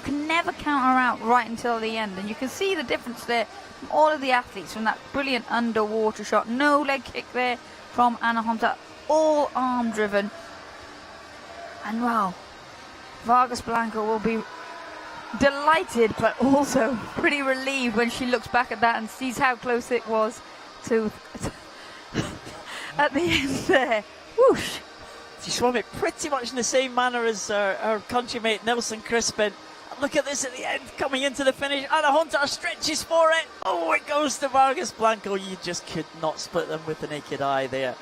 can never count her out right until the end. And you can see the difference there from all of the athletes, from that brilliant underwater shot, no leg kick there from Anna Hunter, all arm driven. And wow, Vargas Blanco will be delighted but also pretty relieved when she looks back at that and sees how close it was to at the end there. Whoosh! She swam it pretty much in the same manner as her countrymate Nelson Crispin. Look at this at the end, coming into the finish. Anna Hunter stretches for it. Oh, it goes to Vargas Blanco. You just could not split them with the naked eye there.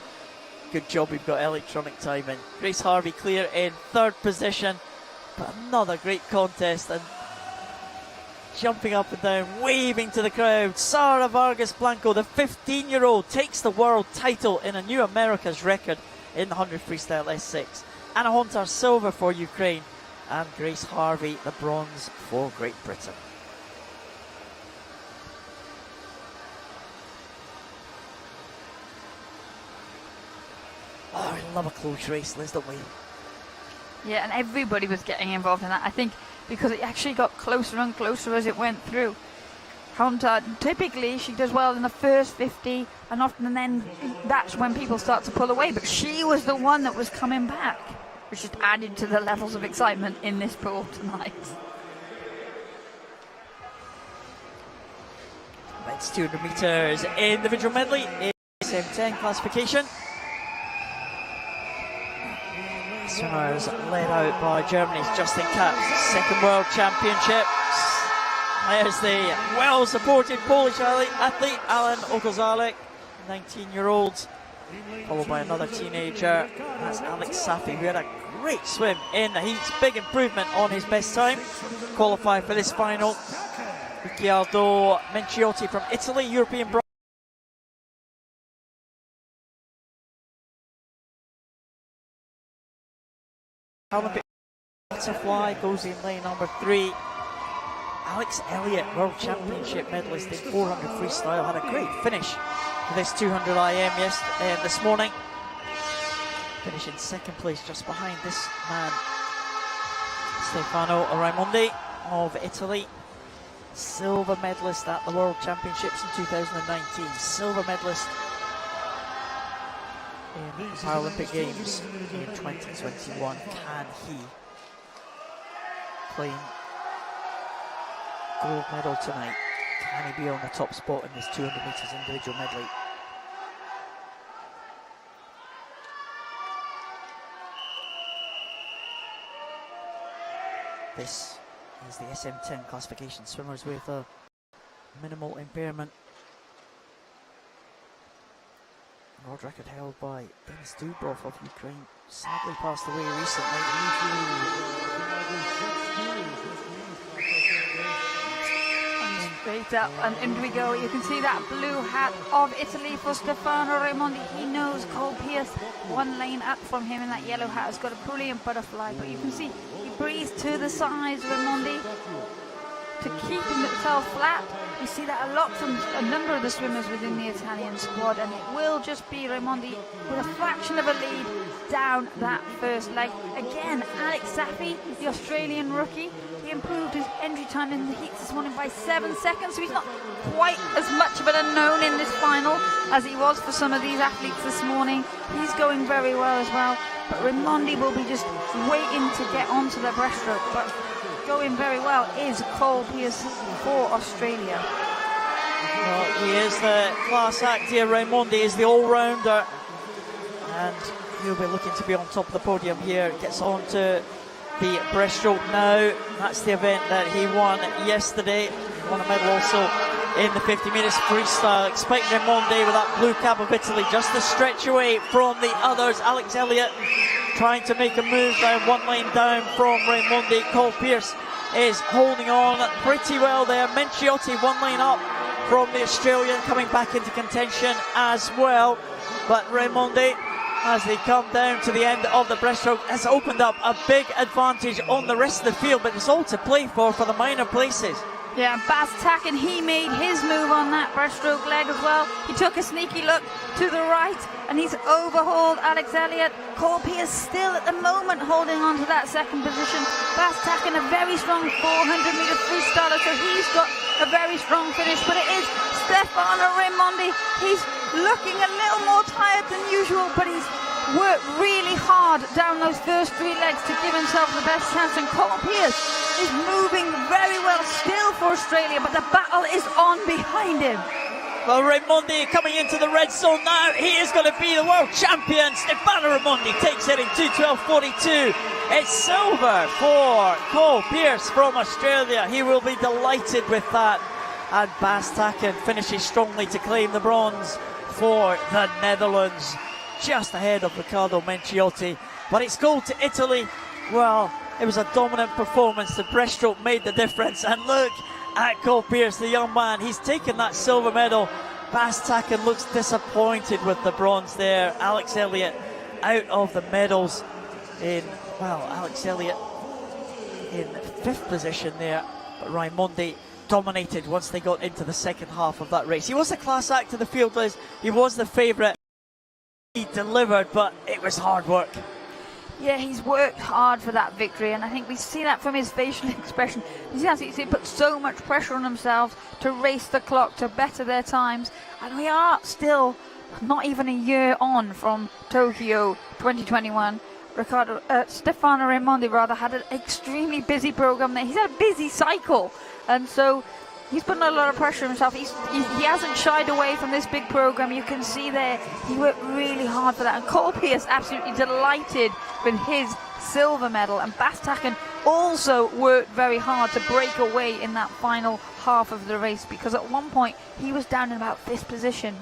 Good job we've got electronic timing. Grace Harvey clear in 3rd position. But another great contest, and jumping up and down, waving to the crowd. Sara Vargas Blanco, the 15-year-old, takes the world title in a new America's record in the 100 freestyle S6. Anna Hunter, silver for Ukraine. and Grace Harvey the bronze for Great Britain. Oh, I love a close race, Liz, don't we? Yeah, and everybody was getting involved in that, I think, because it actually got closer and closer as it went through. Hunter, typically she does well in the first 50, and often then that's when people start to pull away, but she was the one that was coming back, which just added to the levels of excitement in this pool tonight. Men's 200 metres individual medley in SM10 classification. Swimmers led out by Germany's Justin Kapp's second World Championship. There's the well-supported Polish athlete Alan Okozalek, 19-year-old, followed by another teenager. That's Alex Safi, who had a great swim in the heats. Big improvement on his best time. Qualified for this final. Ricciardo Menciotti from Italy, European bronze. Paralympic butterfly goes in lane number 3. Alex Elliott, World Championship medalist in 400 freestyle, had a great finish for this 200 IM this morning. Finishing second place just behind this man, Stefano Raimondi of Italy. Silver medalist at the World Championships in 2019. Silver medalist in the Paralympic Games in 2021. Can he claim gold medal tonight? Can he be on the top spot in this 200 metres individual medley? This is the SM10 classification. Swimmers with a minimal impairment. World record held by Denis Dubrov of Ukraine. Sadly passed away recently. Straight up and in we go. You can see that blue hat of Italy for Stefano Raimondi. He knows Cole Pierce, one lane up from him in that yellow hat, has got a brilliant butterfly, but you can see he breathes to the sides, Raimondi, to keep himself flat. You see that a lot from a number of the swimmers within the Italian squad, and it will just be Raimondi with a fraction of a lead down that first leg. Again, Alex Safi, the Australian rookie, he improved his entry time in the heats this morning by 7 seconds, so he's not quite as much of an unknown in this final as he was for some of these athletes this morning. He's going very well as well, but Raimondi will be just waiting to get onto the breaststroke, but going very well is Cole Pierce for Australia. Well, he is the class act here. Raimondi is the all-rounder, and he'll be looking to be on top of the podium here. Gets on to the breaststroke now. That's the event that he won yesterday. He won a medal also in the 50 metres freestyle. Expect Raimondi with that blue cap of Italy just to stretch away from the others. Alex Elliott trying to make a move down, one lane down from Raimondi. Cole Pierce is holding on pretty well there. Menciotti one lane up from the Australian, coming back into contention as well. But Raimondi, as they come down to the end of the breaststroke, has opened up a big advantage on the rest of the field, but it's all to play for the minor places. Yeah, Bas Tacken, he made his move on that breaststroke leg as well. He took a sneaky look to the right, and he's overhauled Alex Elliott. Cole Pierce still at the moment holding on to that second position. Bas Tacken, a very strong 400-metre freestyler, so he's got a very strong finish, but it is Stefano Raimondi. He's looking a little more tired than usual, but he's worked really hard down those first 3 legs to give himself the best chance, and Cole Pierce is moving very well still for Australia, but the battle is on behind him. Well, Raimondi coming into the red zone now. He is going to be the world champion. Stefano Raimondi takes it in 2:12.42. It's silver for Cole Pierce from Australia. He will be delighted with that. And Bas Tacken finishes strongly to claim the bronze for the Netherlands, just ahead of Riccardo Menciotti. But it's gold to Italy. Well, it was a dominant performance. The breaststroke made the difference. And look at Cole Pierce, the young man. He's taken that silver medal. Bas Tacken looks disappointed with the bronze there. Alex Elliott out of the medals in, well, Alex Elliott in 5th position there, but Raimondi dominated once they got into the second half of that race. He was a class act in the field, Liz. He was the favourite. He delivered, but it was hard work. Yeah, he's worked hard for that victory, and I think we see that from his facial expression. He put so much pressure on themselves to race the clock, to better their times, and we are still not even a year on from Tokyo 2021. Stefano Raimondi had an extremely busy program there. He's had a busy cycle, and so he's putting a lot of pressure on himself. He hasn't shied away from this big program. You can see there he worked really hard for that, and Cole Pierce absolutely delighted with his silver medal, and Bastaken also worked very hard to break away in that final half of the race, because at one point he was down in about 5th position.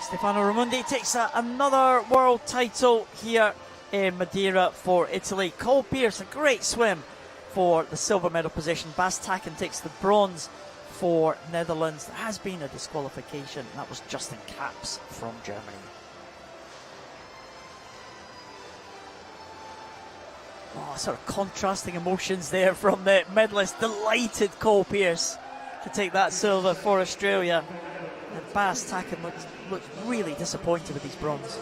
Stefano Raimondi takes another world title here in Madeira for Italy. Cole Pierce, a great swim for the silver medal position. Bastaken takes the bronze for Netherlands. There has been a disqualification, and that was Justin Capps from Germany. Oh, sort of contrasting emotions there from the medalist. Delighted Cole Pierce to take that silver for Australia. And Bastaken looked really disappointed with his bronze.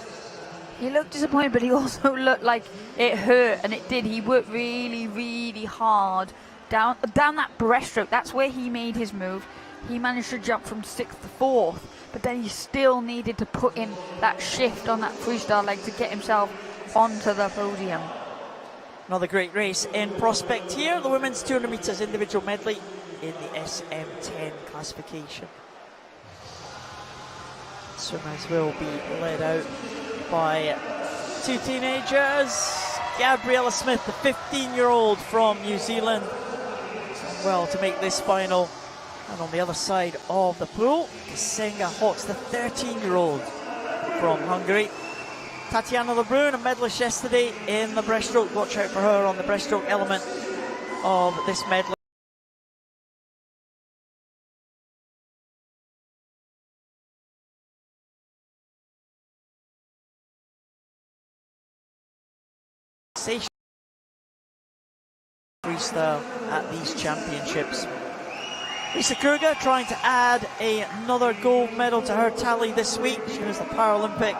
He looked disappointed, but he also looked like it hurt, and it did. He worked really, really hard down that breaststroke. That's where he made his move. He managed to jump from 6th to 4th, but then he still needed to put in that shift on that freestyle leg to get himself onto the podium. Another great race in prospect here. The women's 200 metres individual medley in the SM10 classification. Swimmers will be led out by 2 teenagers. Gabriella Smith, the 15-year-old from New Zealand, well to make this final. And on the other side of the pool, Kasenga Hotz, the 13-year-old from Hungary. Tatiana Lebrun, a medalist yesterday in the breaststroke. Watch out for her on the breaststroke element of this medley. Freestyle at these championships. Lisa Kruger trying to add another gold medal to her tally this week. She was the Paralympic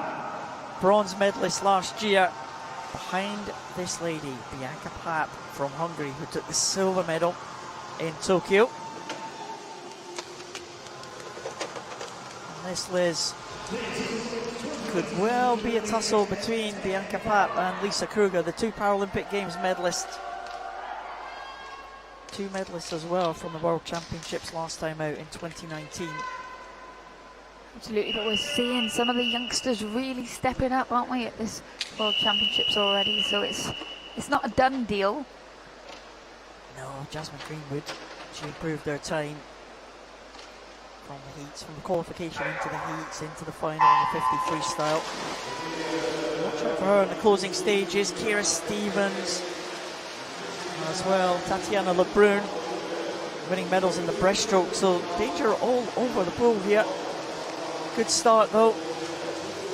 bronze medalist last year. Behind this lady, Bianca Papp from Hungary, who took the silver medal in Tokyo. And this, Liz, could well be a tussle between Bianca Papp and Lisa Kruger, the 2 Paralympic Games medalists. 2 medalists as well from the World Championships last time out in 2019. Absolutely, but we're seeing some of the youngsters really stepping up, aren't we, at this World Championships already? So it's not a done deal. No, Jasmine Greenwood, she improved her time from the heats, from the qualification into the heats, into the final in the 50 freestyle. Watch out for her in the closing stages. Kira Stevens as well. Tatiana Lebrun winning medals in the breaststroke, so danger all over the pool here. Good start though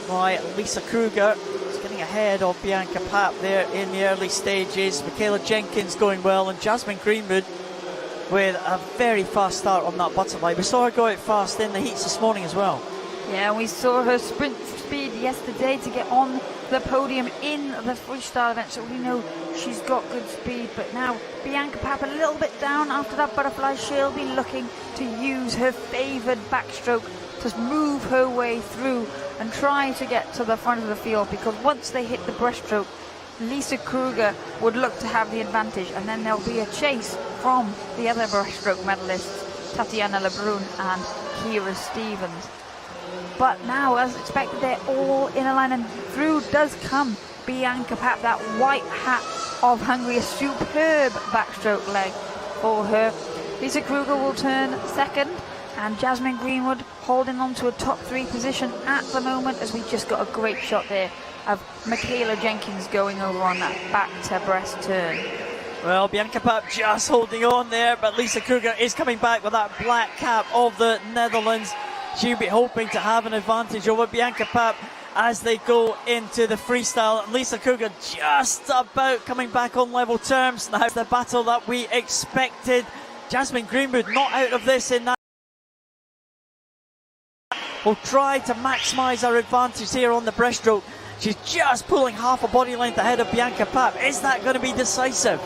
by Lisa Kruger. She's getting ahead of Bianca Papp there in the early stages. Michaela Jenkins going well, and Jasmine Greenwood with a very fast start on that butterfly. We saw her go out fast in the heats this morning as well. Yeah, we saw her sprint speed yesterday to get on the podium in the freestyle event, so we know she's got good speed. But now Bianca Papp a little bit down after that butterfly. She'll be looking to use her favoured backstroke to move her way through and try to get to the front of the field, because once they hit the breaststroke, Lisa Kruger would look to have the advantage, and then there'll be a chase from the other breaststroke medalists, Tatiana Lebrun and Kira Stevens. But now, as expected, they're all in a line, and through does come Bianca Papp, that white hat of Hungary, a superb backstroke leg for her. Lisa Kruger will turn second, and Jasmine Greenwood holding on to a top 3 position at the moment, as we just got a great shot there of Michaela Jenkins going over on that back to breast turn. Well, Bianca Papp just holding on there, but Lisa Kruger is coming back with that black cap of the Netherlands. She'll be hoping to have an advantage over Bianca Papp. as they go into the freestyle. And Lisa Kruger just about coming back on level terms. Now the battle that we expected. Jasmine Greenwood not out of this in that. Will try to maximise her advantage here on the breaststroke. She's just pulling half a body length ahead of Bianca Papp. Is that going to be decisive?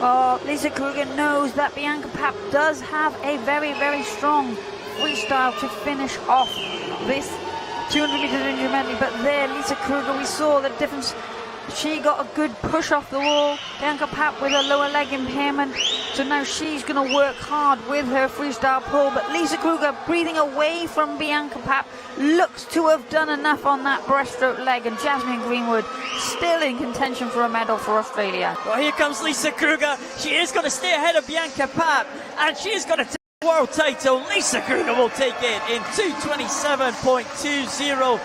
Oh, Lisa Kruger knows that Bianca Papp does have a very, very strong freestyle to finish off this 200 metres individual medley. But there, Lisa Kruger, we saw the difference. She got a good push off the wall. Bianca Papp with a lower leg impairment. So now she's going to work hard with her freestyle pull. But Lisa Kruger, breathing away from Bianca Papp, looks to have done enough on that breaststroke leg. And Jasmine Greenwood still in contention for a medal for Australia. Well, here comes Lisa Kruger. She is going to stay ahead of Bianca Papp. And she is going to take the world title. Lisa Kruger will take it in 2:27.20.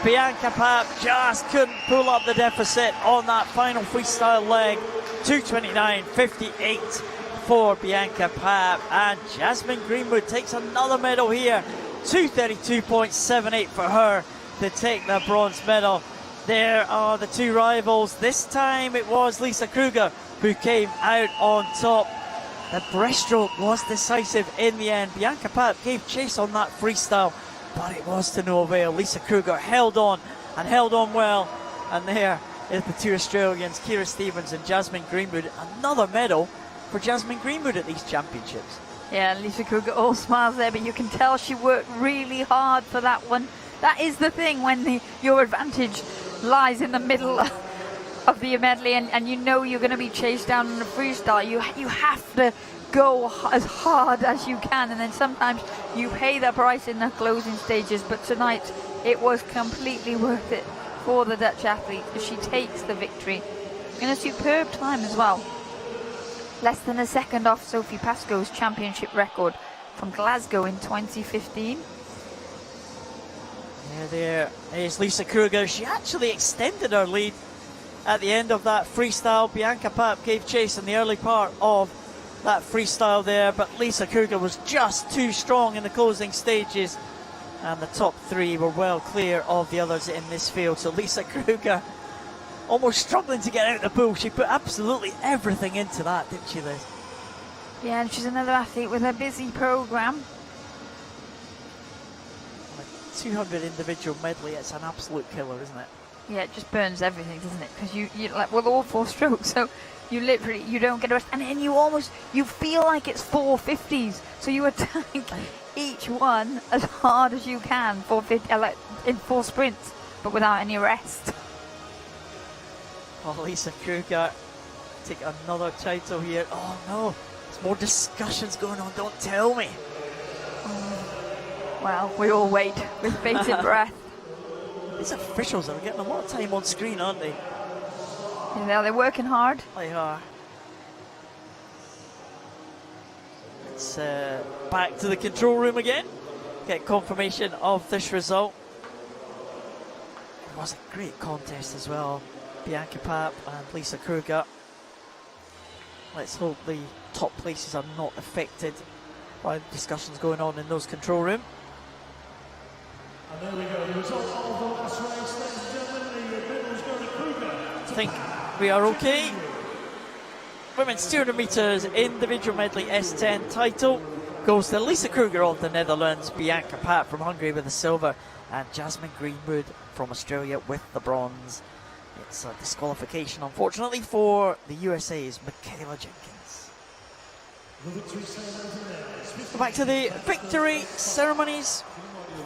Bianca Papp just couldn't pull up the deficit on that final freestyle leg. 2:29.58 for Bianca Papp, and Jasmine Greenwood takes another medal here. 2:32.78 for her to take the bronze medal. There are the two rivals. This time it was Lisa Kruger who came out on top. The breaststroke was decisive in the end. Bianca Papp gave chase on that freestyle, but it was to no avail. Lisa Kruger held on and held on well. And there is the two Australians, Kira Stevens and Jasmine Greenwood. Another medal for Jasmine Greenwood at these championships. Yeah, Lisa Kruger all smiles there, but you can tell she worked really hard for that one. That is the thing when your advantage lies in the middle of the medley, and you know you're going to be chased down in the freestyle. You have to go as hard as you can, and then sometimes you pay the price in the closing stages. But tonight it was completely worth it for the Dutch athlete as she takes the victory in a superb time as well. Less than a second off Sophie Pascoe's championship record from Glasgow in 2015. Yeah, there is Lisa Kruger. She actually extended her lead at the end of that freestyle. Bianca Papp gave chase in the early part of that freestyle there, but Lisa Kruger was just too strong in the closing stages, and the top three were well clear of the others in this field. So Lisa Kruger almost struggling to get out of the pool. She put absolutely everything into that, didn't she, Liz? Yeah, and she's another athlete with a busy program. 200 individual medley, it's an absolute killer, isn't it? Yeah, it just burns everything, doesn't it? Because you like, well, all 4 strokes, so you literally, you don't get a rest, and then you feel like it's 450s, so you attack each one as hard as you can, 450, like in 4 sprints, but without any rest. Oh, Lisa Kruger take another title here. Oh no, there's more discussions going on, don't tell me. Well, we all wait with bated breath. These officials are getting a lot of time on screen, aren't they? Yeah, they're working hard. They are. It's back to the control room again. Get confirmation of this result. It was a great contest as well. Bianca Papp and Lisa Kruger. Let's hope the top places are not affected by the discussions going on in those control room. And there we go, the result of the last race, ladies and gentlemen, the medals go to Kruger. I think we are okay. Women's 200 metres individual medley S10 title goes to Lisa Kruger of the Netherlands, Bianca Papp from Hungary with the silver, and Jasmine Greenwood from Australia with the bronze. It's a disqualification, unfortunately, for the USA's Michaela Jenkins. Go back to the victory ceremonies.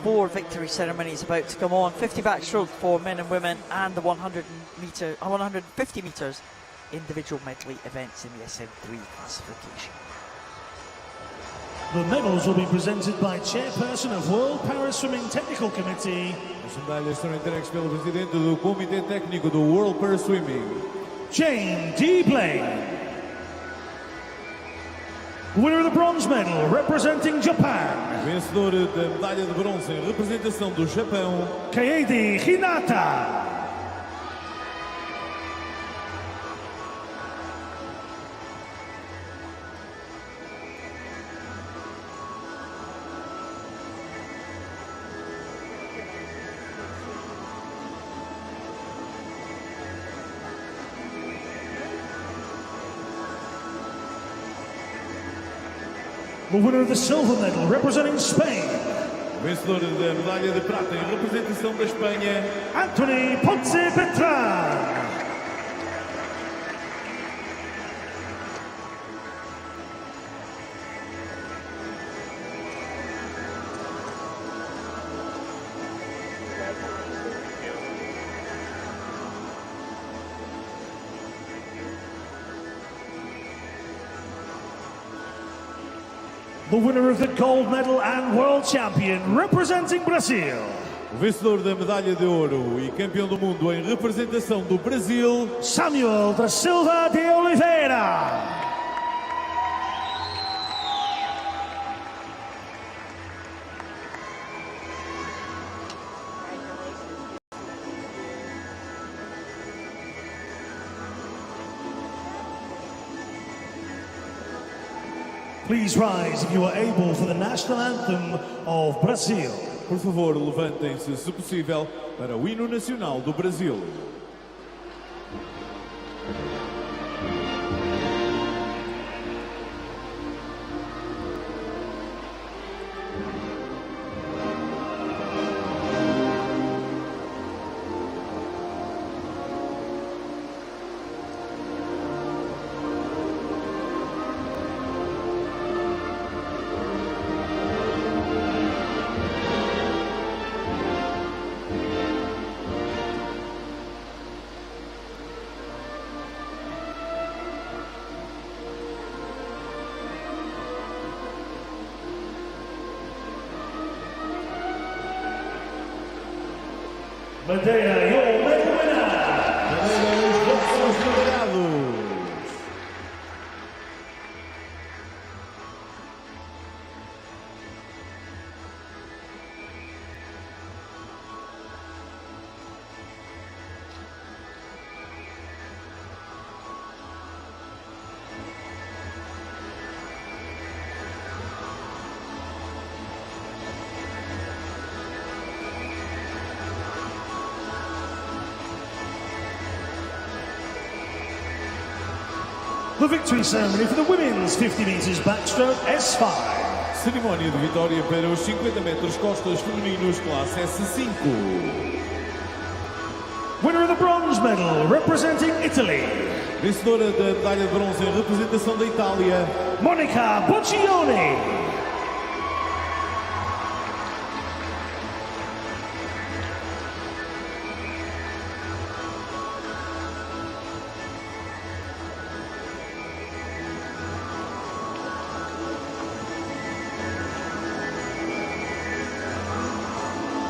4 victory ceremonies about to come on. 50 backstroke for men and women, and the 150 metres individual medley events in the SM3 classification. The medals will be presented by Chairperson of World Paraswimming Technical Committee. As medalhas serão entregues pelo presidente do Comitê Técnico do World Paraswimming, Jane D. Blaine. Winner of the bronze medal, representing Japan, vencedor da medalha de bronze em representação do Japão, Kaede Hinata. The winner of the silver medal representing Spain, Vencedor da medalha de prata em representação da Espanha, Anthony Ponce Petran. The winner of the gold medal and world champion representing Brazil, o vencedor da medalha de ouro e campeão do mundo em representação do Brasil, Samuel da Silva de Oliveira. Please rise if you are able for the national anthem of Brazil. por favor, levantem-se, se possível, para o hino nacional do Brasil. Madeira, your medal winner. Madeira, os vossos medalhados. The victory ceremony for the women's 50 meters backstroke S5. Cerimónia de vitória para os 50 metros costas femininos, classe S5. Winner of the bronze medal representing Italy, Vencedora da medalha de bronze em representação da Itália, Monica Boccioni.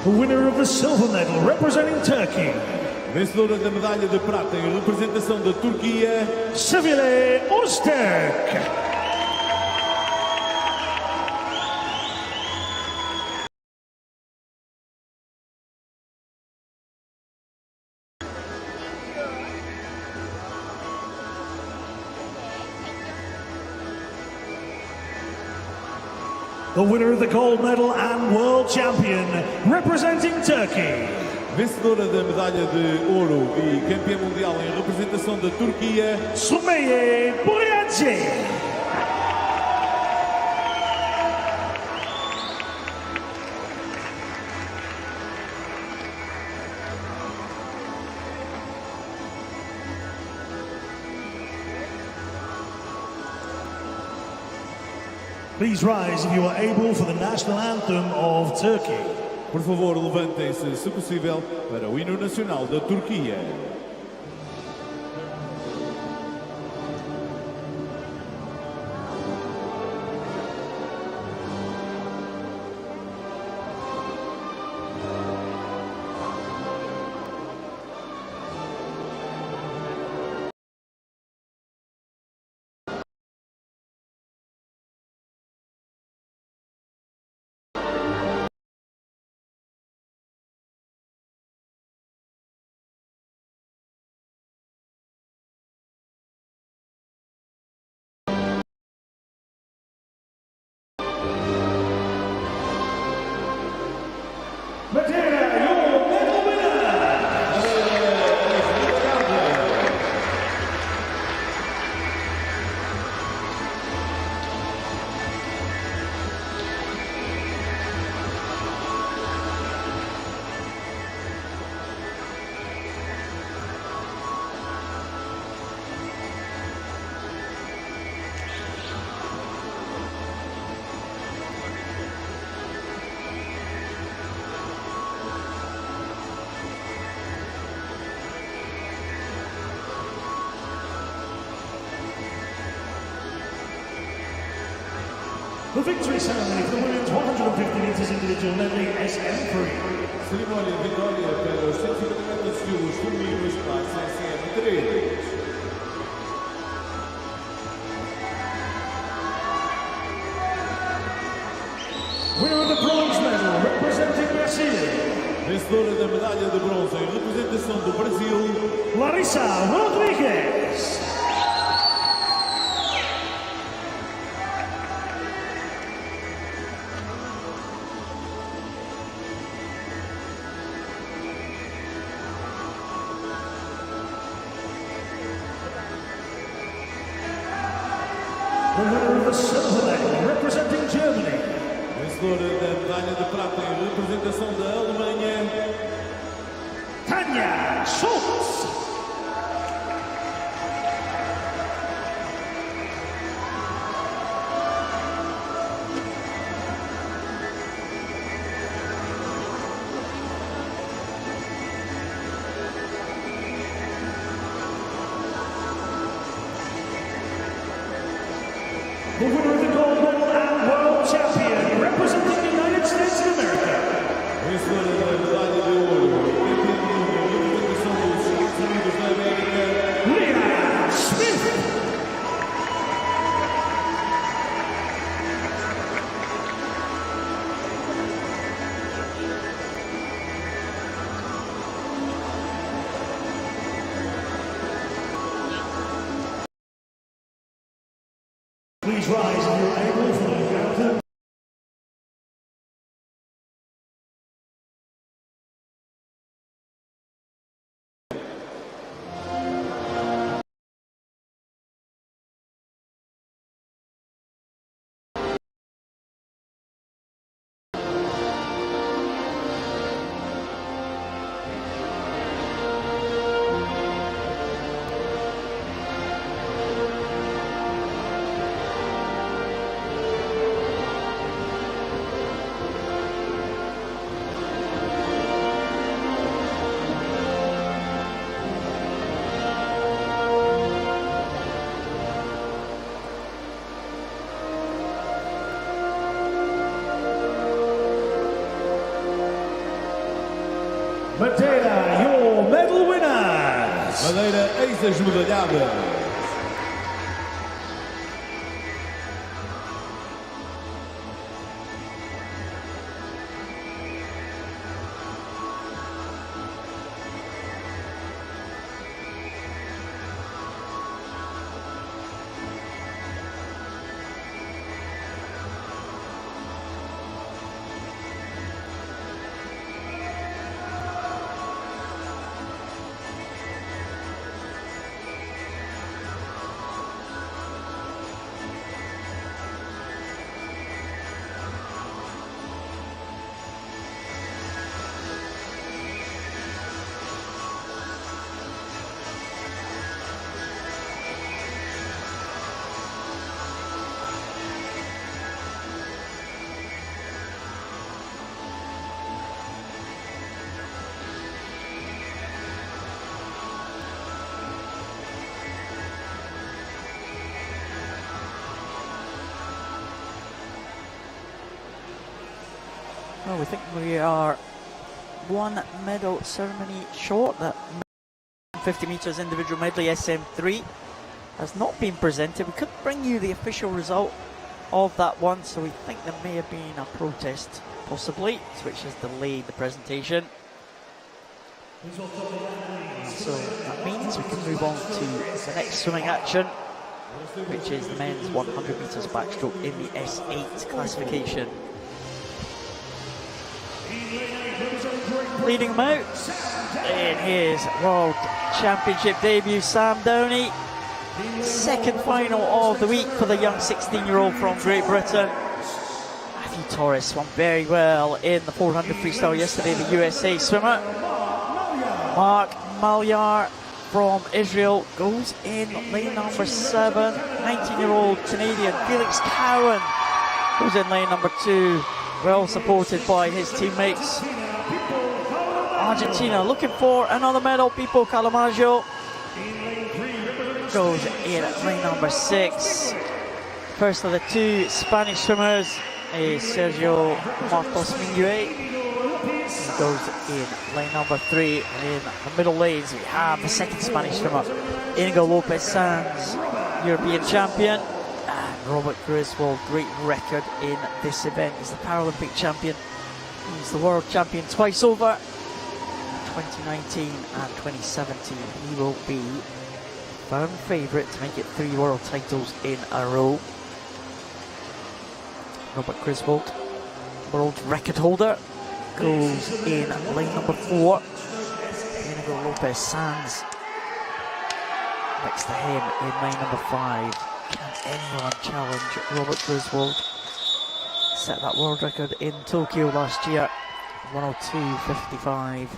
The winner of the silver medal representing Turkey, vencedora da medalha de prata em representação da Turquia, Sevile Öztürk. The winner of the gold medal and world champion representing Turkey, vencedora da medalha de ouro e campeã mundial em representação da Turquia, Sumeye Buriaci. Please rise if you are able for the national anthem of Turkey. por favor, levantem-se, se possível, para o hino nacional da Turquia. The victory ceremony for the women's 150 metres individual medley SM3. Cerimônia de vitória para os 150 metros de estilos femininos classe SM3. Winner of the bronze medal representing Brazil. Vencedora da medalha de bronze em representação do Brasil, Larissa Rodrigues. The winner of the silver medal representing Germany. vencedora da medalha de prata em representação da Alemanha, Tanya Schultz. The winner of the gold medal and world champion, representing the United States of America. vencedora da medalha de ouro em representação dos Estados Unidos da América, Leah Smith. Please rise if you're able for the anthem. Madeira, your medal winners. Madeira, eis as medalhadas. Well, we think we are one medal ceremony short. That 50 metres individual medley SM3 has not been presented. We couldn't bring you the official result of that one, so we think there may have been a protest, possibly, which has delayed the presentation. So that means we can move on to the next swimming action, which is the men's 100 metres backstroke in the S8 classification. Leading him out in his World Championship debut, Sam Downey. Second final of the week for the young 16-year-old from Great Britain. Matthew Torres swam very well in the 400 freestyle yesterday, the USA swimmer. Mark Malyar from Israel goes in lane number 7. 19-year-old Canadian Felix Cowan goes in lane number 2, well supported by his teammates. Argentina looking for another medal. Pipo Calamaggio goes in at lane number 6. first of the two Spanish swimmers is Sergio Martos Minguet. He goes in lane number 3. In the middle lanes, we have the second Spanish swimmer, Inigo Lopez Sanz, European champion. And Robert Griswold, great record in this event. He's the Paralympic champion. He's the world champion twice over, 2019 and 2017. He will be firm favourite to make it 3 world titles in a row. Robert Griswold, world record holder, goes in lane number 4. Inigo Lopez Sanz next to him in lane number 5. Can anyone challenge Robert Griswold? Set that world record in Tokyo last year, 102.55.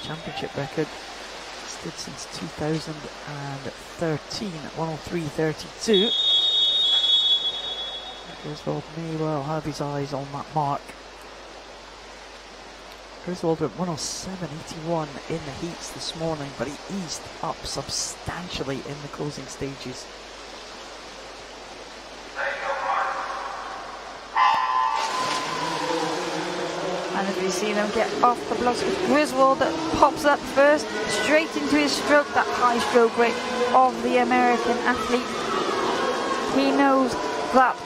Championship record stood since 2013 at 103.32. Griswold may well have his eyes on that mark. Griswold at 107.81 in the heats this morning, but he eased up substantially in the closing stages. And as we see them get off the blocks, Griswold that pops up first, straight into his stroke, that high stroke rate of the American athlete. He knows that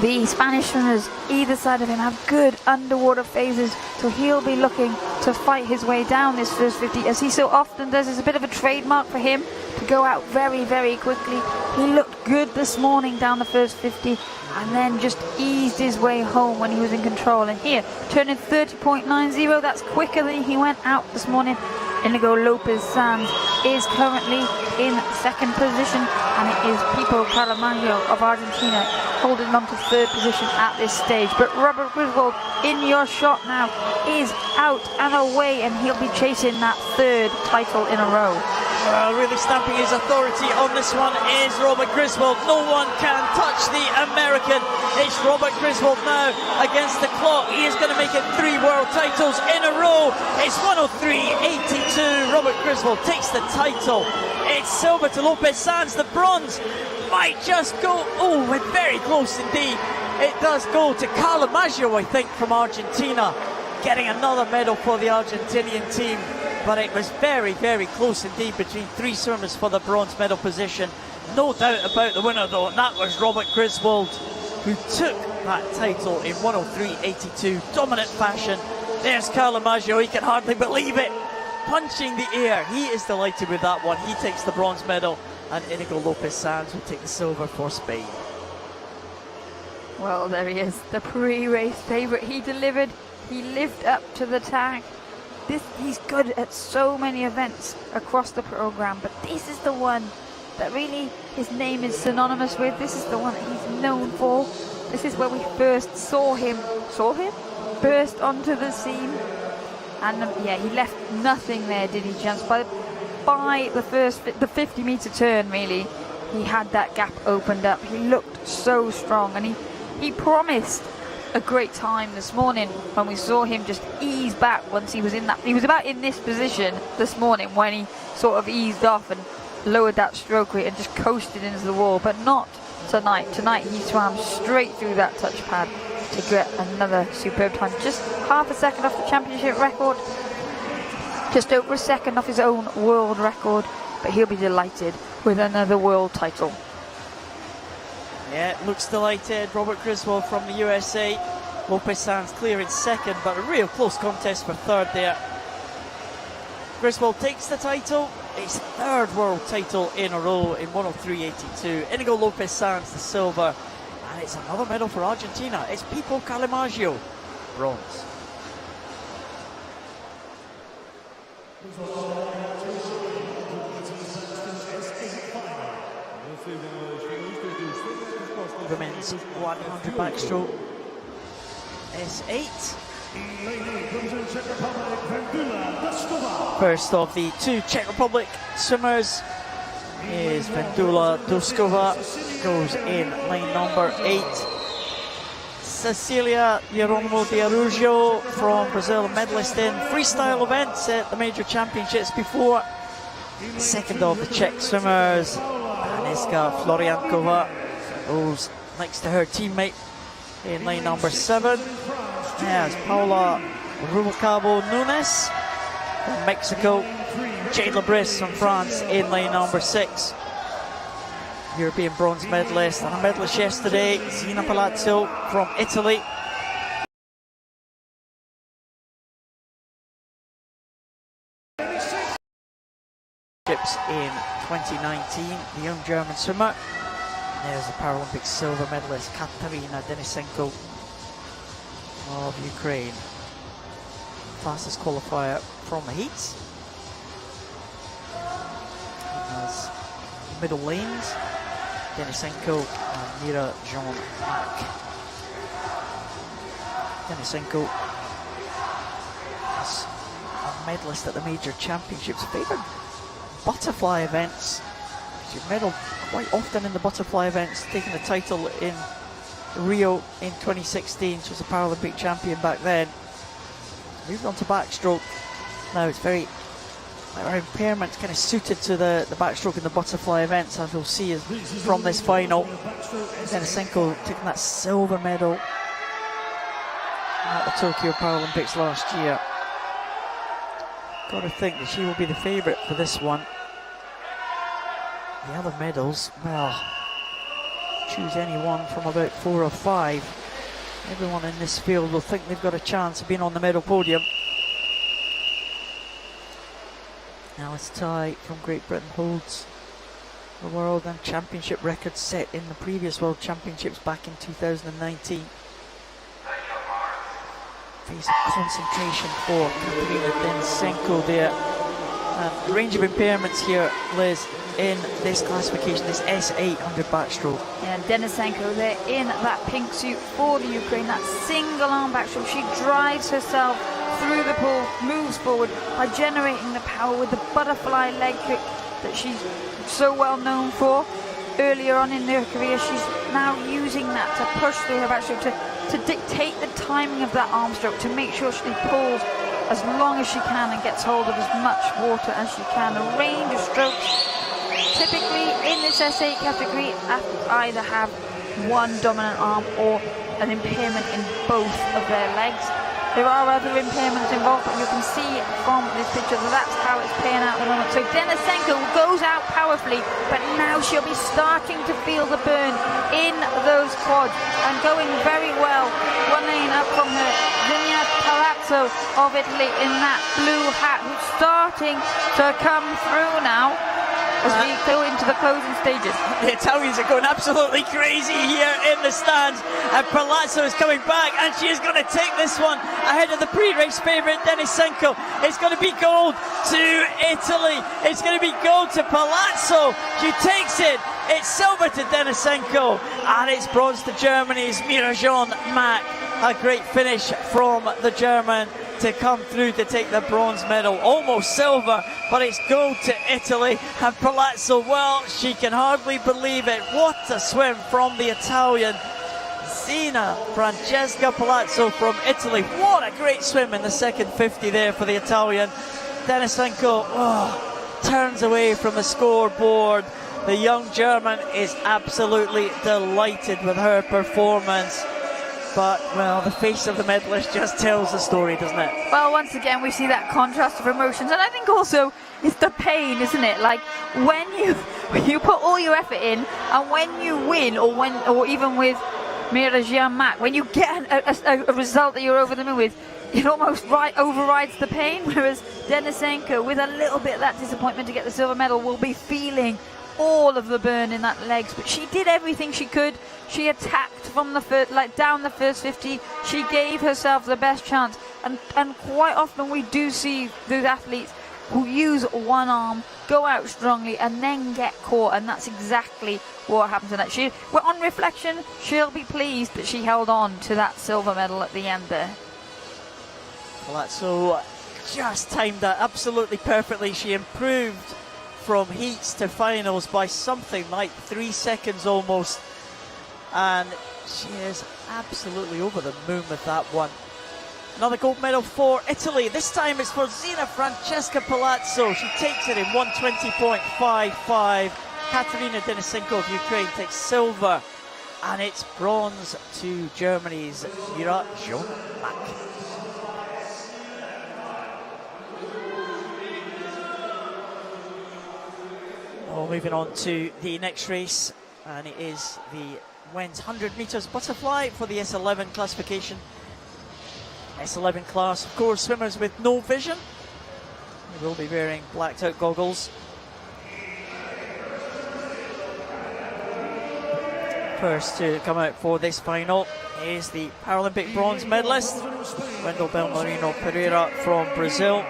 the Spanish swimmers either side of him have good underwater phases, so he'll be looking to fight his way down this first 50, as he so often does. It's a bit of a trademark for him to go out very, very quickly. He looked good this morning down the first 50, and then just eased his way home when he was in control. And here, turning 30.90, that's quicker than he went out this morning. Inigo Lopez Sanz is currently in second position, and it is Pipo Calamagno of Argentina holding on to third position at this stage. But Robert Griswold, in your shot now, is out and away, and he'll be chasing that third title in a row. Really stamping his authority on this one is Robert Griswold. No one can touch the American. It's Robert Griswold now against the clock. He is going to make it 3 world titles in a row. It's 103.82. Robert Griswold takes the title. It's silver to Lopez Sanz. The bronze might just go, we're very close indeed. It does go to Calamagno, I think, from Argentina, getting another medal for the Argentinian team. But it was very, very close indeed between 3 swimmers for the bronze medal position. No doubt about the winner though, and that was Robert Griswold, who took that title in 103.82, dominant fashion. There's Calamagno, he can hardly believe it, punching the air. He is delighted with that one. He takes the bronze medal, and Inigo Lopez Sanz will take the silver for Spain. Well, there he is, the pre-race favourite. He delivered, he lived up to the tag. He's good at so many events across the programme, but this is the one that really his name is synonymous with. This is the one that he's known for. This is where we first saw him burst onto the scene. And he left nothing there, did he, Chance? By the 50-metre turn, really, he had that gap opened up. He looked so strong, and he promised a great time this morning when we saw him just ease back once he was in that. He was about in this position this morning when he sort of eased off and lowered that stroke rate and just coasted into the wall, but not tonight. Tonight he swam straight through that touchpad to get another superb time. Just half a second off the championship record, just over a second off his own world record, but he'll be delighted with another world title. Yeah, looks delighted. Robert Griswold from the USA. Lopez Sanz clear in second, but a real close contest for third there. Griswold takes the title. It's third world title in a row in 103.82. Inigo Lopez Sanz the silver, and it's another medal for Argentina. It's Pipo Calamagno, bronze. Women's 100 backstroke S8. First of the 2 Czech Republic swimmers is Vendula Duskova, goes in lane number 8. Cecilia Jeronimo de Araujo from Brazil, a medalist in freestyle events at the major championships before. Second of the Czech swimmers, and Agnieszka Floriankova goes next to her teammate in lane number 7. There's Paula Rubalcaba Nunes from Mexico. Jade Labris from France in lane number 6. European bronze medalist and a medalist yesterday, Zina Palazzo from Italy. In 2019, the young German swimmer. And there's the Paralympic silver medalist Katarina Denisenko of Ukraine. Fastest qualifier from the heats. As middle lanes, Denisenko and Mira Jean Mack. Denisenko is a medalist at the major championships, favoured butterfly events. She medalled quite often in the butterfly events, taking the title in Rio in 2016. She was a Paralympic champion back then. Moved on to backstroke. Now it's very, her impairment's kind of suited to the backstroke in the butterfly events, as we'll see is from this final. Denisenko taking that silver medal at the Tokyo Paralympics last year. Got to think that she will be the favourite for this one. The other medals, well, choose any one from about 4 or 5. Everyone in this field will think they've got a chance of being on the medal podium. Alice Ty from Great Britain holds the world and championship record set in the previous World Championships back in 2019. Phase of concentration for Katarina Denisenko there. The range of impairments here, Liz, in this classification, this S800 backstroke. Yeah, Denisenko there in that pink suit for the Ukraine, that single arm backstroke. She drives herself through the pool, moves forward by generating the power with the butterfly leg kick that she's so well known for. Earlier on in her career, she's now using that to push through her backstroke, to dictate the timing of that arm stroke, to make sure she pulls as long as she can and gets hold of as much water as she can. A range of strokes. Typically in this S8 category, athletes either have one dominant arm or an impairment in both of their legs. There are other impairments involved, but you can see from this picture that that's how it's playing out at the moment. So Denisenko goes out powerfully, but now she'll be starting to feel the burn in those quads and going very well. One lane up from her, Zina Palazzo of Italy in that blue hat, who's starting to come through now as we go into the closing stages. The Italians are going absolutely crazy here in the stands, and Palazzo is coming back, and she is going to take this one ahead of the pre-race favourite Denisenko. It's going to be gold to Italy. It's going to be gold to Palazzo. She takes it. It's silver to Denisenko, and it's bronze to Germany's Mira Jean Mack. A great finish from the German to come through to take the bronze medal. Almost silver, but it's gold to Italy. And Palazzo, well, she can hardly believe it. What a swim from the Italian Zina Francesca Palazzo from Italy. What a great swim in the second 50 there for the Italian. Denisenko turns away from the scoreboard. The young German is absolutely delighted with her performance. But, well, the face of the medalist just tells the story, doesn't it? Well, once again, we see that contrast of emotions. And I think also it's the pain, isn't it? Like, when you put all your effort in, and when you win, or even with Mira Jean Mack, when you get a result that you're over the moon with, it almost overrides the pain. Whereas Denisenko, with a little bit of that disappointment to get the silver medal, will be feeling all of the burn in that legs. But she did everything she could. She attacked from the first, down the first 50. She gave herself the best chance. And quite often we do see those athletes who use one arm, go out strongly, and then get caught. And that's exactly what happened tonight. Well, on reflection, she'll be pleased that she held on to that silver medal at the end there. Palazzo just timed that absolutely perfectly. She improved from heats to finals by something like 3 seconds almost, and she is absolutely over the moon with that one. Another gold medal for Italy. This time it's for Zina Francesca Palazzo. She takes it in 1:20.55. Katerina Denisenko of Ukraine takes silver, and it's bronze to Germany's Mira Jonak. Moving on to the next race, and it is the men's 100 metres butterfly for the S11 classification. S11 class, of course, swimmers with no vision. They will be wearing blacked out goggles. First to come out for this final is the Paralympic bronze medalist, Wendell Belmarino Pereira from Brazil.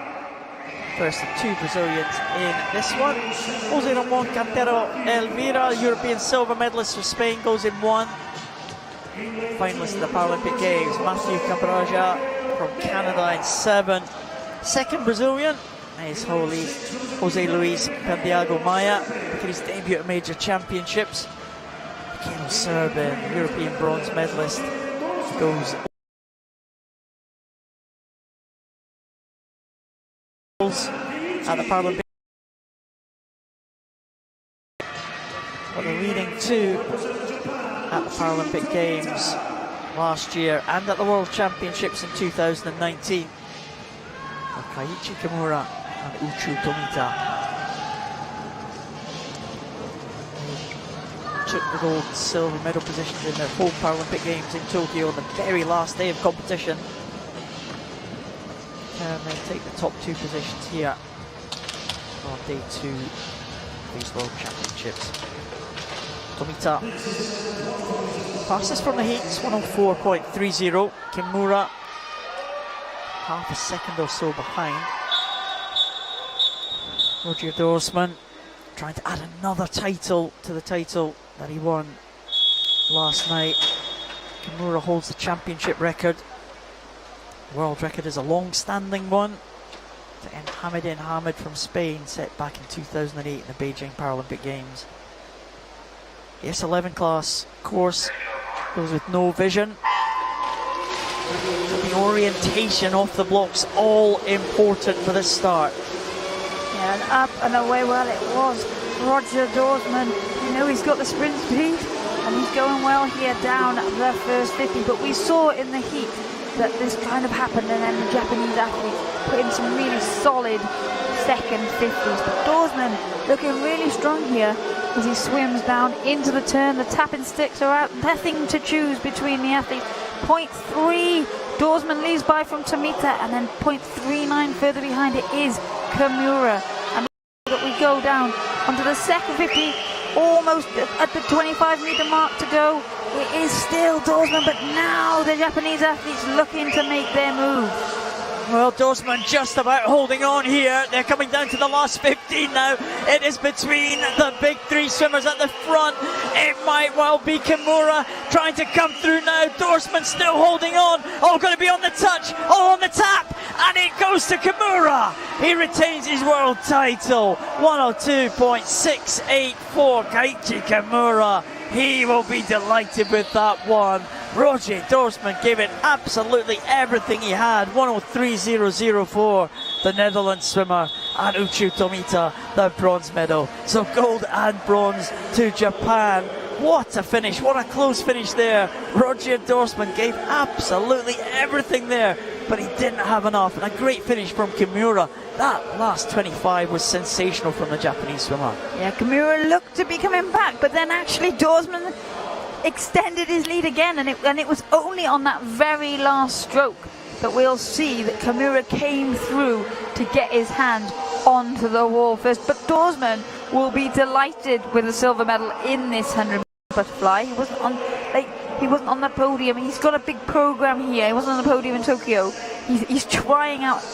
First of two Brazilians in this one. Jose Ramon Cantero Elvira, European silver medalist for Spain, goes in one. Finalist in the Paralympic Games, Matthew Cabraja from Canada in 7. Second Brazilian is Jose Luis Pendiago Maia, making his debut at major championships. Mikhail Serbin, European bronze medalist, goes at the Paralympic. But the leading two at the Paralympic Games last year and at the World Championships in 2019 are Kaiichi Kimura and Uchu Tomita. Took the gold and silver medal positions in their home Paralympic Games in Tokyo on the very last day of competition. Can they take the top two positions here on day 2 of these World Championships? Tomita passes from the heats, 104.30. Kimura half a second or so behind. Roger Dorsman trying to add another title to the title that he won last night. Kimura holds the championship record. World record is a long-standing one to end Hamidin Hamid from Spain, set back in 2008 in the Beijing Paralympic Games. The S11 class, of course, those with no vision. The orientation off the blocks, all important for this start. Yeah, and up and away, well, it was Roger Dorsman. You know, he's got the sprint speed and he's going well here down the first 50, but we saw in the heat that this kind of happened, and then the Japanese athletes put in some really solid second 50s. But Dorsman looking really strong here as he swims down into the turn. The tapping sticks are out, nothing to choose between the athletes. 0.3 Dorsman leaves by from Tomita, and then 0.39 further behind it is Kimura. And we go down onto the second 50, almost at the 25-meter mark to go. It is still Dorsman, but now the Japanese athletes looking to make their move. Well, Dorsman just about holding on here. They're coming down to the last 15 now. It is between the big three swimmers at the front. It might well be Kimura trying to come through now. Dorsman still holding on. Oh, going to be on the touch. Oh, on the tap. And it goes to Kimura. He retains his world title. 102.684. Kaiichi Kimura. He will be delighted with that one. Roger Dorsman gave it absolutely everything he had. 103.004, the Netherlands swimmer, and Uchu Tomita, the bronze medal. So gold and bronze to Japan. What a finish, what a close finish there. Roger Dorsman gave absolutely everything there, but he didn't have enough. And a great finish from Kimura. That last 25 was sensational from the Japanese swimmer. Yeah, Kimura looked to be coming back, but then actually Dorsman extended his lead again, and it was only on that very last stroke that we'll see that Kimura came through to get his hand onto the wall first. But Dorsman will be delighted with the silver medal in this 100 butterfly. He wasn't on the podium. He's got a big program here. He wasn't on the podium in Tokyo. He's trying out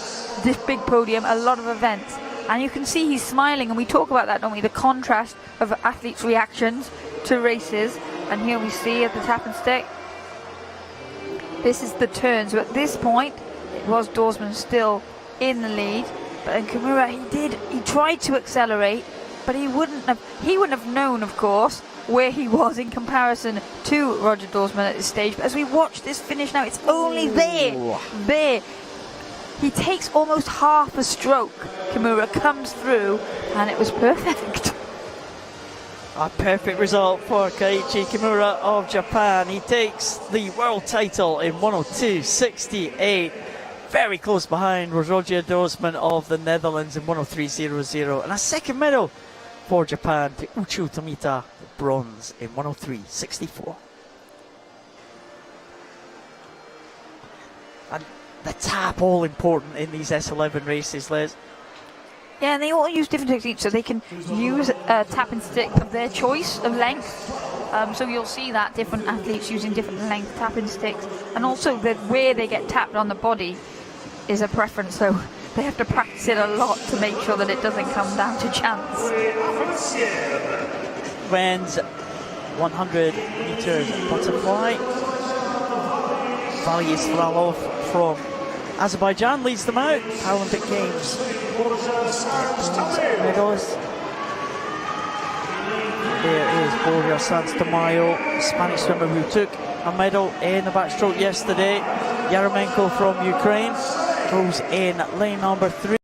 this big podium, a lot of events, and you can see he's smiling, and we talk about that, don't we, the contrast of athletes' reactions to races. And here we see at the tap and stick, this is the turn. So at this point it was Dorsman still in the lead, but in Kimura he tried to accelerate, but he wouldn't have known, of course, where he was in comparison to Roger Dorsman at this stage. But as we watch this finish now, it's only there. He takes almost half a stroke. Kimura comes through, and it was perfect. A perfect result for Keiichi Kimura of Japan. He takes the world title in 102.68. Very close behind was Roger Dorsman of the Netherlands in 103.00. And a second medal for Japan to Uchu Tomita, bronze in 103.64. And the tap, all important in these S11 races, Les. Yeah, and they all use different techniques, so they can use a tap and stick of their choice of length. So you'll see that different athletes using different length tap and sticks, and also where they get tapped on the body is a preference. So they have to practice it a lot to make sure that it doesn't come down to chance. Men's 100 meters butterfly. Vali Isfralov from Azerbaijan leads them out. Paralympic Games medalist. There is Borja Sanz-Tamayo, Spanish swimmer who took a medal in the backstroke yesterday. Yaramenko from Ukraine goes in lane number 3.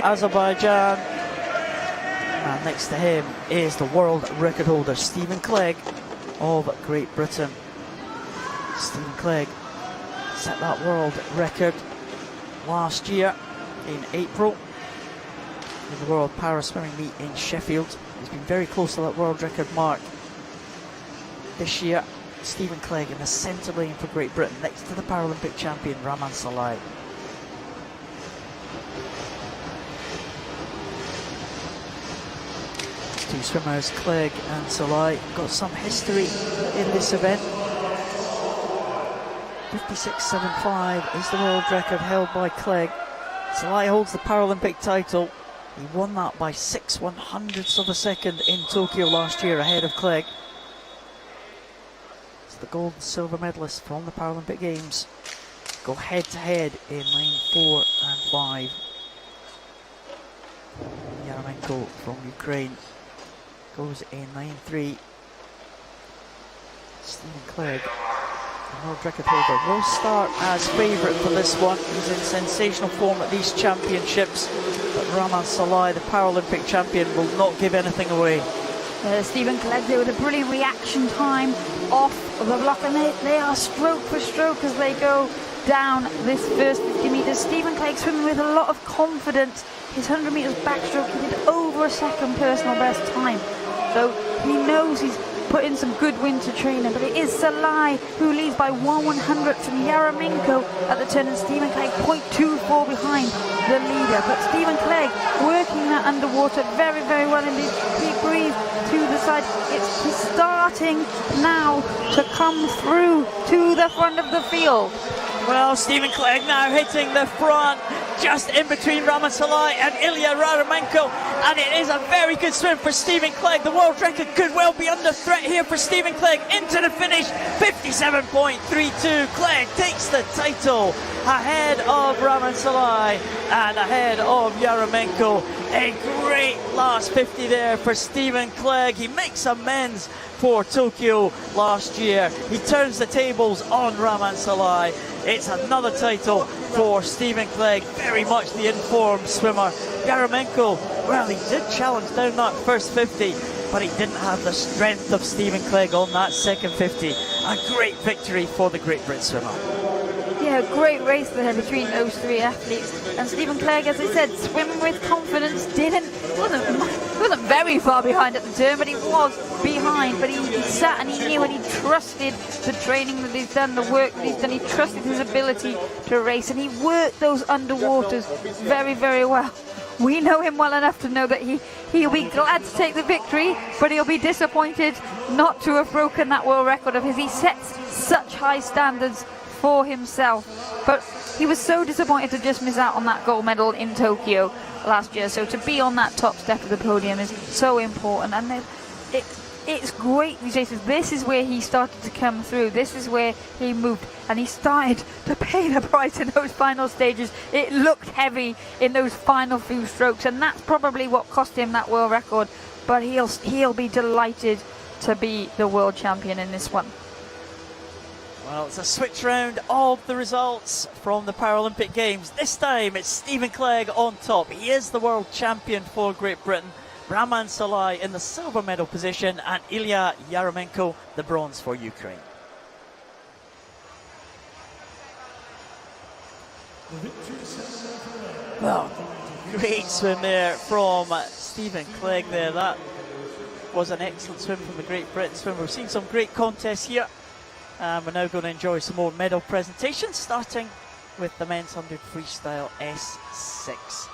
Azerbaijan. And next to him is the world record holder, Stephen Clegg of Great Britain. Stephen Clegg set that world record last year in April in the World Para Swimming Meet in Sheffield. He's been very close to that world record mark this year. Stephen Clegg in the centre lane for Great Britain, next to the Paralympic champion Raman Salai. Two swimmers, Clegg and Salai, got some history in this event. 56.75 is the world record held by Clegg. Salai holds the Paralympic title. He won that by 6/100ths of a second in Tokyo last year, ahead of Clegg. It's the gold and silver medalists from the Paralympic Games go head to head in lane 4 and 5. Yaramenko from Ukraine goes in lane 3. Stephen Clegg, the world record holder, will start as favourite for this one. He's in sensational form at these championships, but Raman Salai, the Paralympic champion, will not give anything away. Stephen Clegg there with a brilliant reaction time off of the block, and they are stroke for stroke as they go down this first 50 metres. Stephen Clegg swimming with a lot of confidence. His 100 metres backstroke, he did over a second personal best time. So he knows he's put in some good winter training, but it is Salai who leads by 1/100th from Yaramenko at the turn, and Stephen Clegg 0.24 behind the leader. But Stephen Clegg working that underwater very, very well indeed. He breathed to the side. He's starting now to come through to the front of the field. Well, Stephen Clegg now hitting the front, just in between Raman Salai and Ilya Yaramenko, and it is a very good swim for Stephen Clegg. The world record could well be under threat here for Stephen Clegg. Into the finish, 57.32. Clegg takes the title ahead of Raman Salai and ahead of Yaramenko. A great last 50 there for Stephen Clegg. He makes amends for Tokyo last year. He turns the tables on Raman Salai. It's another title for Stephen Clegg, very much the informed swimmer. Yaramenko, well, he did challenge down that first 50, but he didn't have the strength of Stephen Clegg on that second 50. A great victory for the Great Brit swimmer. Yeah, a great race there between those three athletes. And Stephen Clegg, as I said, swimming with confidence, wasn't very far behind at the turn, but he was behind. But he sat and he knew, and he trusted the training that he's done, the work that he's done. He trusted his ability to race, and he worked those underwaters very, very well. We know him well enough to know that he'll be glad to take the victory, but he'll be disappointed not to have broken that world record of his. He sets such high standards for himself, but he was so disappointed to just miss out on that gold medal in Tokyo last year. So to be on that top step of the podium is so important, and it's great these races. This is where he started to come through. This is where he moved, and he started to pay the price in those final stages. It looked heavy in those final few strokes, and that's probably what cost him that world record. But he'll be delighted to be the world champion in this one. Well, it's a switch round of the results from the Paralympic Games. This time it's Stephen Clegg on top. He is the world champion for Great Britain. Raman Salai in the silver medal position and Ilya Yaremenko the bronze for Ukraine. Well, great swim there from Stephen Clegg there. That was an excellent swim from the Great Britain swimmer. We've seen some great contests here. We're now going to enjoy some more medal presentations, starting with the men's 100 freestyle S6.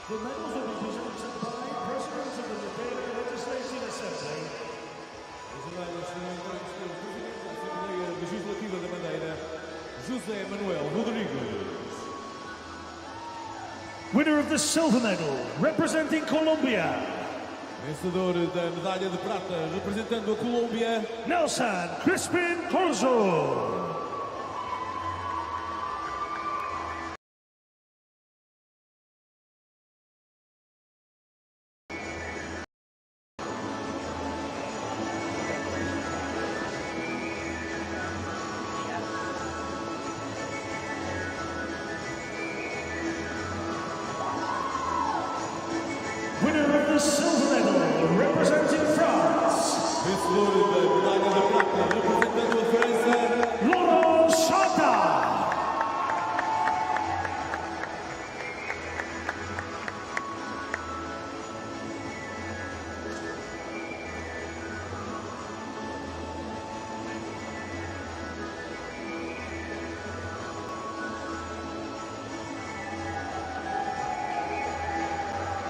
The medals will be presented by President of the Madeira Legislative Assembly. Legislativa da Madeira, José Manuel Rodrigues. Winner of the silver medal, representing Colombia, Vencedor da medalha de prata, representando a Colômbia, Nelson Crispin Corzo. Winner of the silver medal, representing France, vencedor da medalha de prata, representando a França, Laurent Chata.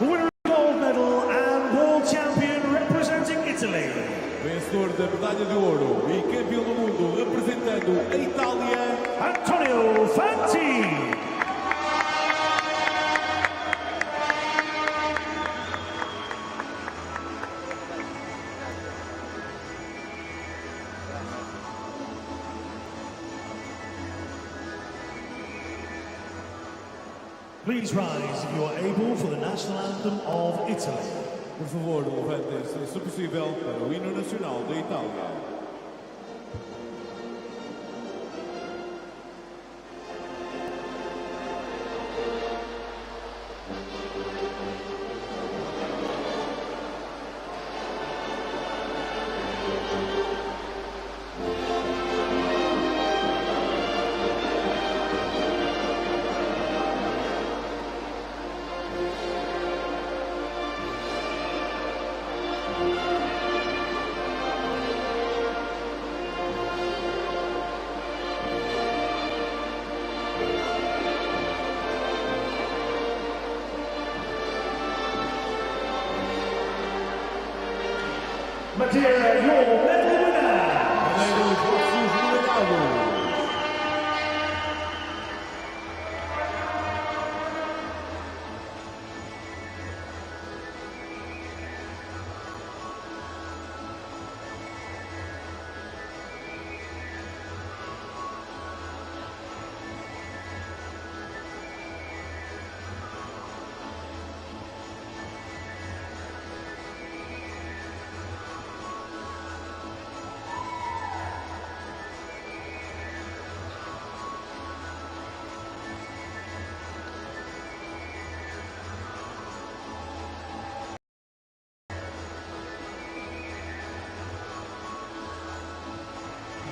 The winner of the gold medal and world champion representing Italy, vencedor da medalha de ouro e campeão do mundo, representando a Itália, Antonio Fanti. Please rise if you are able for the national anthem of Italy. Por favor, levantem-se, se possível, para o hino nacional da Itália. Madeira, your medal winner. Madeira, os vossos medalhados.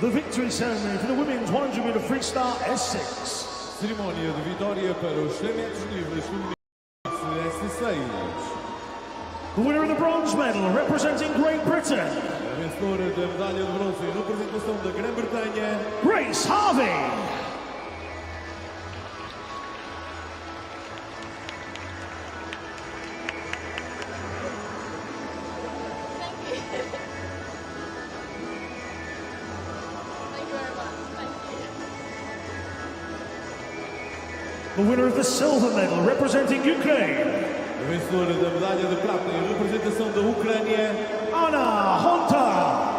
The victory ceremony for the women's 100 meter freestyle S6. Cerimónia de vitória para os 100 metros livres femininos S6. The winner of the bronze medal, representing Great Britain, A vencedora da medalha de bronze em representação da Grã-Bretanha, Grace Harvey. Thank you very much. Thank you. The winner of the silver medal, representing Ukraine, a vencedora da medalha de prata em representação da Ucrânia, Anna Honta.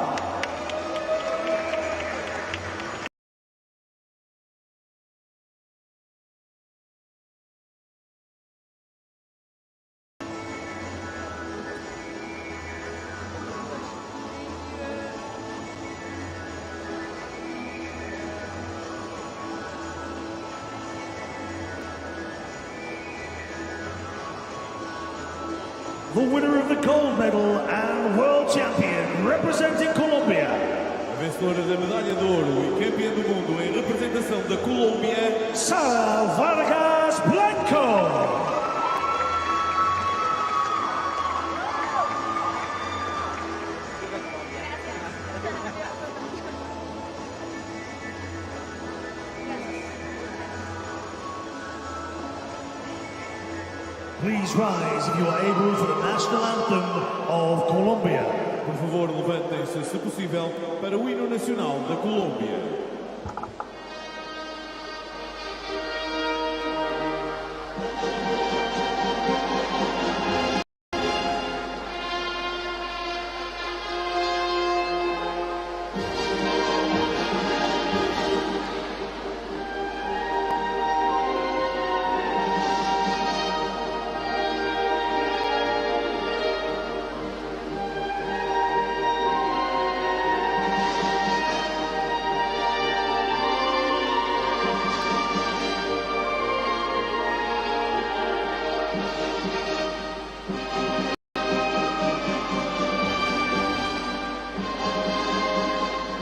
the winner of the gold medal and world champion representing Colombia. A vencedora da medalha de ouro e campeã do mundo em representação da Colômbia, Sara Vargas Blanco. Please rise if you are able for the national anthem of Colombia. por favor, levantem-se, se possível, para o hino nacional da Colômbia.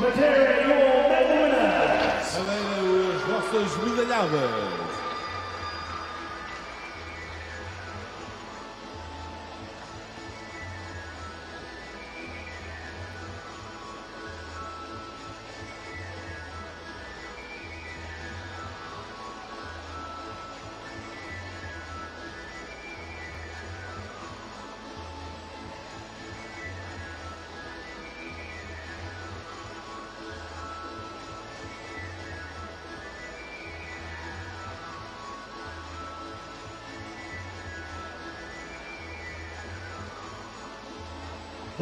Madeira, your medal winners. Madeira, as vossas medalhadas.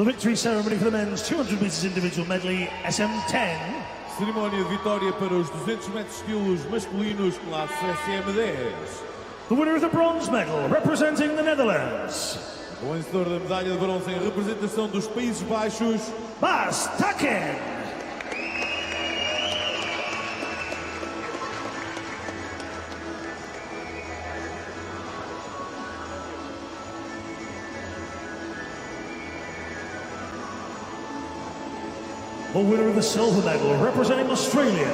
The victory ceremony for the men's 200 metres individual medley SM10. Cerimónia de vitória para os 200 metros estilos masculinos, classe SM10. The winner of the bronze medal representing the Netherlands. O vencedor da medalha de bronze em representação dos Países Baixos, Bas Taken. The winner of the silver medal representing Australia.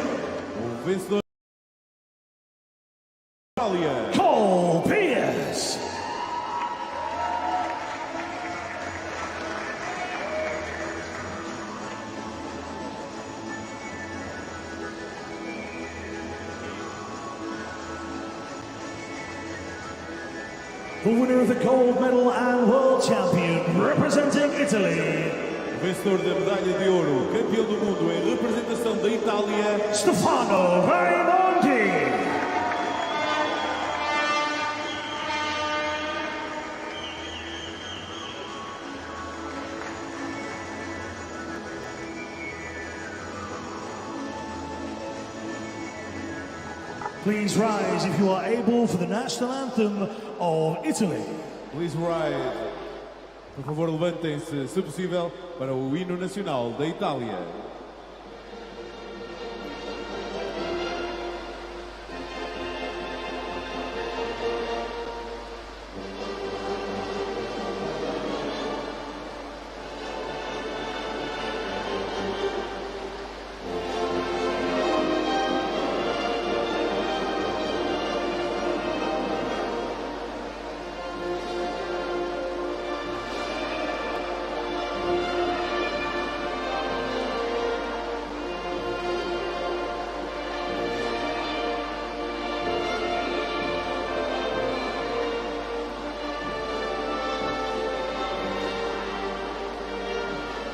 o vencedor da Austrália, Cole Pierce. The winner of the gold medal and world champion representing Italy. o vencedor da medalha de ouro, campeão do mundo em representação da Itália, Stefano Raimondi. Please rise if you are able for the national anthem of Italy. Please rise. Por favor, levantem-se, se possível, para o hino nacional da Itália.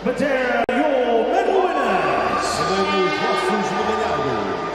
Madeira, your medal winners. Madeira, os vossos medalhados.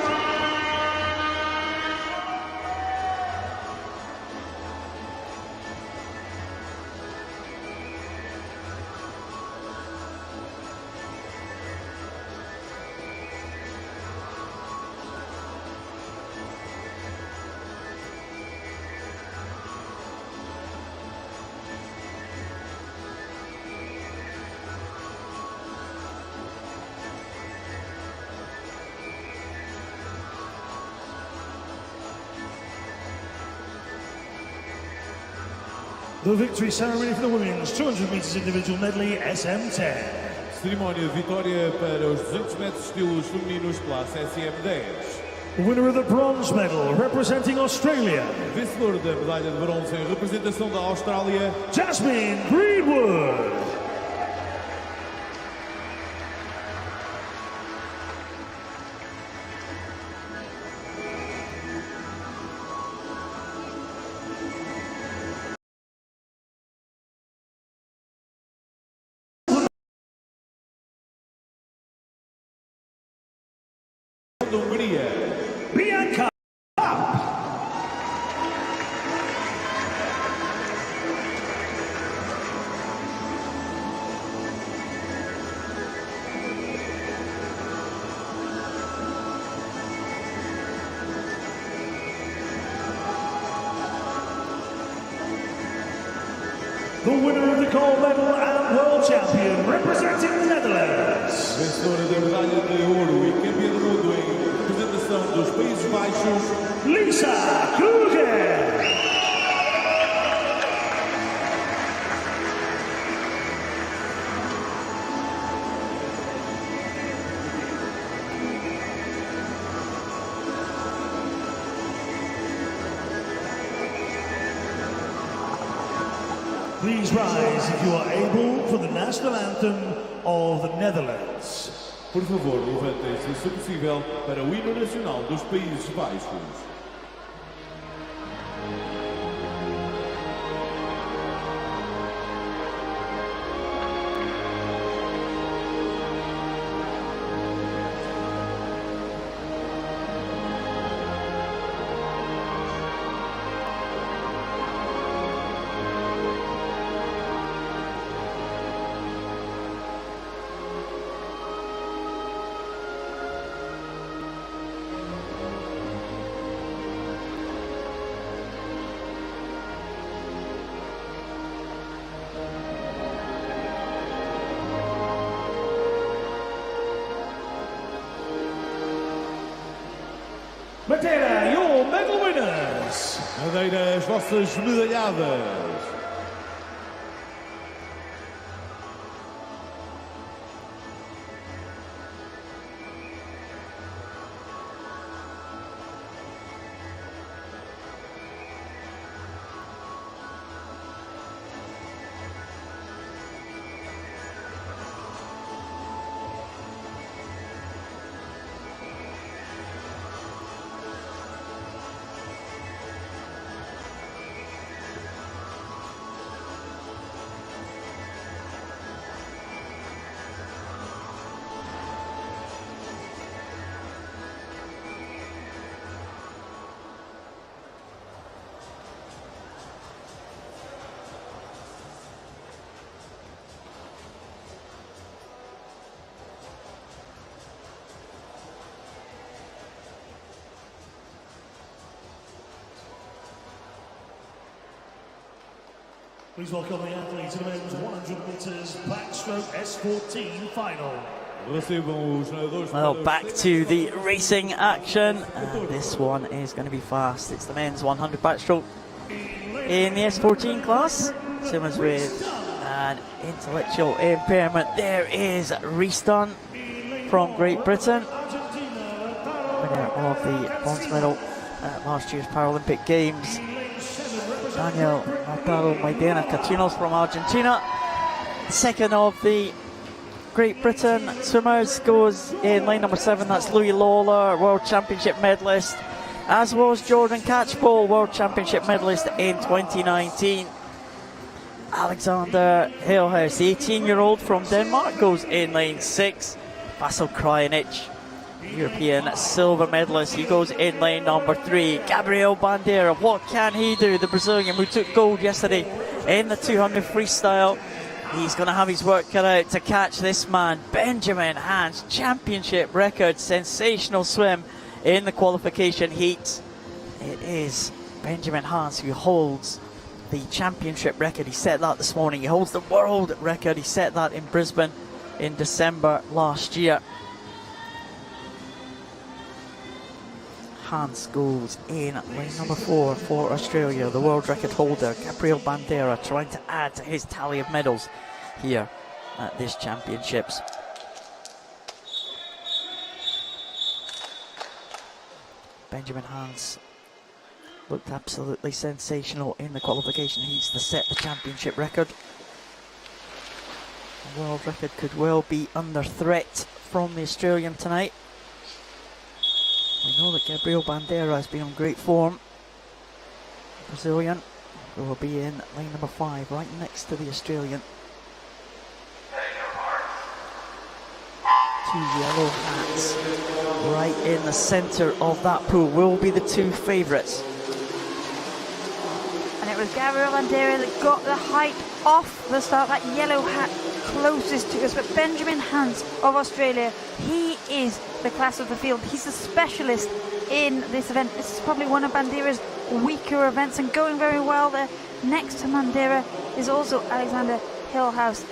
The victory ceremony for the women's 200 meters individual medley SM10. Cerimónia de vitória para os 200 metros estilos femininos classe SM10. Winner of the bronze medal representing Australia, Vencedor da medalha de bronze em representação da Austrália, Jasmine Greenwood. da Hungria. Bianca. The winner of the gold medal and world champion representing the Netherlands. Vencedora da medalha de ouro e campeã do mundo em representação dos Países Baixos, Lisa Kluge. Please rise if you are able for the national anthem of the Netherlands. Por favor, levantem-se, se possível, para o hino nacional dos Países Baixos. Madeira, your medal winners. Madeira, as vossas medalhadas. Please welcome the athletes in the men's 100 meters backstroke S14 final. Recebam os nadadores. Well, back to the racing action. And this one is going to be fast. It's the men's 100 backstroke in the S14 class. Swimmers with an intellectual impairment. There is Reese Dunn from Great Britain, winner of the bronze medal at last year's Paralympic Games. Daniel Madeira from Argentina, second of the Great Britain swimmers, goes in lane number 7. That's Louis Lawler, World Championship medalist, as was Jordan Catchpole, World Championship medalist in 2019. Alexander Halehouse, the 18-year-old from Denmark, goes in lane 6. Vasil Krajinic, European silver medalist, he goes in lane number 3. Gabriel Bandeira, what can he do? The Brazilian who took gold yesterday in the 200 freestyle. He's going to have his work cut out to catch this man, Benjamin Hans, championship record, sensational swim in the qualification heat. It is Benjamin Hans who holds the championship record. He set that this morning. He holds the world record. He set that in Brisbane in December last year. Hans goes in lane number 4 for Australia. The world record holder, Gabriel Bandera, trying to add to his tally of medals here at this championships. Benjamin Hans looked absolutely sensational in the qualification heats to set the championship record. The world record could well be under threat from the Australian tonight. We know that Gabriel Bandera has been on great form. Brazilian, who will be in lane number 5, right next to the Australian. Two yellow hats right in the centre of that pool will be the two favourites. And it was Gabriel Bandera that got the height off the start, that yellow hat closest to us. But Benjamin Hans of Australia, he is the class of the field. He's a specialist in this event. This is probably one of Bandera's weaker events and going very well there. Next to Bandera is also Alexander Hillhouse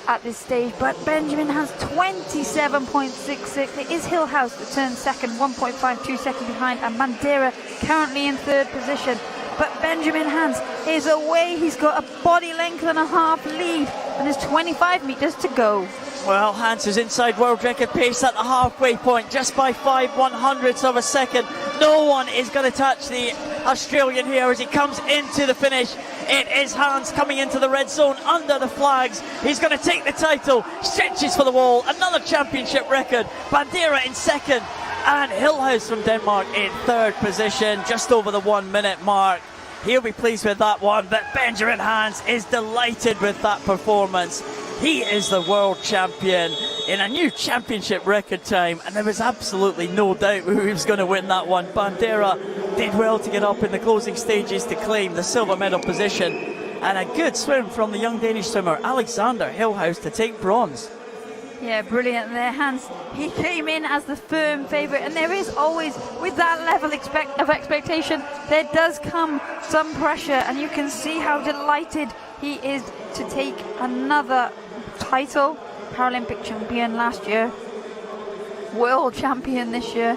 at this stage, but Benjamin has 27.66. It is Hillhouse that turns second, 1.52 seconds behind, and Bandera currently in third position. But Benjamin Hans is away. He's got a body length and a half lead, and there's 25 metres to go. Well, Hans is inside world record pace at the halfway point, just by 5/100ths of a second. No one is going to touch the Australian here as he comes into the finish. It is Hans coming into the red zone under the flags. He's going to take the title, stretches for the wall, another championship record. Bandera in second, and Hillhouse from Denmark in third position, just over the 1 minute mark. He'll be pleased with that one, but Benjamin Hans is delighted with that performance. He is the world champion in a new championship record time, and there was absolutely no doubt who was going to win that one. Bandera did well to get up in the closing stages to claim the silver medal position, and a good swim from the young Danish swimmer Alexander Hillhouse to take bronze. Yeah, brilliant there, Hans. He came in as the firm favourite, and there is always, with that level of expectation, there does come some pressure, and you can see how delighted he is to take another title. Paralympic champion last year, world champion this year.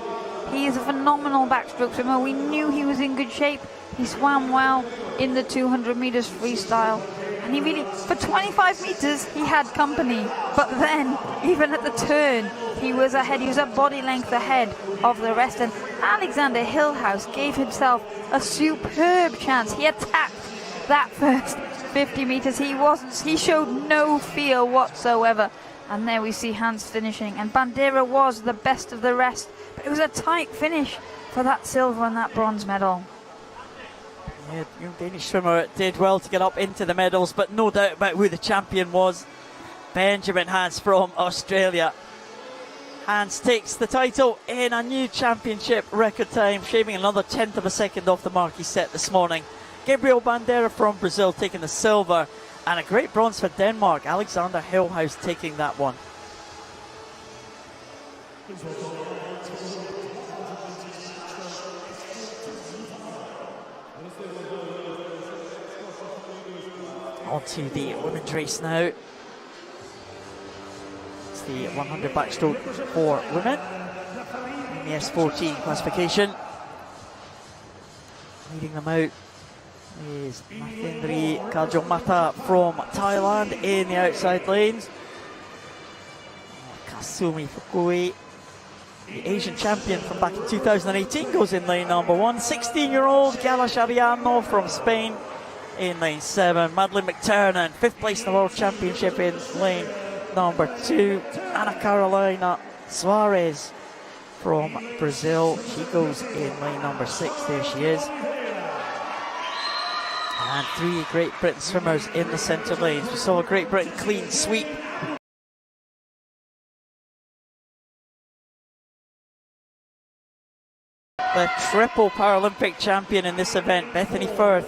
He is a phenomenal backstroke swimmer. We knew he was in good shape. He swam well in the 200 metres freestyle. And he really, for 25 metres, he had company. But then, even at the turn, he was ahead. He was a body length ahead of the rest. And Alexander Hillhouse gave himself a superb chance. He attacked that first 50 metres. He showed no fear whatsoever. And there we see Hans finishing. And Bandera was the best of the rest. But it was a tight finish for that silver and that bronze medal. Yeah, the young Danish swimmer did well to get up into the medals, but no doubt about who the champion was. Benjamin Hans from Australia. Hans takes the title in a new championship record time, shaving another 1/10 of a second off the mark he set this morning. Gabriel Bandera from Brazil taking the silver, and a great bronze for Denmark. Alexander Hillhouse taking that one. On to the women's race now. It's the 100 backstroke for women. IM SM14 classification. Leading them out is Mathendri Kajomata from Thailand in the outside lanes. Kasumi Fukui, the Asian champion from back in 2018, goes in lane number 1. 16-year-old Gala Shariano from Spain in lane 7. Madeline McTurnan, 5th place in the World Championship in lane number 2. Ana Carolina Suarez from Brazil, she goes in lane number 6. There she is. And 3 Great Britain swimmers in the centre lanes. We saw a Great Britain clean sweep. The triple Paralympic champion in this event, Bethany Firth,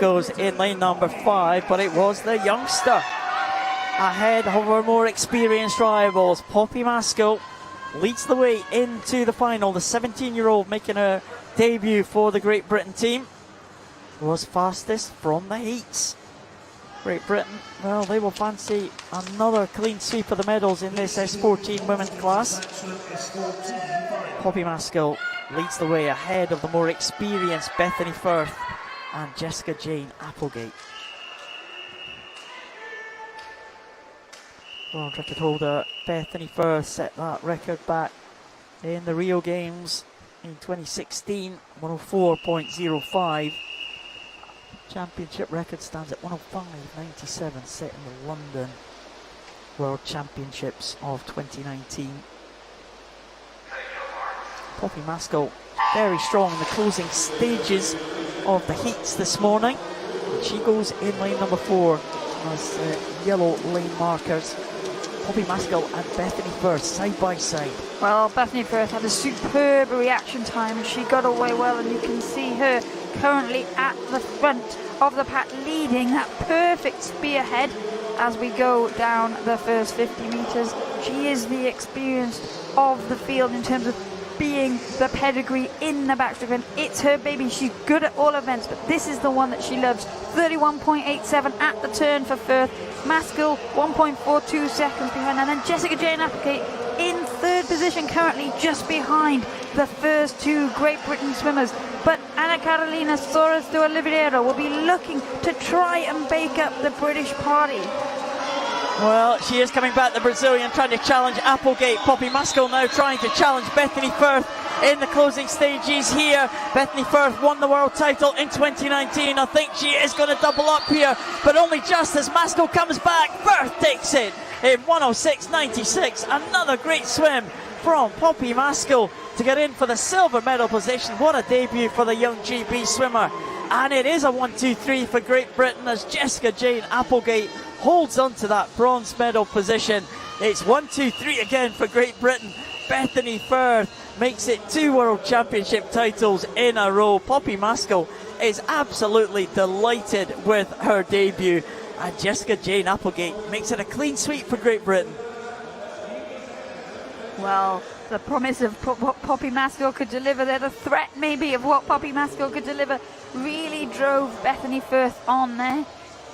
goes in lane number 5, but it was the youngster ahead of her more experienced rivals. Poppy Maskell leads the way into the final. The 17-year-old making her debut for the Great Britain team was fastest from the heats. Great Britain, well, they will fancy another clean sweep of the medals in this S14 women's class. Poppy Maskell leads the way ahead of the more experienced Bethany Firth and Jessica Jane Applegate. World record holder Bethany Firth set that record back in the Rio Games in 2016, 104.05. Championship record stands at 105.97, set in the London World Championships of 2019. Poppy Maskell very strong in the closing stages of the heats this morning. She goes in lane number 4 as yellow lane markers. Poppy Maskell and Bethany Firth side by side. Well, Bethany Firth had a superb reaction time and she got away well, and you can see her currently at the front of the pack leading that perfect spearhead as we go down the first 50 metres. She is the experienced of the field in terms of being the pedigree in the backstroke event. It's her baby. She's good at all events, but this is the one that she loves. 31.87 at the turn for Firth. Maskell 1.42 seconds behind, and then Jessica Jane Applegate in third position, currently just behind the first two Great Britain swimmers. But Ana Carolina Soares de Oliveira will be looking to try and bake up the British party. Well, she is coming back, the Brazilian, trying to challenge Applegate. Poppy Maskell now trying to challenge Bethany Firth in the closing stages here. Bethany Firth won the world title in 2019. I think she is going to double up here, but only just as Maskell comes back. Firth takes it in 106.96. Another great swim from Poppy Maskell to get in for the silver medal position. What a debut for the young GB swimmer. And it is a 1-2-3 for Great Britain as Jessica Jane Applegate holds on to that bronze medal position. It's 1-2-3 again for Great Britain. Bethany Firth makes it 2 World Championship titles in a row. Poppy Maskell is absolutely delighted with her debut, and Jessica Jane Applegate makes it a clean sweep for Great Britain. Well, the promise of what Poppy Maskell could deliver there, the threat maybe of what Poppy Maskell could deliver, really drove Bethany Firth on there.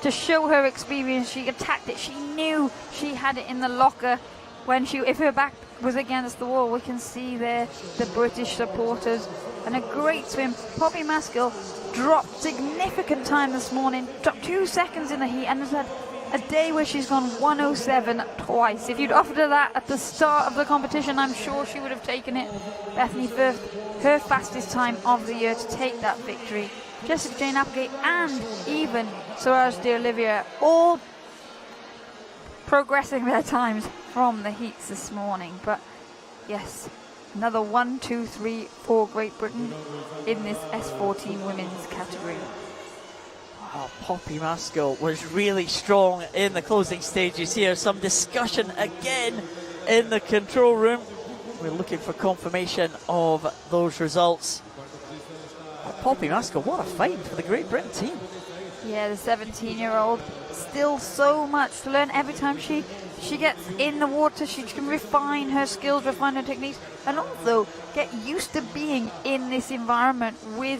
To show her experience, she attacked it. She knew she had it in the locker when if her back was against the wall. We can see there the British supporters, and a great swim. Poppy Maskell dropped significant time this morning, dropped 2 seconds in the heat, and has had a day where she's gone 107 twice. If you'd offered her that at the start of the competition, I'm sure she would have taken it. Bethany Firth, her fastest time of the year to take that victory. Jessica Jane Applegate and even Soares de Oliveira all progressing their times from the heats this morning. But yes, another 1-2-3 for Great Britain in this S14 women's category. Oh, Poppy Maskell was really strong in the closing stages here. Some discussion again in the control room. We're looking for confirmation of those results. Poppy Maskell, what a fight for the Great Britain team. Yeah, the 17-year-old, still so much to learn. Every time she gets in the water, she can refine her skills, refine her techniques, and also get used to being in this environment with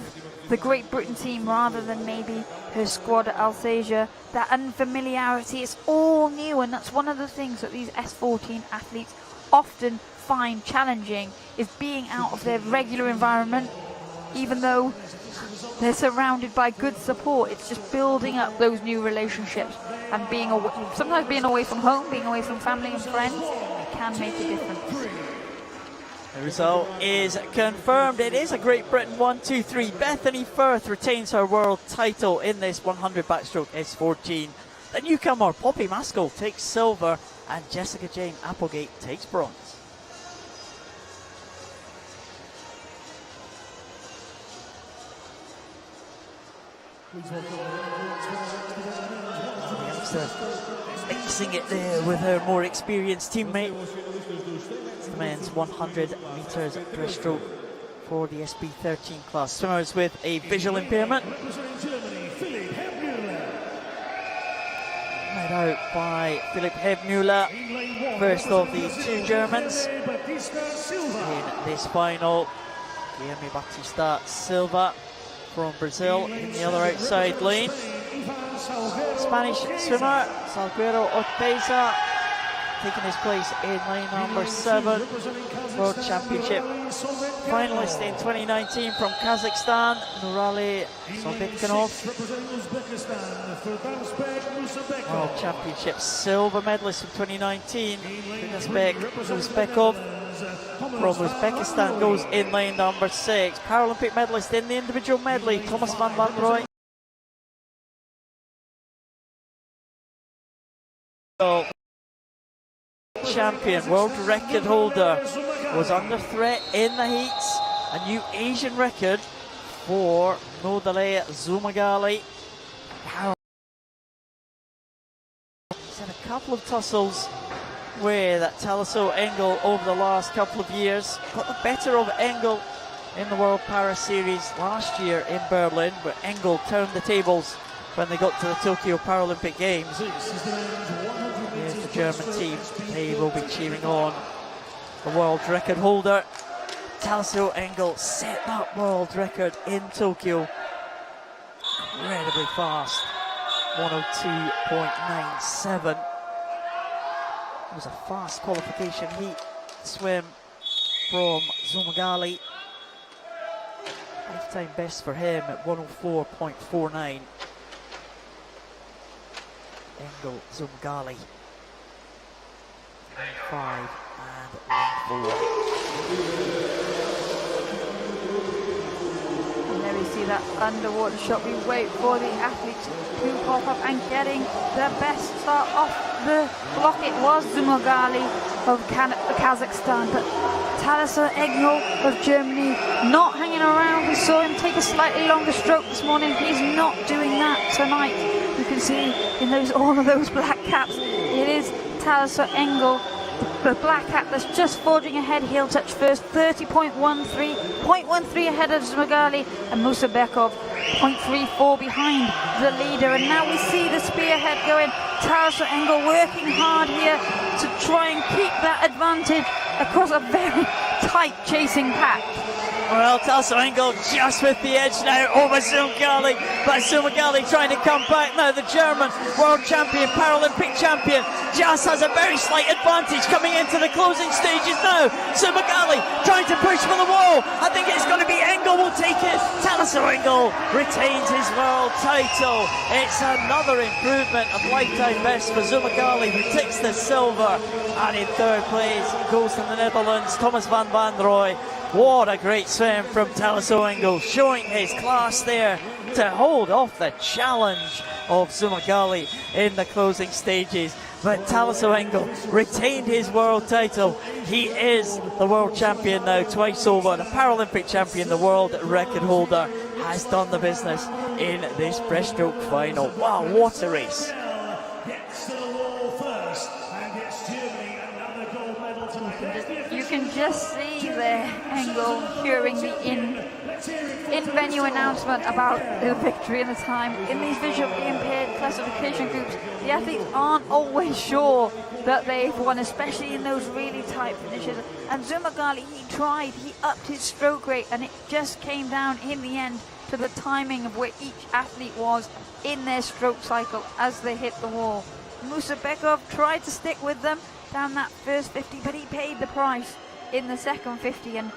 the Great Britain team rather than maybe her squad at Alsacia. That unfamiliarity is all new, and that's one of the things that these S14 athletes often find challenging, is being out of their regular environment. Even though they're surrounded by good support, it's just building up those new relationships, and sometimes being away from home, being away from family and friends can make a difference. The result is confirmed. It is a Great Britain 1-2-3. Bethany Firth retains her world title in this 100 backstroke S14. The newcomer Poppy Maskell takes silver, and Jessica Jane Applegate takes bronze. Mixing it there with her more experienced teammate. It's the men's 100 metres breaststroke for the SB13 class. Swimmers with a visual impairment. Led out by Philipp Hebmüller, first of the two Germans in this final. Guilherme Batista Silva from Brazil in the other outside lane. Spanish swimmer Salguero Orteza taking his place in lane number 7. World Championship finalist in 2019 from Kazakhstan, Nurali Sobitkanov. World Championship silver medalist in 2019, Uzbekov from Uzbekistan goes in lane number 6. Paralympic medalist in the individual medley, Thomas van Roy. Champion, world record holder, was under threat in the heats. A new Asian record for Nodale Zumagali. He's had a couple of tussles with Thalasso Engel over the last couple of years. Got the better of Engel in the World Para Series last year in Berlin, where Engel turned the tables when they got to the Tokyo Paralympic Games. Here's the German team. They will be cheering on the world record holder. Thalasso Engel set that world record in Tokyo. Incredibly fast. 102.97. It was a fast qualification heat swim from Zumagali. Lifetime best for him at 104.49. Engel Zumagali. 5 and 4. And there we see that underwater shot. We wait for the athletes to pop up and getting the best start off the block. It was Zumagali of Kazakhstan, but Thalasso Engel of Germany not hanging around. We saw him take a slightly longer stroke this morning. He's not doing that tonight. You can see in all of those black caps, it is Thalasso Engel, the black cap that's just forging ahead. Heel touch first, 30.13 ahead of Zumagali, and Musa Bekov 0.34 behind the leader. And now we see the spearhead going. Thalasso Engel working hard here to try and keep that advantage across a very tight chasing pack. Well, Thalasso Engel just with the edge now over Zumagali, but Zumagali trying to come back now. The German world champion, Paralympic champion, just has a very slight advantage coming into the closing stages now. Zumagali trying to push for the wall. I think it's going to be Engel will take it. Thalasso Engel retains his world title. It's another improvement of lifetime best for Zumagali, who takes the silver, and in third place goes to the Netherlands, Thomas van Roy. What a great swim from Thalasso Engel, showing his class there to hold off the challenge of Zumagali in the closing stages. But Thalasso Engel retained his world title. He is the world champion now, twice over. The Paralympic champion, the world record holder, has done the business in this breaststroke final. Wow, what a race. You can just see there Engel hearing the in-venue announcement about the victory and the time. In these visually impaired classification groups, the athletes aren't always sure that they've won, especially in those really tight finishes. And Zumagali, he tried, he upped his stroke rate, and it just came down in the end to the timing of where each athlete was in their stroke cycle as they hit the wall. Musa Bekov tried to stick with them down that first 50, but he paid the price in the second 50, and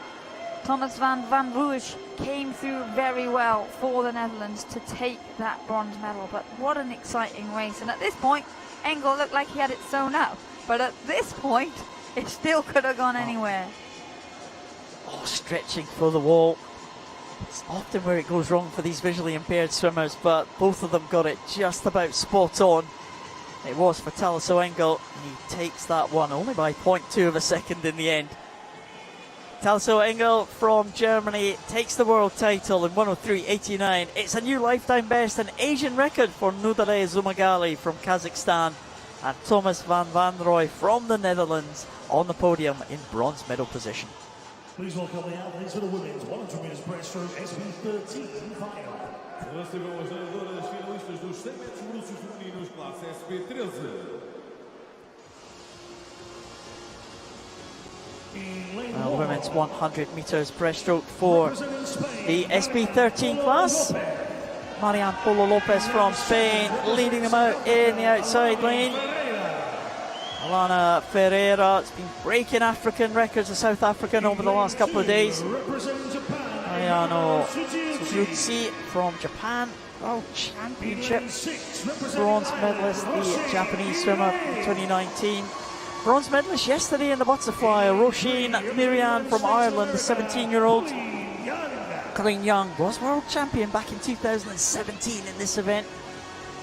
Thomas van Rouge came through very well for the Netherlands to take that bronze medal. But what an exciting race, and at this point Engel looked like he had it sewn up, but at this point it still could have gone anywhere. Oh, stretching for the wall. It's often where it goes wrong for these visually impaired swimmers, but both of them got it just about spot on. It was for Thalasso Engel, and he takes that one only by 0.2 of a second in the end. Thalasso Engel from Germany takes the world title in 103.89. It's a new lifetime best, an Asian record for Nodale Zumagali from Kazakhstan, and Thomas van Roy from the Netherlands on the podium in bronze medal position. Please welcome the athletes for the women's 100 meters breaststroke SP13 final. Recebam as ganhadoras finalistas dos 100 metros brutos femininos, classe SP13. Women's 100 meters breaststroke for the SP13 class. Marian Polo Lopez from Spain leading them out in the outside lane. Alana Ferreira has been breaking African records, a South African, over the last couple of days. Representing Japan. Ayano Suzuki from Japan, World Championship bronze medalist, the Japanese swimmer from 2019. Bronze medalist yesterday in the butterfly, Roisin Miriam from Ireland, the 17-year-old. Colleen Young was world champion back in 2017 in this event.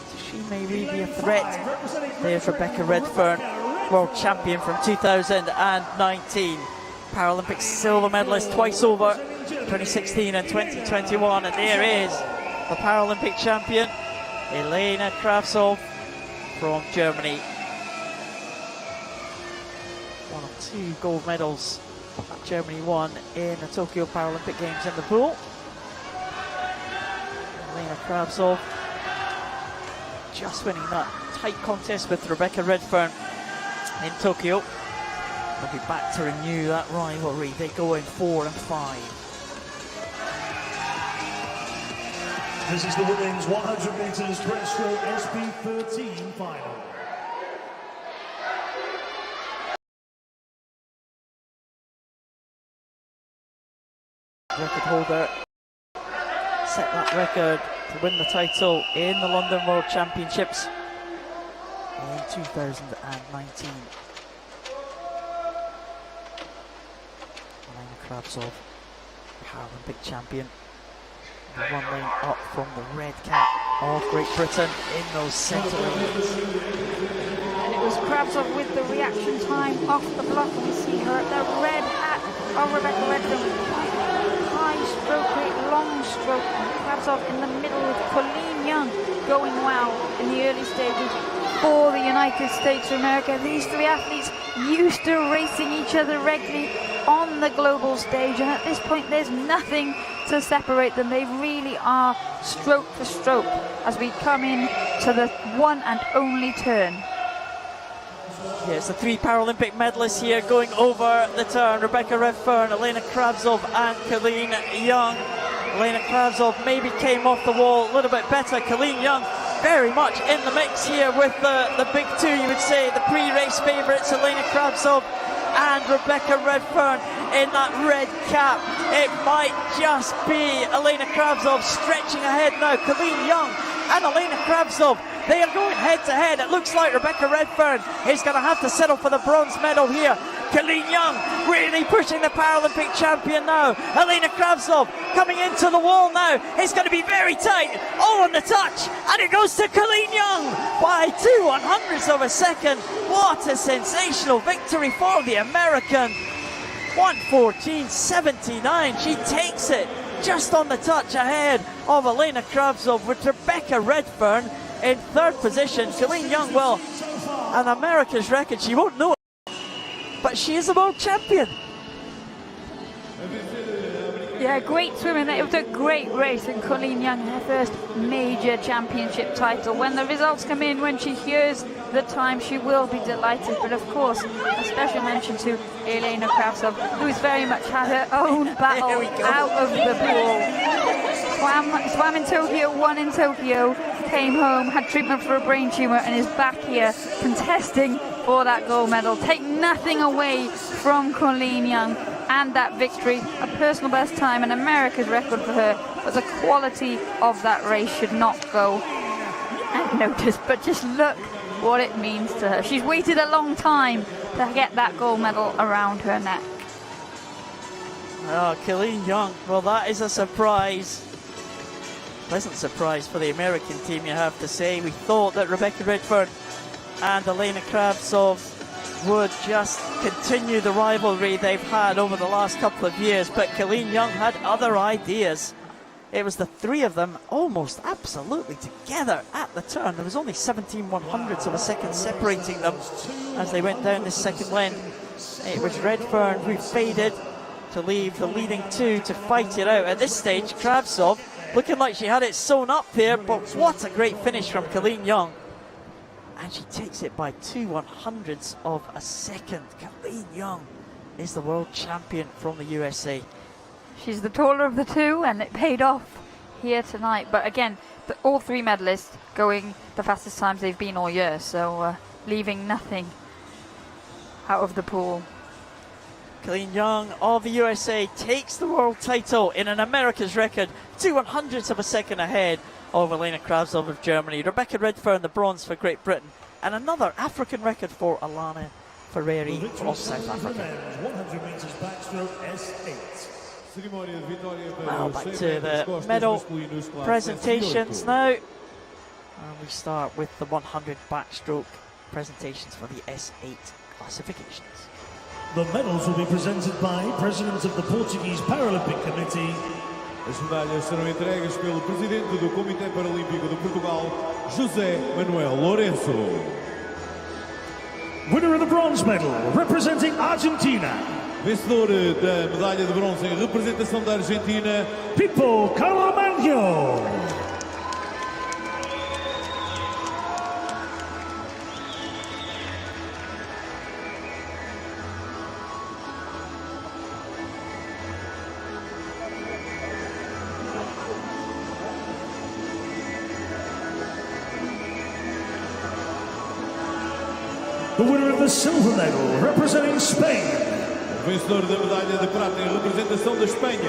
So she may really be a threat. There's Rebecca Redfern, world champion from 2019. Paralympic silver medalist twice over, 2016 and 2021. And there is the Paralympic champion, Elena Kravtsov from Germany. One of 2 gold medals that Germany won in the Tokyo Paralympic Games in the pool. Elena Kravtsov just winning that tight contest with Rebecca Redfern in Tokyo. They'll be back to renew that rivalry. They go in 4 and 5. This is the women's 100 meters breaststroke SP13 final. Record holder set that record to win the title in the London World Championships in 2019. Elena Kravtsov, Paralympic champion, the 1 lane up from the red cap of Great Britain in those centre lanes. And it was Kravtsov with the reaction time off the block, and we see her at the red hat of Rebecca Redfern. High stroke rate, long stroke. Kravtsov in the middle with Colleen Young going well in the early stages for the United States of America. These 3 athletes used to racing each other regularly on the global stage, and at this point there's nothing to separate them. They really are stroke for stroke as we come in to the one and only turn. Yes, the 3 Paralympic medalists here going over the turn. Rebecca Redfern, Elena Kravtsov and Colleen Young. Elena Kravtsov maybe came off the wall a little bit better. Colleen Young very much in the mix here with the big 2, you would say, the pre-race favourites, Elena Kravtsov and Rebecca Redfern in that red cap. It might just be Elena Kravtsov stretching ahead now. Colleen Young and Elena Kravtsov, they are going head to head. It looks like Rebecca Redfern is going to have to settle for the bronze medal here. Colleen Young really pushing the Paralympic champion now. Elena Kravtsov coming into the wall now. It's going to be very tight. Oh, on the touch. And it goes to Colleen Young by 2/100ths of a second. What a sensational victory for the American. 1:14.79. She takes it just on the touch ahead of Elena Kravtsov, with Rebecca Redfern in 3rd position. Colleen Young, well, an America's record, she won't know it, but she is a world champion. Yeah, great swimming. It was a great race, and Colleen Young, her first major championship title. When the results come in, when she hears the time, she will be delighted. But of course, a special mention to Elena Kravtsov, who's very much had her own battle out of the pool. Swam in Tokyo, won in Tokyo, came home, had treatment for a brain tumour, and is back here contesting for that gold medal. Take nothing away from Colleen Young and that victory, a personal best time, an America's record for her, but the quality of that race should not go unnoticed. But just look what it means to her. She's waited a long time to get that gold medal around her neck. Oh, Colleen Young, well, that is a surprise. Pleasant surprise for the American team, you have to say. We thought that Rebecca Redfern and Elena Kravtsov would just continue the rivalry they've had over the last couple of years, but Colleen Young had other ideas. It was the 3 of them almost absolutely together at the turn. There was only 17/100ths of a second separating them as they went down this second lane. It was Redfern who faded to leave the leading 2 to fight it out. At this stage, Kravtsov looking like she had it sewn up there, but what a great finish from Colleen Young. And she takes it by 2/100ths of a second. Colleen Young is the world champion from the USA. She's the taller of the 2, and it paid off here tonight. But again, all 3 medalists going the fastest times they've been all year, so leaving nothing out of the pool. Colleen Young of the USA takes the world title in an America's record, 2/100ths of a second ahead of Elena Kravtsov of Germany. Rebecca Redfern the bronze for Great Britain, and another African record for Alana Ferreri of South Africa. 100 meters backstroke S8. Well, back to the medal presentations now. And we start with the 100 backstroke presentations for the S8 classifications. The medals will be presented by President of the Portuguese Paralympic Committee. As medalhas serão entregues pelo Presidente do Comitê Paralímpico de Portugal, José Manuel Lourenço. Winner of the bronze medal, representing Argentina, Vencedor da medalha de bronze em representação da Argentina, Pipo Calamagno. The winner of the silver medal, representing Spain, vencedor da medalha de prata em representação da Espanha,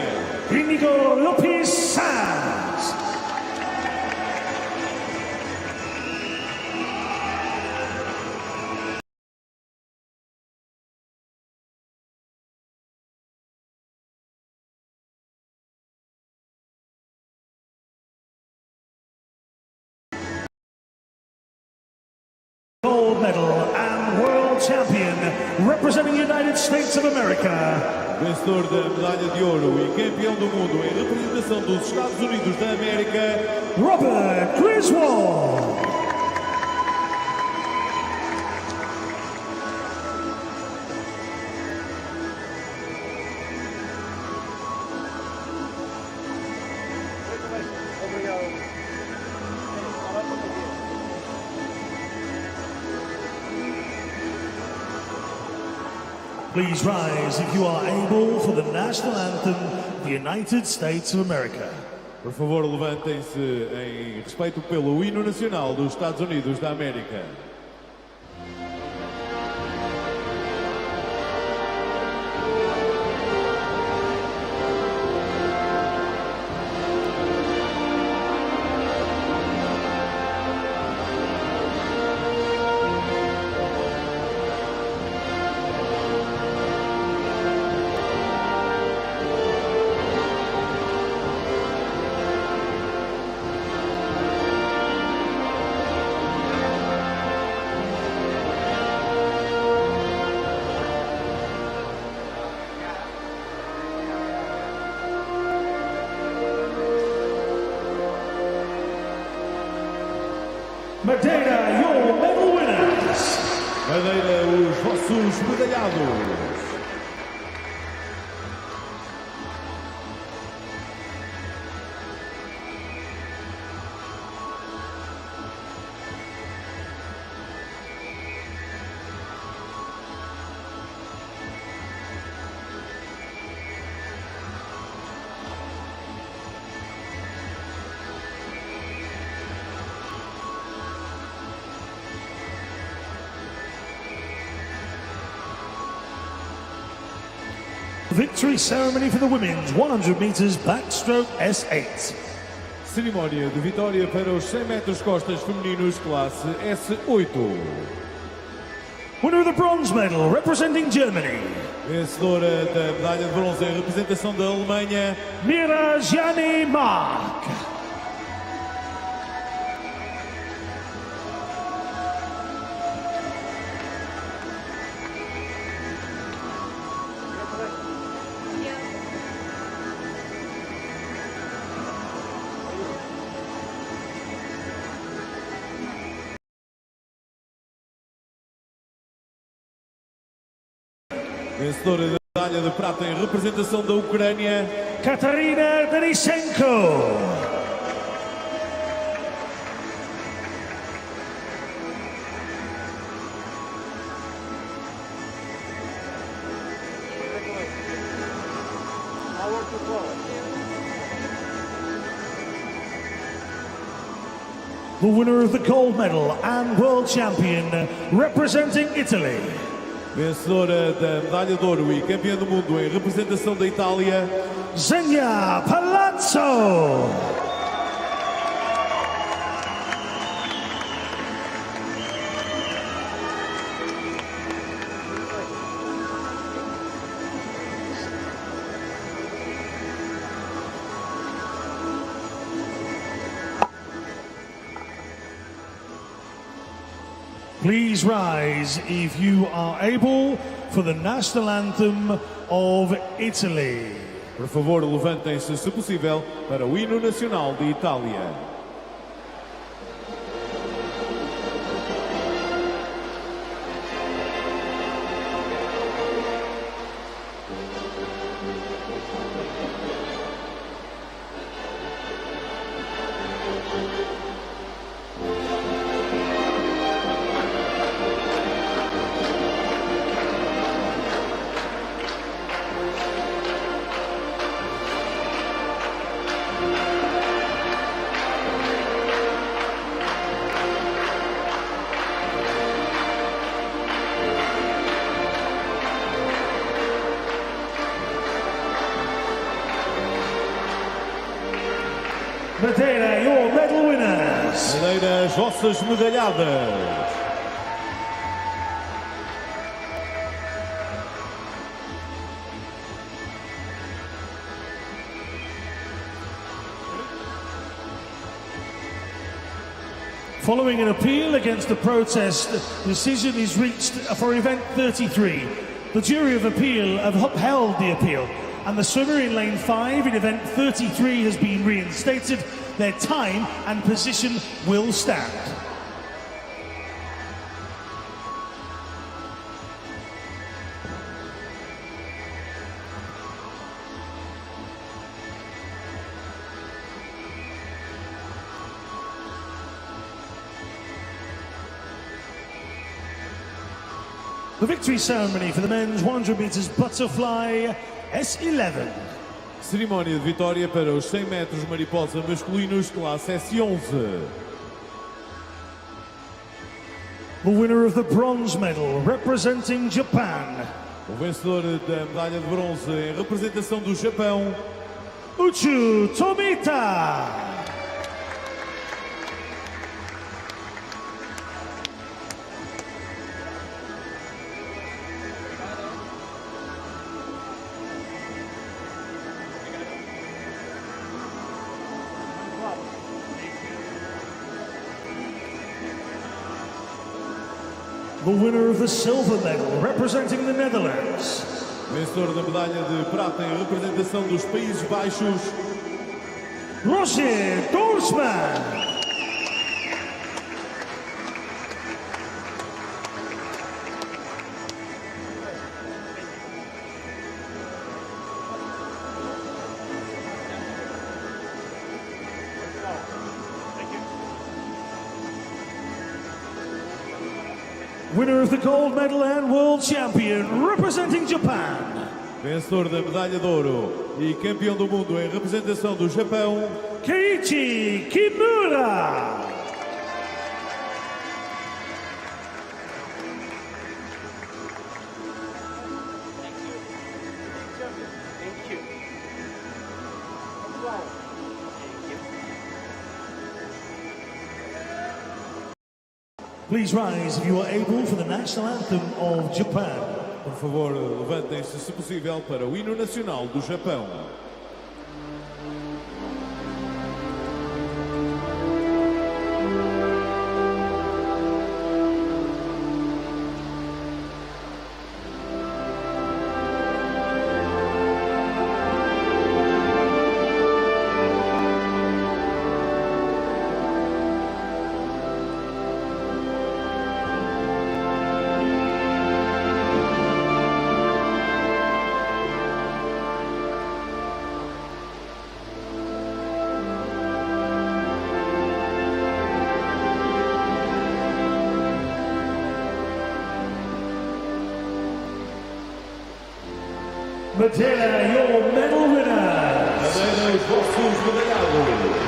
Íñigo López Sanz. Gold medal and world champion, representing the United States of America, vencedor da medalha de ouro e campeão do mundo em representação dos Estados Unidos da América, Robert Griswold. Please rise if you are able for the national anthem, the United States of America. Por favor, levantem-se em respeito pelo hino nacional dos Estados Unidos da América. Madeira, your medal winners. Madeira, os vossos medalhados. Victory ceremony for the women's 100 meters backstroke S8. Cerimónia de vitória para os 100 metros costas femininos classe S8. Winner of the bronze medal, representing Germany, Vencedora da medalha de bronze em representação da Alemanha, Mira Jani Mark. vencedora da medalha de prata em representação da Ucrânia, Katarina Denisenko. The winner of the gold medal and world champion, representing Italy, Vencedora da medalha de ouro e campeã do mundo em representação da Itália, Xenia Palazzo. Please rise if you are able for the national anthem of Italy. por favor, levantem-se, se possível, para o hino nacional de Itália. Madeira, your medal winners. Madeira, as vossas medalhadas. Following an appeal against the protest, the decision is reached for event 33. The jury of appeal have upheld the appeal, and the swimmer in lane 5 in event 33 has been reinstated. Their time and position will stand. The victory ceremony for the men's 100 meters butterfly S11. Cerimónia de vitória para os 100 metros mariposa masculinos, classe S11. The winner of the bronze medal, representing Japan, O vencedor da medalha de bronze em representação do Japão, Uchu Tomita. The winner of the silver medal, representing the Netherlands, vencedor da medalha de prata em representação dos Países Baixos, Roger Dorsman. Winner of the gold medal and world champion, representing Japan, vencedor da medalha de ouro e campeão do mundo em representação do Japão, Keiichi Kimura. Please rise if you are able for the national anthem of Japan. por favor, levantem-se, se possível, para o hino nacional do Japão. Madeira, your medal winners. Madeira, os vossos medalhados.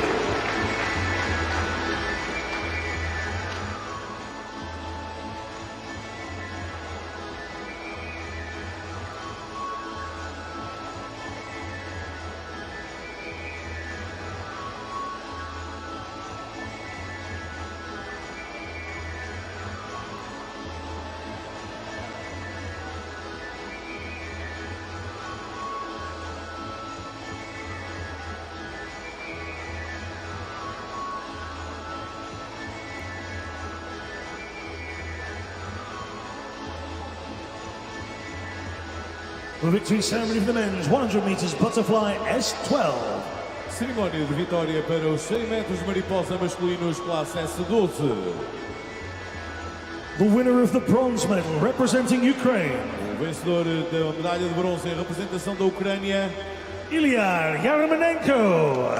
The victory ceremony for the men's 100 meters butterfly S12. Cerimónia de vitória para os 100 metros mariposa masculinos classe S12. The winner of the bronze medal representing Ukraine, O vencedor da medalha de bronze em representação da Ucrânia, Ilya Yarmolenko.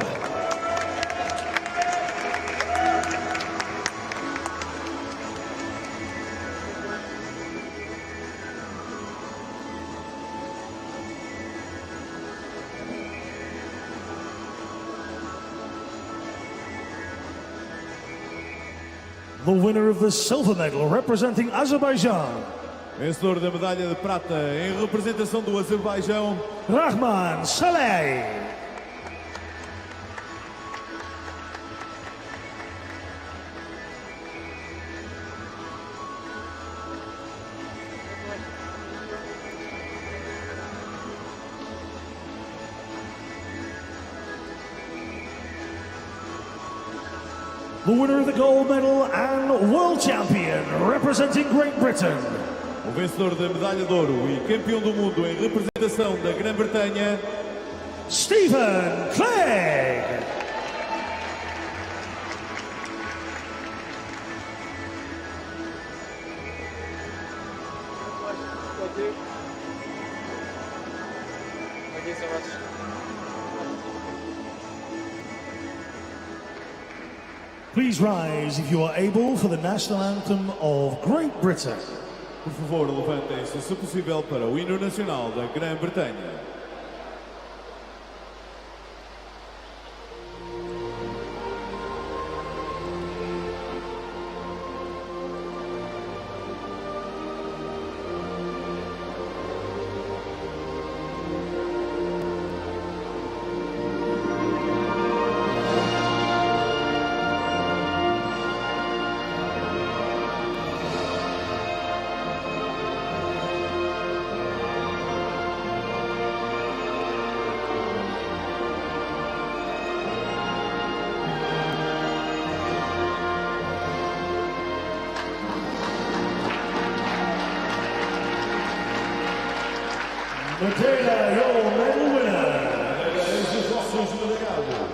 The winner of the silver medal representing Azerbaijan, vencedor da medalha de prata em representação do Azerbaijão, Rahman Saleh. The winner of the gold medal and world champion representing Great Britain, o vencedor da medalha de ouro e campeão do mundo em representação da Grã-Bretanha, Stephen Clegg. Thank you so much. Please rise if you are able for the national anthem of Great Britain. Por favor, levantem-se, se possível, para o hino nacional da Grã-Bretanha. Madeira, your medal winner. Estes vossos delegados.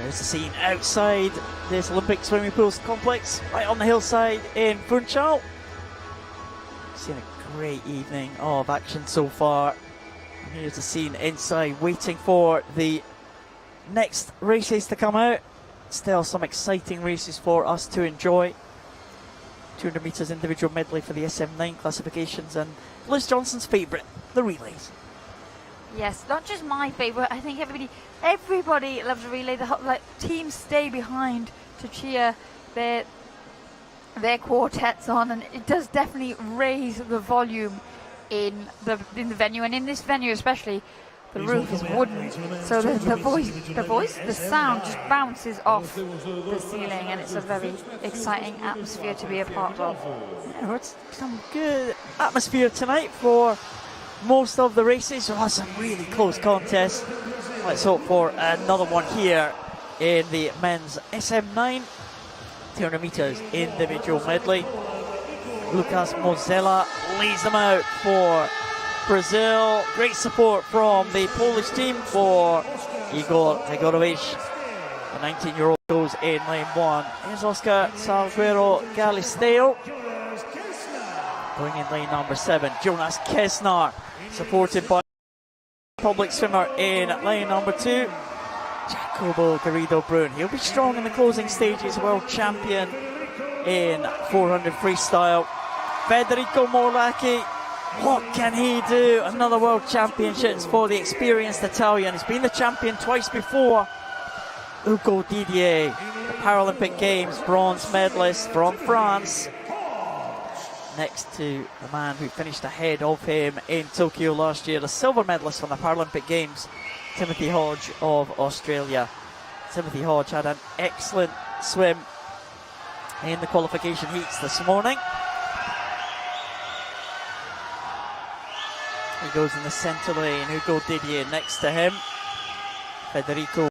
There's the scene outside this Olympic swimming pools complex, right on the hillside in Funchal. Seen a great evening of action so far. And here's the scene inside, waiting for the next races to come out. Still some exciting races for us to enjoy. 200 metres individual medley for the SM9 classifications, and Liz Johnson's favourite, the relays. Yes, not just my favourite. I think everybody loves a relay. The whole, teams stay behind to cheer their quartets on, and it does definitely raise the volume in the venue, and in this venue especially. The roof is wooden, so the sound just bounces off the ceiling, and it's a very exciting atmosphere to be a part of. Yeah, it's some good atmosphere tonight for most of the races. We'll have some really close contests. Let's hope for another one here in the men's SM9 200 metres individual medley. Lucas Mozella leads them out for Brazil. Great support from the Polish team for Igor Tegorovic. The 19-year-old goes in lane one. Here's Oscar Salguero Galisteo going in lane number 7. Jonas Kessner supported by public swimmer in lane number 2. Jacobo Garrido Brun. He'll be strong in the closing stages. World champion in 400 freestyle. Federico Morlacchi. What can he do? Another world championships for the experienced Italian. He's been the champion twice before. Hugo Didier, the Paralympic Games bronze medalist from France. Next to the man who finished ahead of him in Tokyo last year, the silver medalist from the Paralympic Games Timothy Hodge of Australia. Timothy Hodge had an excellent swim in the qualification heats this morning. He goes in the centre lane. Hugo Didier next to him. Federico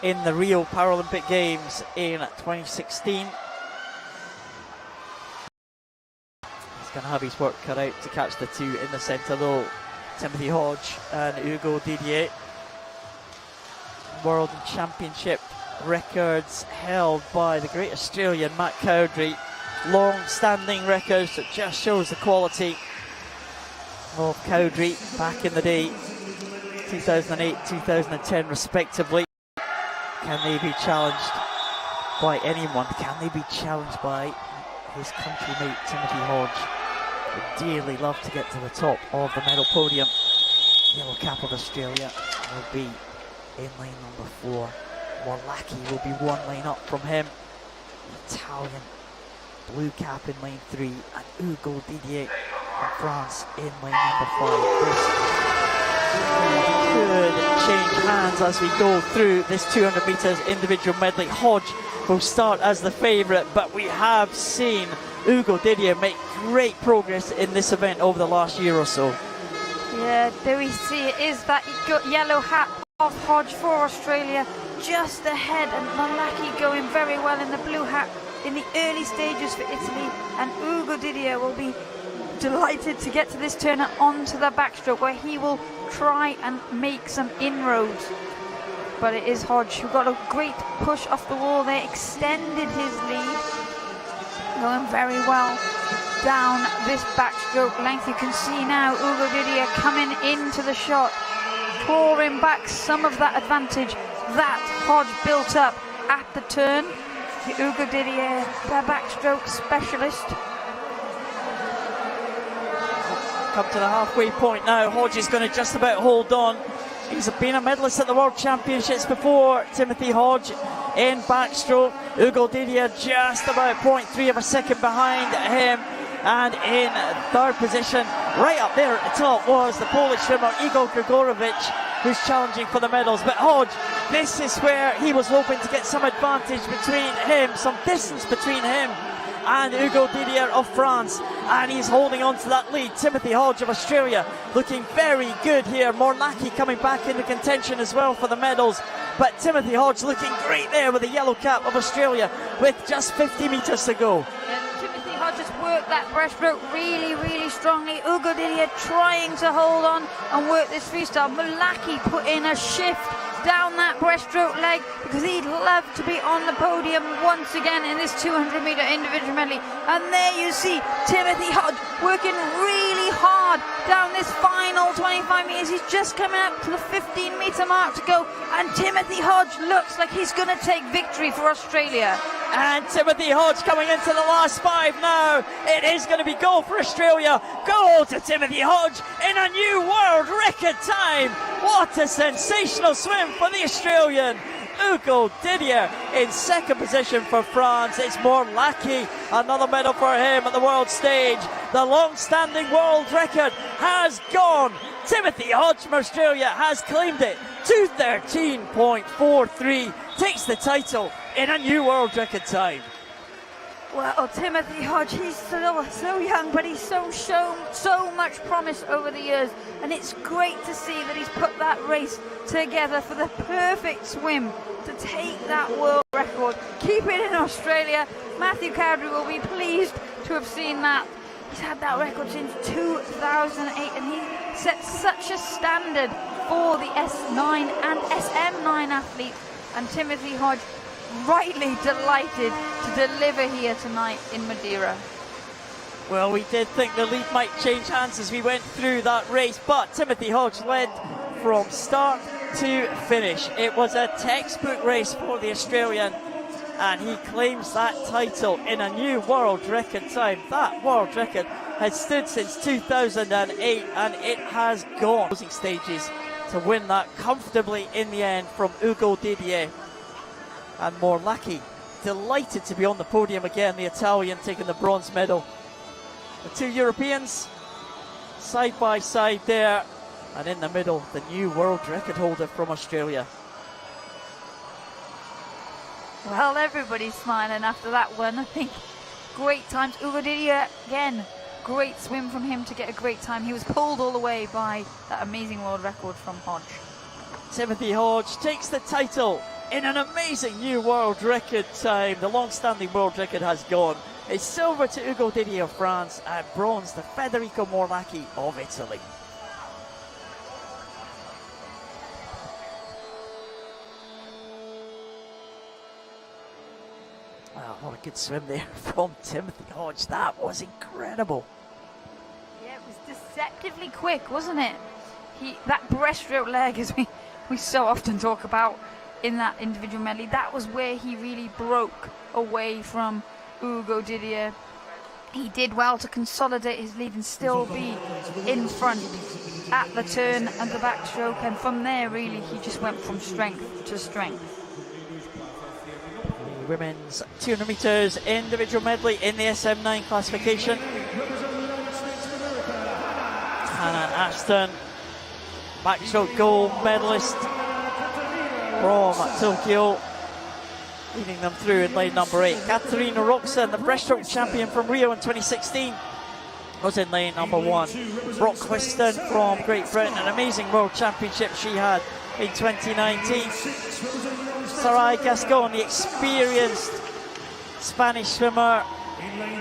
in the Rio Paralympic Games in 2016. He's going to have his work cut out to catch the two in the centre though. Timothy Hodge and Hugo Didier. World and Championship records held by the great Australian Matt Cowdrey. Long-standing records that just shows the quality of Cowdrey back in the day, 2008, 2010 respectively. Can they be challenged by anyone? Can they be challenged by his countrymate Timothy Hodge? Would dearly love to get to the top of the medal podium. Yellow cap of Australia will be in lane number 4. Warlacki will be one lane up from him. Italian blue cap in lane 3, and Hugo Didier from France in lane number 5. This could change hands as we go through this 200 metres individual medley. Hodge will start as the favourite, but we have seen Hugo Didier make great progress in this event over the last year or so. Yeah, there we see it is that yellow hat of Hodge for Australia just ahead, and Warlacki going very well in the blue hat in the early stages for Italy, and Hugo Didier will be delighted to get to this turn and onto the backstroke where he will try and make some inroads. But it is Hodge who got a great push off the wall there, extended his lead, going very well down this backstroke length. You can see now Hugo Didier coming into the shot, clawing back some of that advantage that Hodge built up at the turn. Hugo Didier, the backstroke specialist. Come to the halfway point now. Hodge is going to just about hold on. He's been a medalist at the World Championships before, Timothy Hodge, in backstroke. Hugo Didier just about 0.3 of a second behind him. And in third position, right up there at the top, was the Polish swimmer Igor Grigorowicz, who's challenging for the medals. But Hodge, this is where he was hoping to get some advantage between him, some distance between him and Hugo Didier of France, and he's holding on to that lead. Timothy Hodge of Australia looking very good here. Warlacki coming back into contention as well for the medals, but Timothy Hodge looking great there with the yellow cap of Australia with just 50 metres to go. Timothy Hodge has worked that breaststroke really, really strongly. Hugo Didier trying to hold on and work this freestyle. Warlacki put in a shift down that breaststroke leg because he'd love to be on the podium once again in this 200 metre individual medley. And there you see Timothy Hodge working really hard down this final 25 metres. He's just coming up to the 15 metre mark to go, and Timothy Hodge looks like he's going to take victory for Australia. And Timothy Hodge coming into the last 5 now. It is going to be goal for Australia. Goal to Timothy Hodge in a new world record time. What a sensational swim for the Australian. Hugo Didier in second position for France. It's Warlacki, another medal for him at the world stage. The long-standing world record has gone. Timothy Hodge from Australia has claimed it. 2:13.43 takes the title in a new world record time. Well, Timothy Hodge, he's still so young, but he's shown so much promise over the years, and it's great to see that he's put that race together for the perfect swim to take that world record. Keep it in Australia. Matthew Cowdrey will be pleased to have seen that. He's had that record since 2008, and he set such a standard for the S9 and SM9 athletes, and Timothy Hodge rightly delighted to deliver here tonight in Madeira. Well, we did think the lead might change hands as we went through that race, but Timothy Hodge led from start to finish. It was a textbook race for the Australian, and he claims that title in a new world record time. That world record has stood since 2008, and it has gone closing stages to win that comfortably in the end from Hugo Didier. And Warlacki delighted to be on the podium again, the Italian taking the bronze medal. The two Europeans side by side there, And in the middle, the new world record holder from Australia. Well, everybody's smiling after that one. I think great times. Ugo Didier, again, great swim from him to get a great time. He was pulled all the way by that amazing world record from Hodge. Timothy Hodge takes the title in an amazing new world record time. The long-standing world record has gone. It's silver to Ugo Didier of France and bronze to Federico Morlacchi of Italy. Wow, what a good swim there from Timothy Hodge. That was incredible. Yeah, it was deceptively quick, wasn't it? That breaststroke leg, as we so often talk about in that individual medley, that was where he really broke away from Ugo Didier. He did well to consolidate his lead and still be in front at the turn and the backstroke, and from there really he just went from strength to strength. Women's 200 metres individual medley in the SM9 classification. Hannah Ashton, backstroke gold medalist from Tokyo, leading them through in lane number 8. Katarina Roxon, the breaststroke champion from Rio in 2016, was in lane number 1. Brooke Whiston from Great Britain, an amazing world championship she had in 2019. Sarai Gascon, the experienced Spanish swimmer,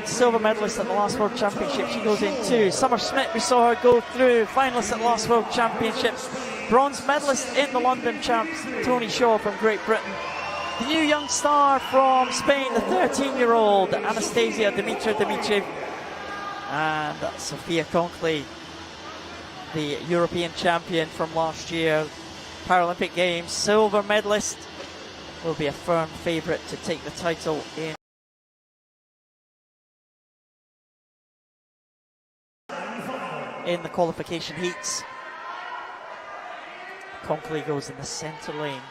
silver medalist at the last World Championship, she goes in 2. Summer Smith, we saw her go through, finalist at the last World Championships. Bronze medalist in the London Champs, Tony Shaw from Great Britain. The new young star from Spain, the 13-year-old Anastasia Dimitriev. And Sophia Conkley, the European champion from last year, Paralympic Games, silver medalist, will be a firm favourite to take the title in the qualification heats. Conkley goes in the centre lane.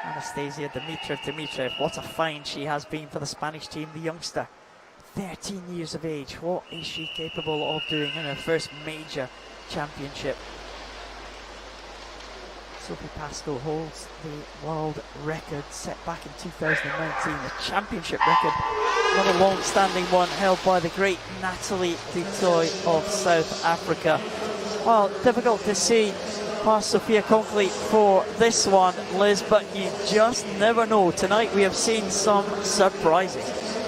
Anastasia Dimitriev, what a find she has been for the Spanish team, the youngster. 13 years of age, what is she capable of doing in her first major championship? Sophie Pascoe holds the world record set back in 2019, the championship record, not a long-standing one, held by the great Natalie du Toit of South Africa. Well, difficult to see past Sophia Conkley for this one, Liz, but you just never know. Tonight we have seen some surprises.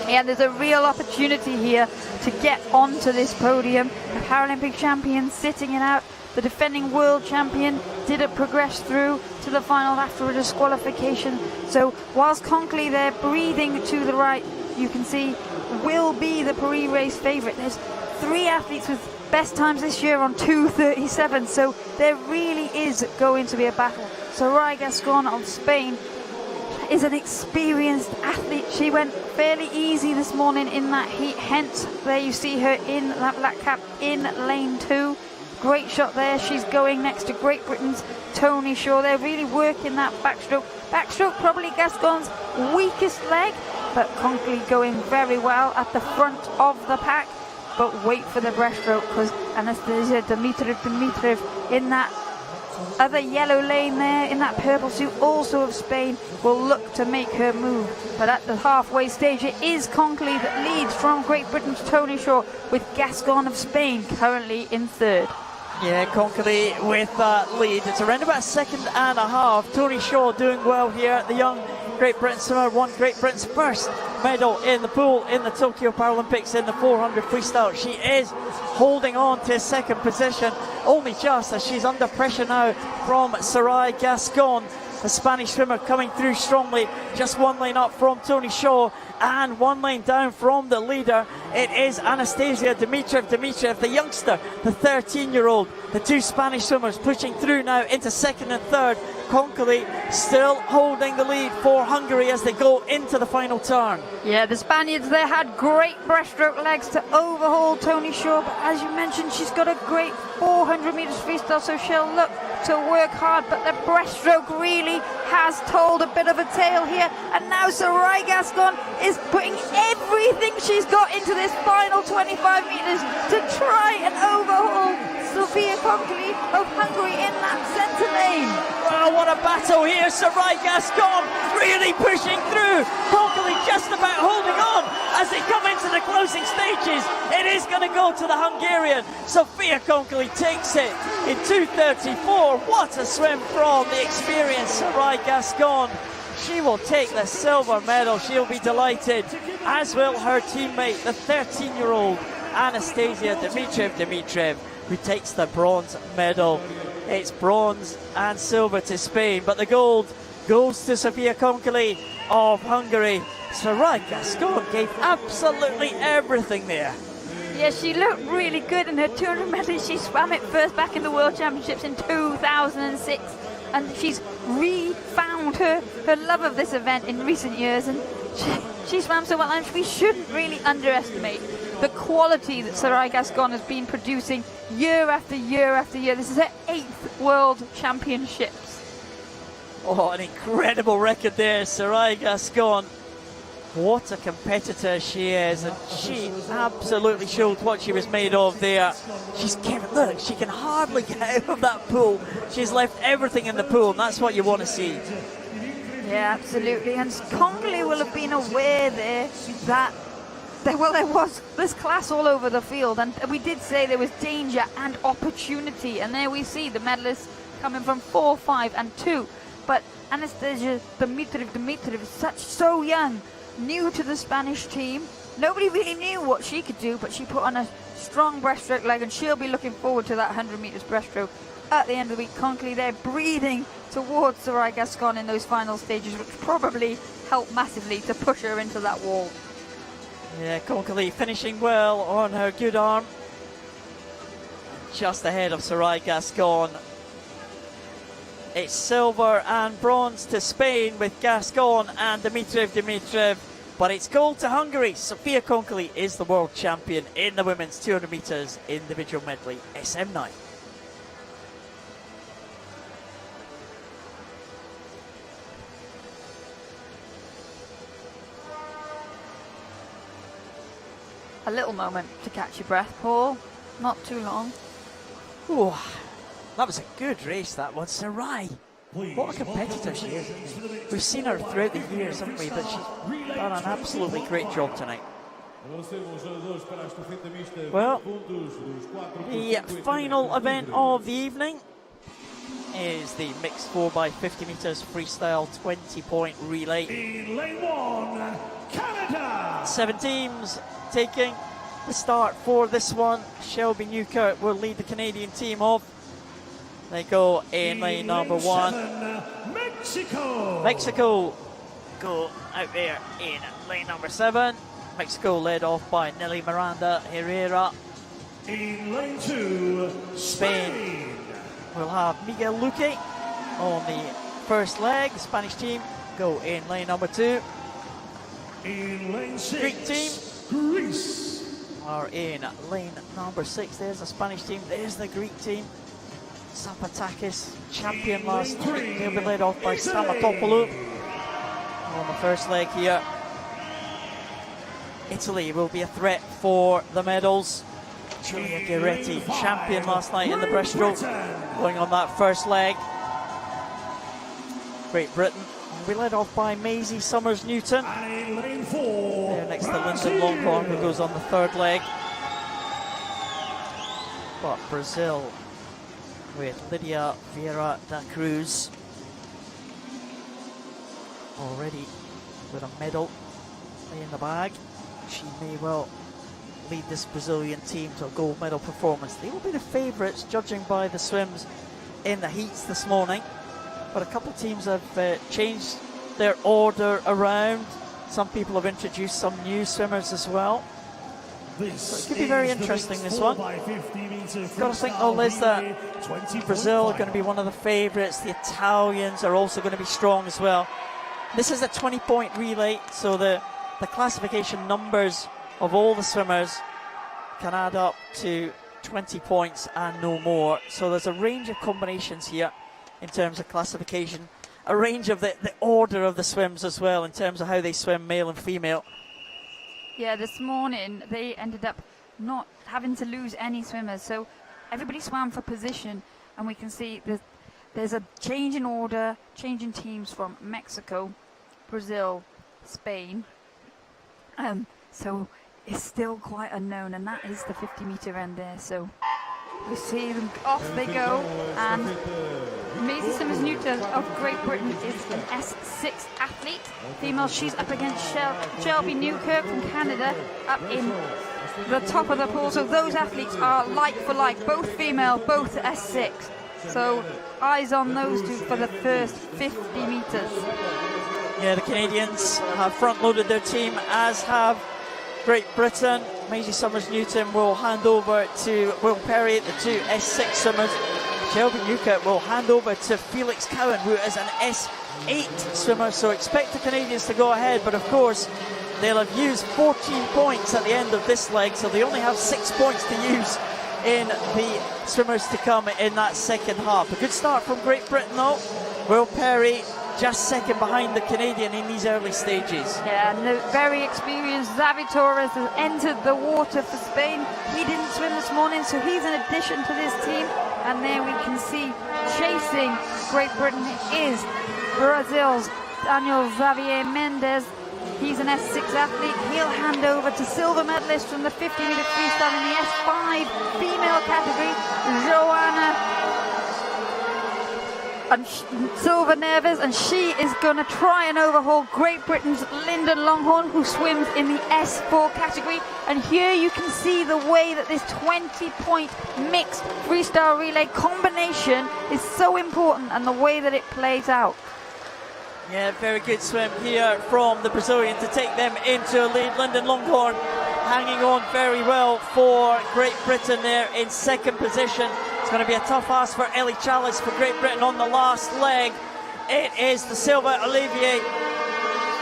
Yeah, there's a real opportunity here to get onto this podium. The Paralympic champion sitting it out. The defending world champion didn't progress through to the final after a disqualification. So whilst Conkley there breathing to the right, you can see will be the pre-race favourite. There's 3 athletes with best times this year on 2:37, so there really is going to be a battle. Sarai Gascon of Spain is an experienced athlete. She went fairly easy this morning in that heat, hence there you see her in that black cap in lane 2. Great shot there. She's going next to Great Britain's Tony Shaw. They're really working that backstroke. Backstroke probably Gascon's weakest leg, but Conkley going very well at the front of the pack. But wait for the breaststroke, because Anastasia Dimitriev in that other yellow lane there, in that purple suit, also of Spain, will look to make her move. But at the halfway stage, it is Conkley that leads from Great Britain's Tony Shaw, with Gascon of Spain currently in 3rd. Yeah, Conkley with that lead. It's around about a second and a half. Tony Shaw doing well here. The young Great Britain swimmer won Great Britain's first medal in the pool in the Tokyo Paralympics in the 400 freestyle. She is holding on to second position, only just, as she's under pressure now from Sarai Gascon, the Spanish swimmer coming through strongly. Just 1 lane up from Tony Shaw and 1 lane down from the leader. It is Anastasia Dimitriev, the youngster, the 13-year-old. The 2 Spanish swimmers pushing through now into 2nd and 3rd. Conkley still holding the lead for Hungary as they go into the final turn. Yeah, the Spaniards there had great breaststroke legs to overhaul Tony Shaw, but as you mentioned, she's got a great 400 metres freestyle, so she'll look to work hard, but the breaststroke really has told a bit of a tale here, and now Sarai Gascon is putting everything she's got into this final 25 metres to try and overhaul Sophia Konkoly of Hungary in that centre lane. Wow, what a battle here. Sarai Gascon really pushing through. Konkoly just about holding on as they come into the closing stages. It is going to go to the Hungarian. Sophia Konkoly takes it in 2:34. What a swim from the experienced Sarai Gascon. She will take the silver medal. She'll be delighted, as will her teammate, the 13-year-old Anastasia Dimitriev, who takes the bronze medal. It's bronze and silver to Spain, but the gold goes to Sophia Konkoly of Hungary. Sarai Gascon gave absolutely everything there. Yeah, she looked really good in her 200 medley. She swam it first back in the World Championships in 2006, and she's re-found her love of this event in recent years, and she swam so well, and we shouldn't really underestimate the quality that Sarai Gascon has been producing year after year after year. This is her 8th World Championships. Oh, an incredible record there, Sarai Gascon. What a competitor she is, and she absolutely showed what she was made of there. Look, she can hardly get out of that pool. She's left everything in the pool, and that's what you want to see. Yeah, absolutely. And Konkoly will have been aware there that there was this class all over the field, and we did say there was danger and opportunity, and there we see the medalists coming from 4, 5 and 2. But Anastasia Dimitriev is so young, new to the Spanish team. Nobody really knew what she could do, but she put on a strong breaststroke leg, and she'll be looking forward to that 100 metres breaststroke at the end of the week. Konkoly there breathing towards Sarai Gascon in those final stages, which probably helped massively to push her into that wall. Yeah, Konkoly finishing well on her good arm. Just ahead of Sarai Gascon. It's silver and bronze to Spain with Gascon and Dimitriev, but it's gold to Hungary. Sophia Konkoly is the world champion in the women's 200 metres individual medley SM9. A little moment to catch your breath, Paul. Not too long. Ooh, that was a good race, that one. Sarai, what a competitor she is. We've seen her throughout the years, haven't we? But she's done an absolutely great job tonight. Well, the final event of the evening is the mixed 4x50 metres freestyle 20-point relay. In lane 1, Canada. 7 teams taking the start for this one. Shelby Newkirk will lead the Canadian team off. They go in lane number 1. 7, Mexico. Mexico go out there in lane number 7. Mexico led off by Nelly Miranda Herrera. In lane 2, Spain. We'll have Miguel Luque on the first leg. The Spanish team go in lane number 2. In lane 6, Greek team Greece. are in lane number 6. There's the Spanish team. There's the Greek team. Zapatakis, champion last night. They'll be led off by Stamatopoulou on the first leg here. Italy will be a threat for the medals. Giulia Gueretti, champion last night in the breaststroke, going on that first leg. Great Britain will be led off by Maisie Summers-Newton. And in lane 4, There next to Lyndon Longhorn, who goes on the third leg. But Brazil with Lydia Vieira da Cruz already with a medal in the bag. She may well lead this Brazilian team to a gold medal performance. They will be the favourites, judging by the swims in the heats this morning. But a couple of teams have changed their order around. Some people have introduced some new swimmers as well. So it could be very interesting, this one. Got to think, though, Liz, that Brazil are going to be one of the favourites. The Italians are also going to be strong as well. This is a 20-point relay, so the classification numbers of all the swimmers can add up to 20 points and no more. So there's a range of combinations here in terms of classification, a range of the order of the swims as well in terms of how they swim, male and female. Yeah, this morning they ended up not having to lose any swimmers, so everybody swam for position, and we can see there's a change in order, change in teams from Mexico, Brazil, Spain. So it's still quite unknown, and that is the 50-meter end there. So we see them, off they go, and Maisie Summers-Newton of Great Britain is an S6 athlete. Female, she's up against Shelby Newkirk from Canada, up in the top of the pool. So those athletes are like for like, both female, both S6. So eyes on those two for the first 50 metres. Yeah, the Canadians have front-loaded their team, as have Great Britain. Maisie Summers-Newton will hand over to Will Perry, the two S6 swimmers. Shelby Newkirk will hand over to Felix Cowan, who is an S8 swimmer. So expect the Canadians to go ahead, but of course they'll have used 14 points at the end of this leg, so they only have 6 points to use in the swimmers to come in that second half. A good start from Great Britain though. Will Perry just second behind the Canadian in these early stages. Yeah, and the very experienced Xavi Torres has entered the water for Spain. He didn't swim this morning, so he's an addition to this team. And there we can see chasing Great Britain is Brazil's Daniel Xavier Mendes. He's an S6 athlete. He'll hand over to silver medalist from the 50-meter freestyle in the S5 female category, Joanna and Silva Neves, and she is going to try and overhaul Great Britain's Lyndon Longhorn, who swims in the S4 category. And here you can see the way that this 20-point mixed freestyle relay combination is so important, and the way that it plays out. Yeah, very good swim here from the Brazilian to take them into a lead. Lyndon Longhorn hanging on very well for Great Britain there in second position. It's going to be a tough ask for Ellie Chalice for Great Britain on the last leg. It is the Silva Olivier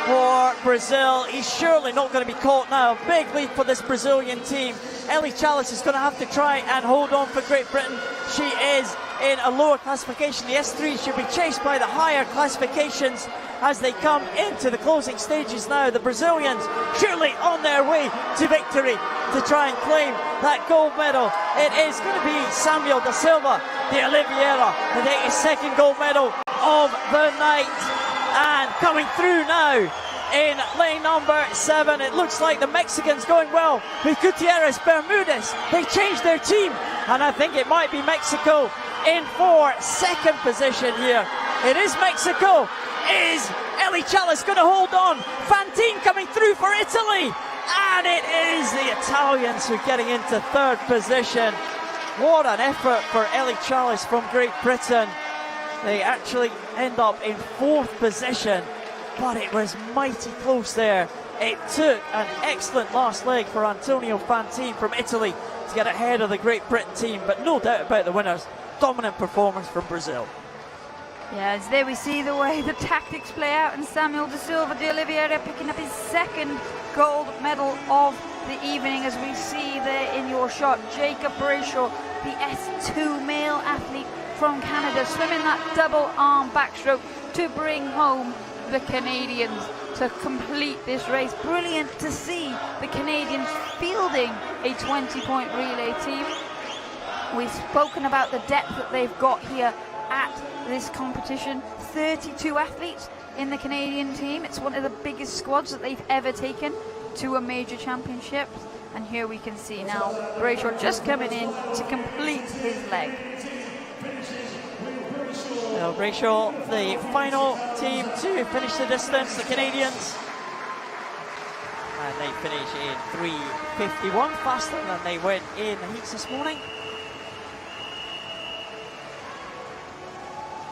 for Brazil. He's surely not going to be caught now. Big lead for this Brazilian team. Ellie Chalice is going to have to try and hold on for Great Britain. She is in a lower classification. The S3 should be chased by the higher classifications as they come into the closing stages now. The Brazilians surely on their way to victory to try and claim that gold medal. It is going to be Samuel da Silva de Oliveira to take his second gold medal of the night. And coming through now in lane number 7, it looks like the Mexicans going well with Gutierrez Bermudez. They changed their team, and I think it might be Mexico in for second position here. It is Mexico. Is Ellie Chalice going to hold on? Fantine coming through for Italy, and it is the Italians who are getting into third position. What an effort for Ellie Chalice from Great Britain. They actually end up in fourth position, but it was mighty close there. It took an excellent last leg for Antonio Fantine from Italy to get ahead of the Great Britain team, but no doubt about the winners. Dominant performance from Brazil. Yeah, as there we see the way the tactics play out, and Samuel da Silva de Oliveira picking up his second gold medal of the evening, as we see there in your shot Jacob Brayshaw, the S2 male athlete from Canada, swimming that double arm backstroke to bring home the Canadians to complete this race. Brilliant to see the Canadians fielding a 20-point relay team. We've spoken about the depth that they've got here at this competition. 32 athletes in the Canadian team. It's one of the biggest squads that they've ever taken to a major championship. And here we can see now Brayshaw just coming in to complete his leg. Well, Brayshaw, the final team to finish the distance, the Canadians. And they finish in 3:51, faster than they went in the heats this morning.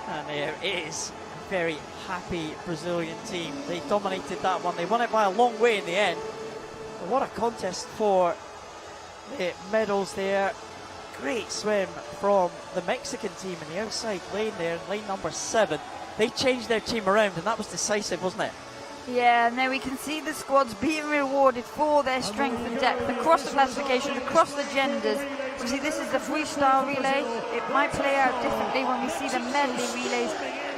And there is a very happy Brazilian team. They dominated that one. They won it by a long way in the end. But what a contest for the medals there. Great swim from the Mexican team in the outside lane there, in lane number 7. They changed their team around, and that was decisive, wasn't it? Yeah, and there we can see the squads being rewarded for their strength and depth across the classifications, across the genders. You see, this is the freestyle relay. It might play out differently when we see the medley relays.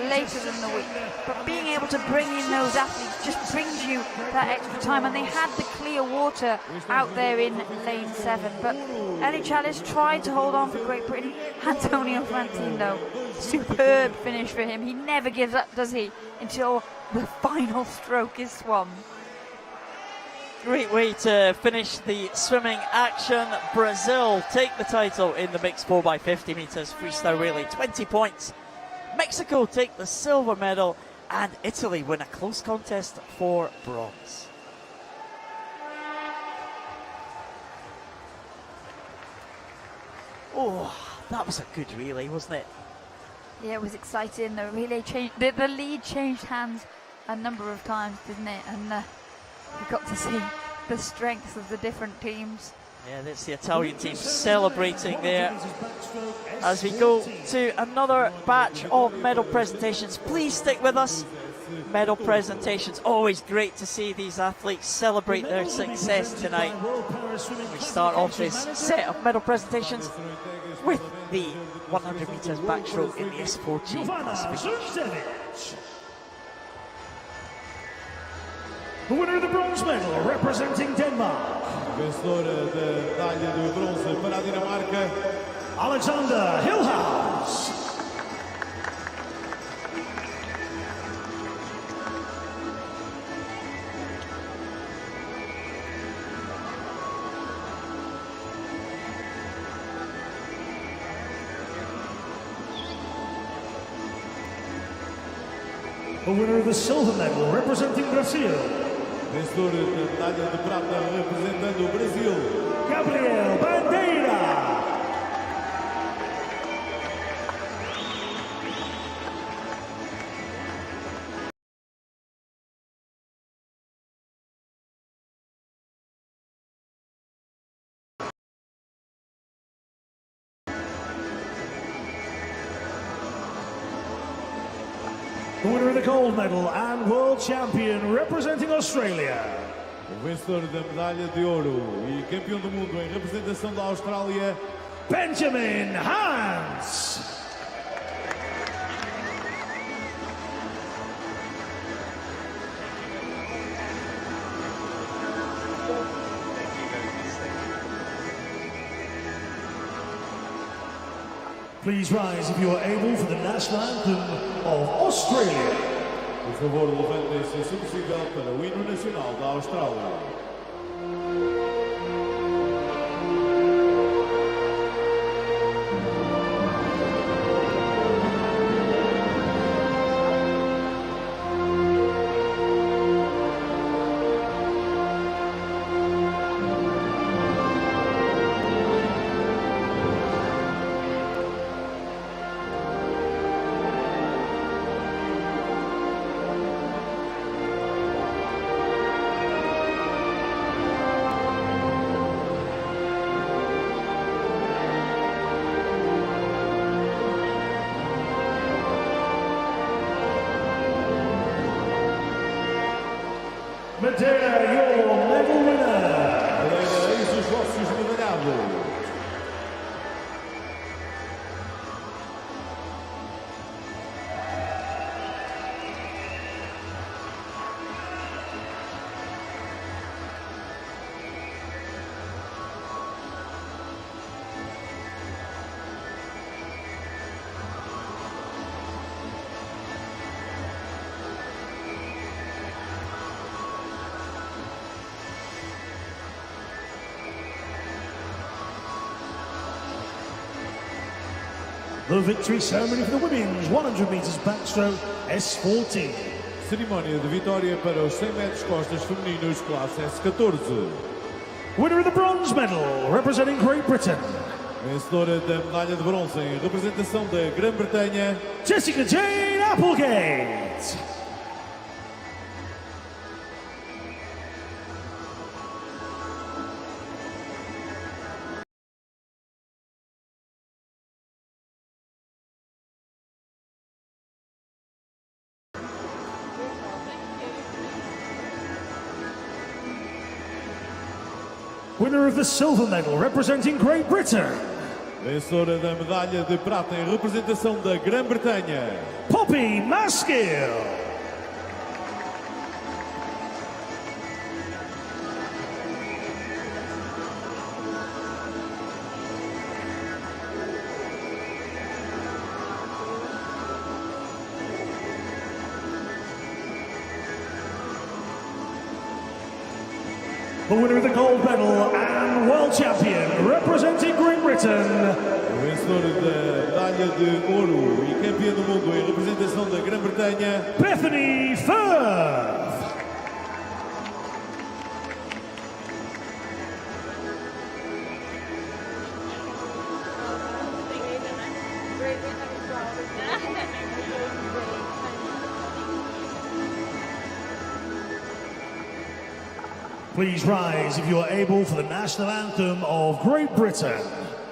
later than the week. But being able to bring in those athletes just brings you that extra time. And they had the clear water out there in lane 7. But Eli Chalice tried to hold on for Great Britain. Antonio Fantin, though, superb finish for him. He never gives up, does he, until the final stroke is swum. Great way to finish the swimming action. Brazil take the title in the mixed 4x50 meters freestyle relay, 20 points. Mexico take the silver medal, and Italy win a close contest for bronze. Oh, that was a good relay, wasn't it? Yeah, it was exciting. The relay changed, the lead changed hands a number of times, didn't it? And we got to see the strength of the different teams. Yeah, that's the Italian team celebrating there. As we go to another batch of medal presentations, please stick with us. Medal presentations, always great to see these athletes celebrate their success tonight. We start off this set of medal presentations with the 100 meters backstroke in the S14 classification. The winner of the bronze medal, representing Denmark, Vencedora da medalha de bronze para a Dinamarca, Alexander Hillhouse. The winner of the silver medal, representing Brazil, vencedor da medalha de prata representando o Brasil, Gabriel Bandeira. The winner of the gold medal and world champion representing Australia, o vencedor da medalha de ouro e campeão do mundo em representação da Austrália, Benjamin Hans. Please rise if you are able for the national anthem of Australia. Por favor, levantem-se se possível para o hino nacional da Austrália. Madeira, your medal winner. Madeira, eis os vossos medalhados. The victory ceremony for the women's 100 meters backstroke S14. Cerimónia de vitória para os 100 metros costas femininos, classe S14. Winner of the bronze medal, representing Great Britain, Vencedora da medalha de bronze em representação da Grã-Bretanha, Jessica Jane Applegate. Winner of the silver medal, representing Great Britain, Vencedora da medalha de prata em representação da Grã-Bretanha, Poppy Maskill. The winner of the gold medal and world champion representing Great Britain, o vencedor da medalha de ouro e campeã do mundo em representação da Grã-Bretanha, Bethany Firth. Please rise if you are able for the national anthem of Great Britain.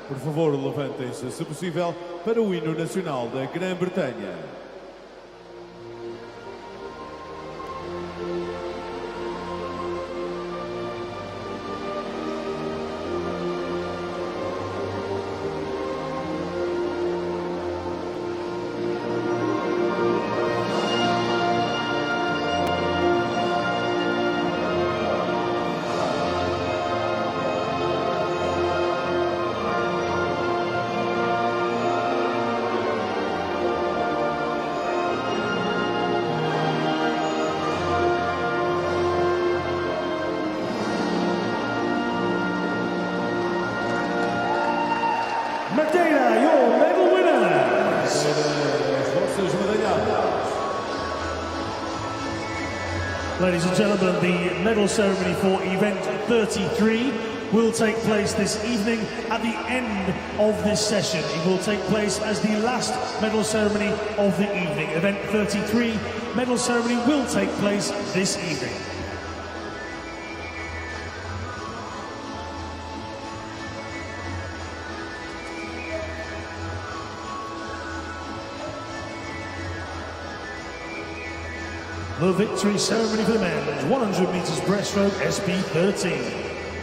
por favor, levantem-se, se possível, para o hino nacional da Grã-Bretanha. Madeira, your medal winners. As vossas medalhadas. Ladies and gentlemen, the medal ceremony for event 33 will take place this evening at the end of this session. It will take place as the last medal ceremony of the evening. Event 33 medal ceremony will take place this evening. The victory ceremony for the men, 100 meters breaststroke, SP13.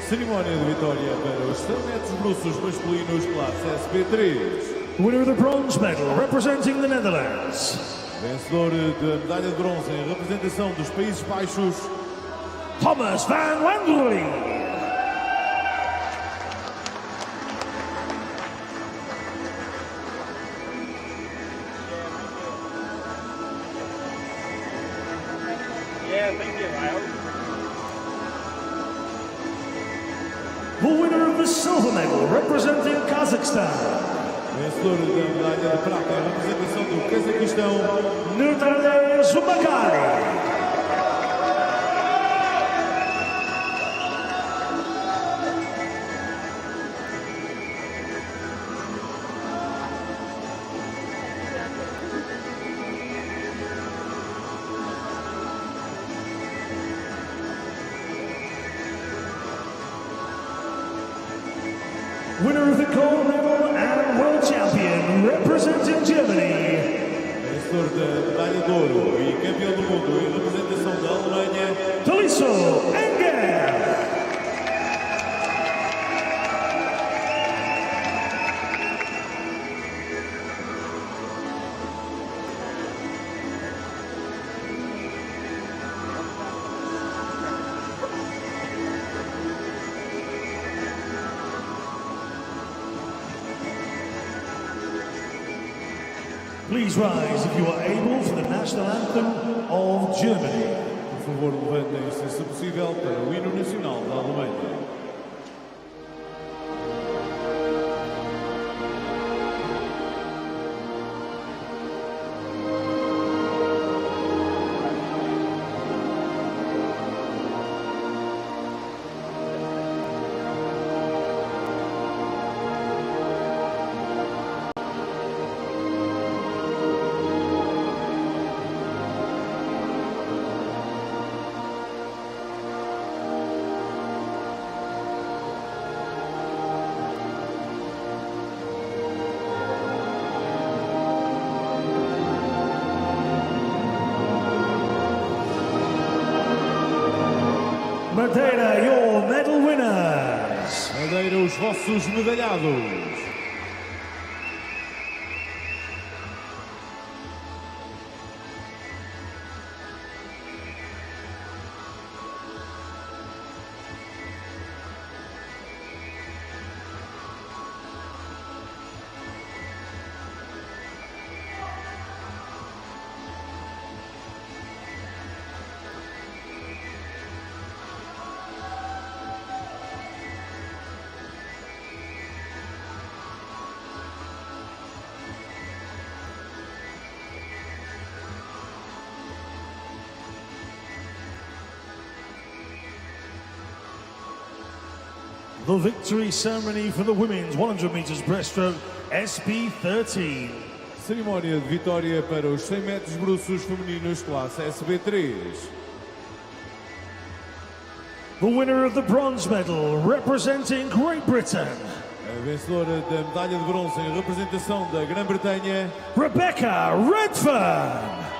Cerimónia de vitória para os 100 metros brussos masculinos, classe SP3. Winner of the bronze medal, representing the Netherlands, Vencedor da medalha de bronze em representação dos Países Baixos, Thomas van Wandley. Yeah, thank you. I hope. The winner of the silver medal, representing Kazakhstan, vencedor da medalha de prata em representação do Cazaquistão, Nurtale Zubakari. Winner of the gold medal and world champion, representing Germany, vencedor da medalha de ouro e campeão do mundo em representação da Alemanha, Taliso Engel. Please rise if you are able for the national anthem of Germany. por favor, levantem-se, se possível, para o hino nacional da Alemanha. Madeira, your medal winners. Madeira, os vossos medalhados. The victory ceremony for the women's 100 meters breaststroke SB13. Cerimónia de vitória para os 100 metros bruços femininos classe SB3. The winner of the bronze medal representing Great Britain, A vencedora da medalha de bronze em representação da Grã-Bretanha, Rebecca Redfern.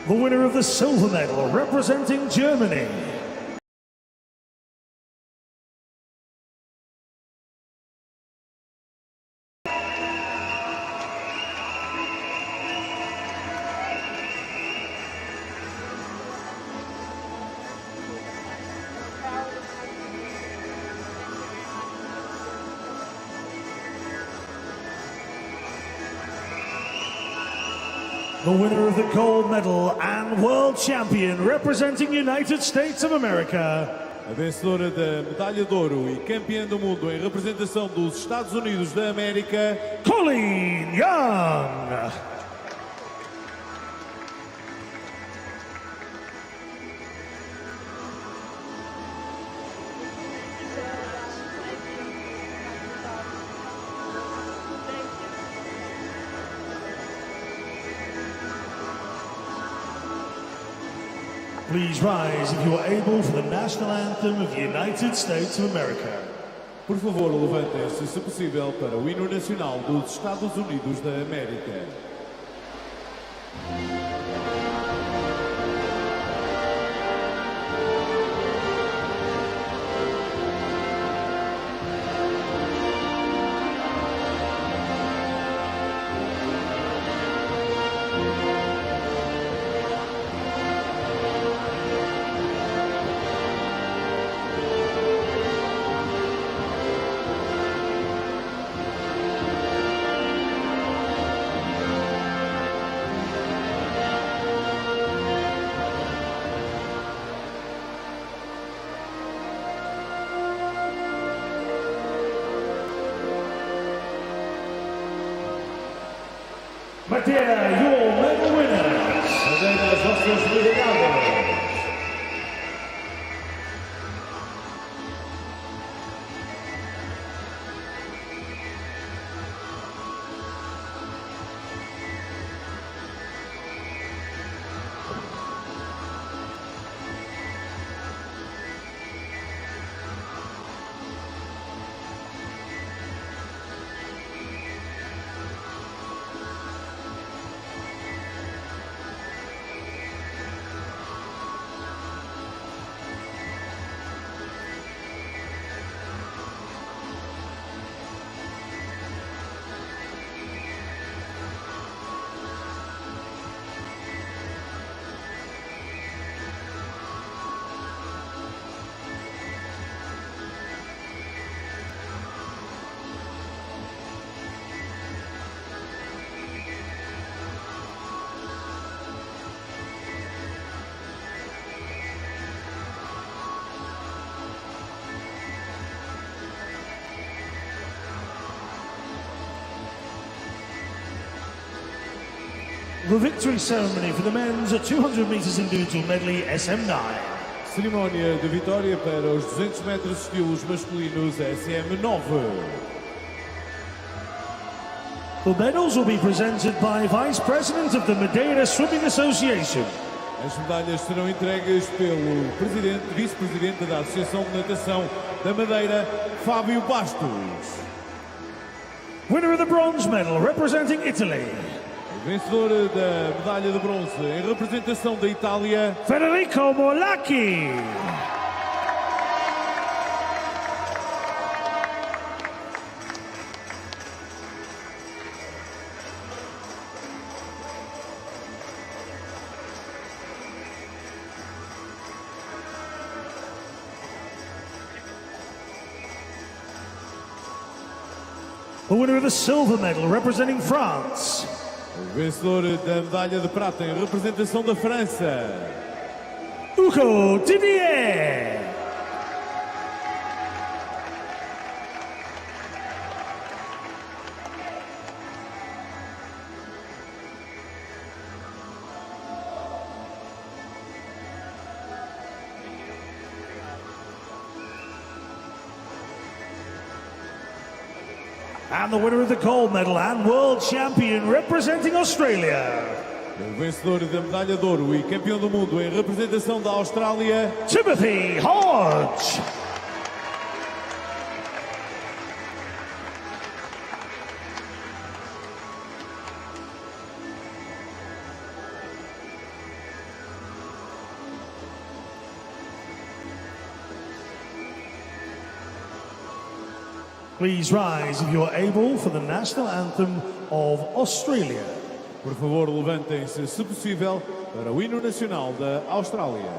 The winner of the silver medal representing Germany, the winner of the gold medal and world champion representing United States of America, a vencedora da medalha de ouro e campeã do mundo em representação dos Estados Unidos da América, Colleen Young. Please rise if you are able for the national anthem of the United States of America. por favor, levantem-se, se possível, para o hino nacional dos Estados Unidos da América. Madeira, your medal winners. Madeira, as vossas medalhadas. The victory ceremony for the men's 200 meters individual medley SM9. Cerimónia de vitória para os 200 metros estilos masculinos SM9. The medals will be presented by Vice President of the Madeira Swimming Association, As medalhas serão entregues pelo vice-presidente da Associação de Natação da Madeira, Fábio Bastos. winner of the bronze medal representing Italy, Vencedor da medalha de bronze em representação da Itália, Federico Morlacchi. The winner of the silver medal representing France, vencedor da medalha de prata em representação da França, Hugo Didier. And the winner of the gold medal and world champion representing Australia, O vencedor da medalha de ouro e campeão do mundo em representação da Austrália, Timothy Hodge. Please rise if you are able for the national anthem of Australia. por favor, levantem-se, se possível, para o hino nacional da Austrália.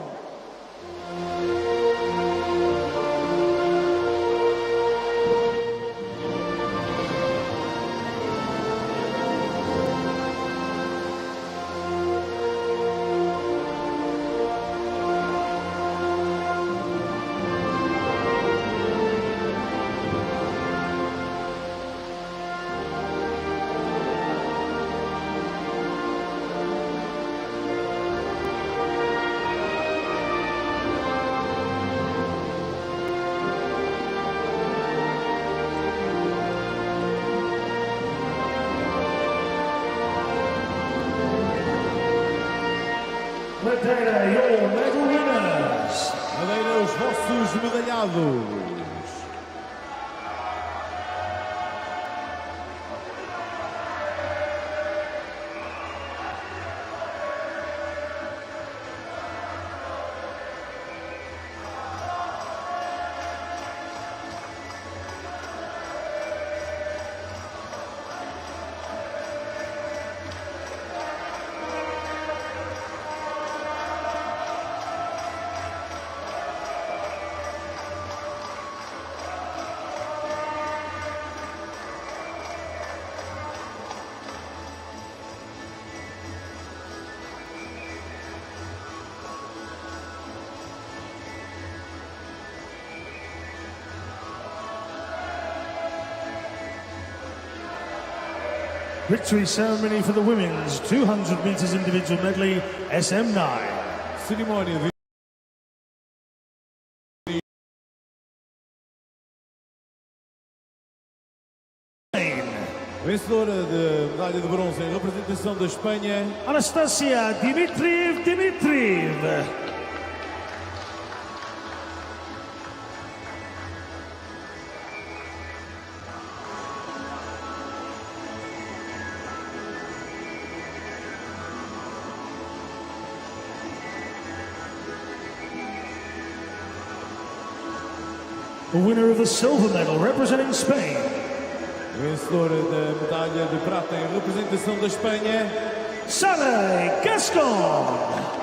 Madeira, your medal winners. Madeira, os vossos medalhados. Victory ceremony for the women's 200 meters individual medley SM9. Cerimónia de vencedora de medalha de bronze em representação da Espanha, Anastasia Dimitriev. The winner of the silver medal representing Spain, vencedora da medalha de prata em representação da Espanha, Sally Gascon.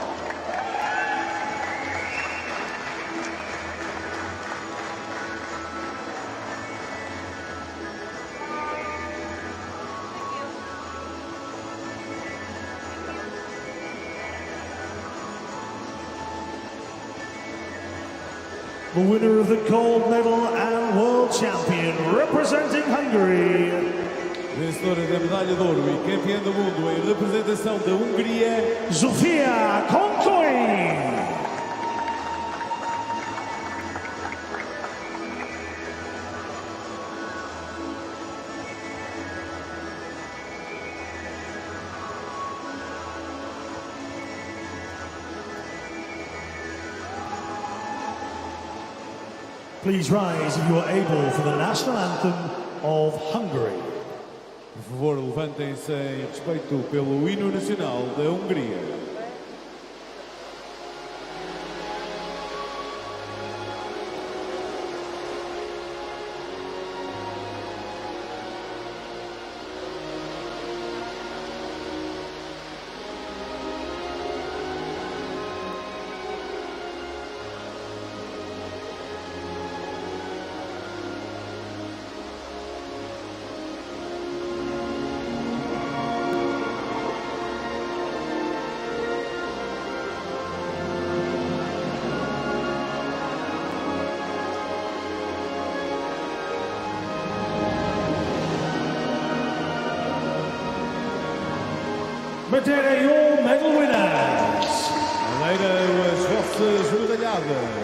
The winner of the gold medal and world champion representing Hungary, vencedora da medalha de ouro e campeã do mundo em representação da Hungria, Zofia Konkoy. Please rise if you are able for the national anthem of Hungary. Por favor, levantem-se em respeito pelo hino nacional da Hungria. Madeira, your medal winners. Madeira, as vossas medalhadas.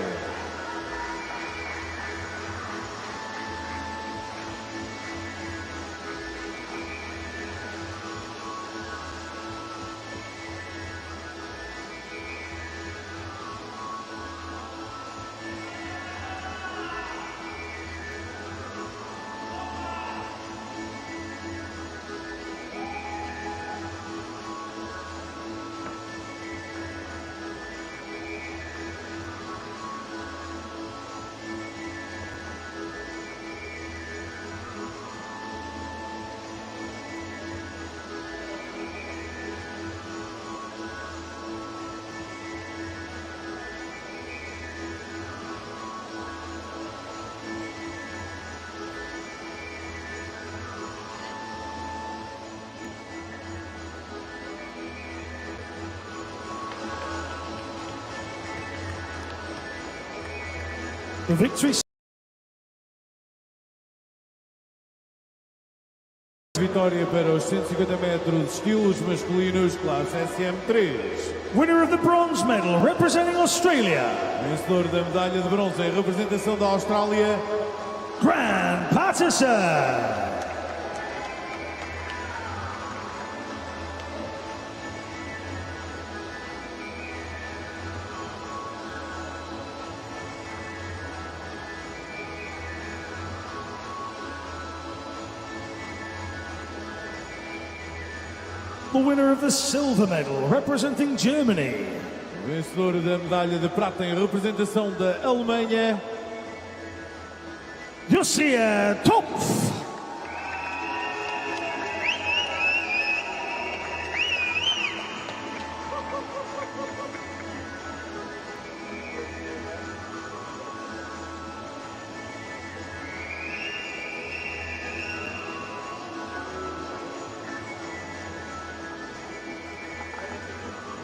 The victory. Vitória para os 150 metros estilos masculinos, classe SM3. Winner of the bronze medal representing Australia. Vencedor da medalha de bronze em representação da Austrália, Grant Patterson. The winner of the silver medal representing Germany. vencedor da medalha de prata em representação da Alemanha, Josia Topf.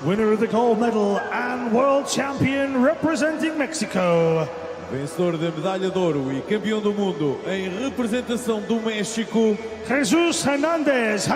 Winner of the gold medal and world champion representing Mexico. vencedor da medalha de ouro e campeão do mundo em representação do México, Jesus Hernandez.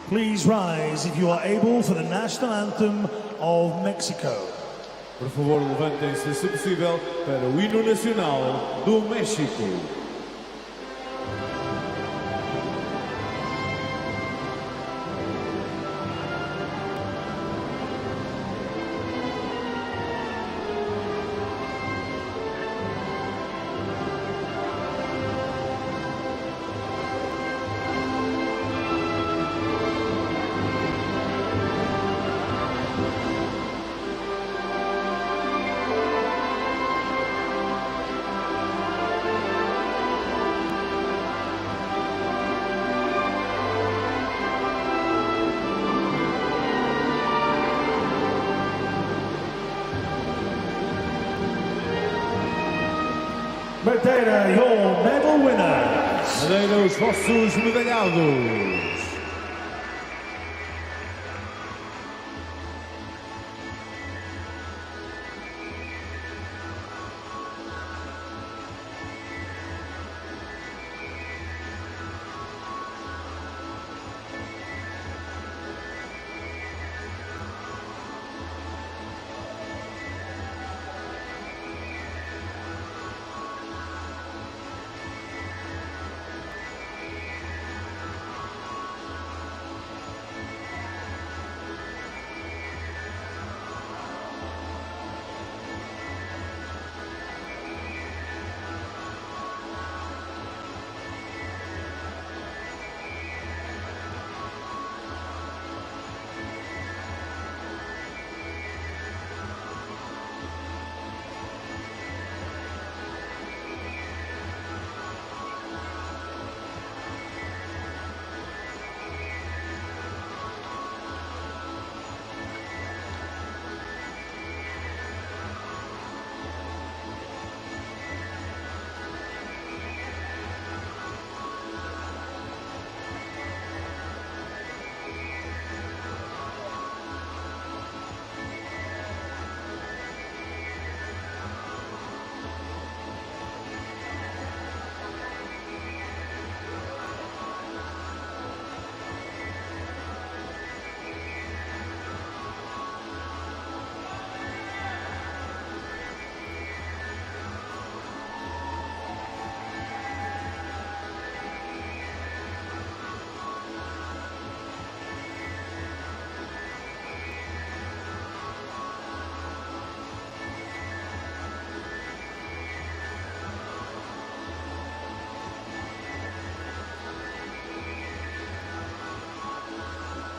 Please rise if you are able for the national anthem of Mexico. Por favor, levantem-se, se possível, para o hino nacional do México. Madeira, your medal winners. Madeira, os vossos medalhados.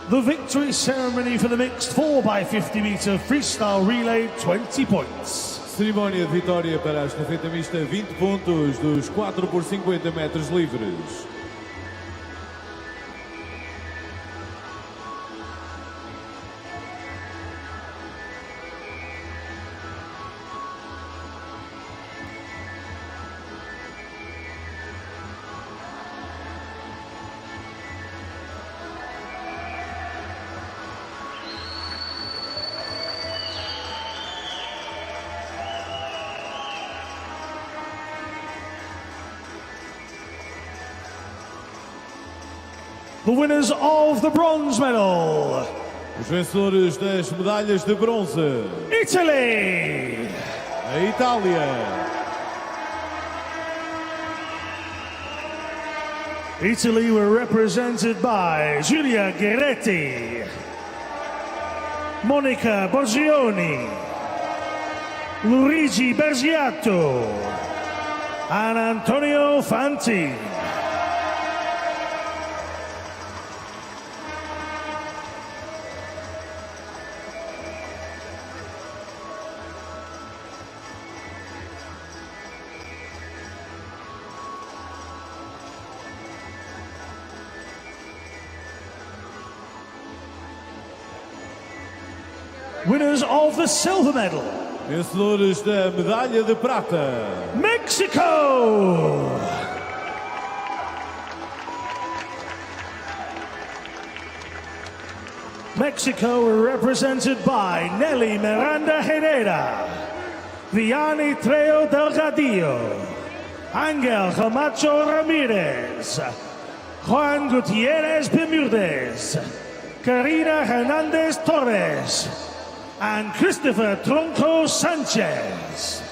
The victory ceremony for the mixed 4x50 meter freestyle relay, 20 points. Cerimónia de vitória para a estafeta mista, 20 pontos dos 4 por 50 metros livres. The winners of the bronze medal. Os vencedores das medalhas de bronze. Italy. A Itália. Italy were represented by Giulia Guerretti, Monica Borgioni, Luigi Bergiato, and Antonio Fanti. Winners of the silver medal. Vencedores da medalha de prata. Mexico. Mexico were represented by Nelly Miranda Herrera, Vianney Treo Delgadillo, Angel Camacho Ramirez, Juan Gutierrez Bermudez, Karina Hernandez Torres, and Christopher Tronco Sanchez.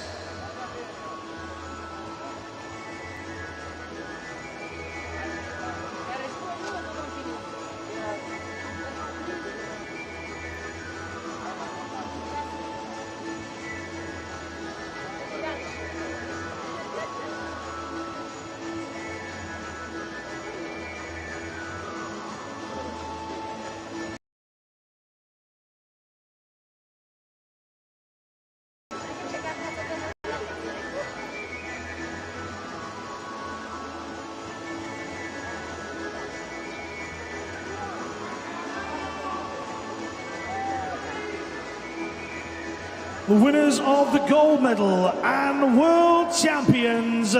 The winners of the gold medal and world champions.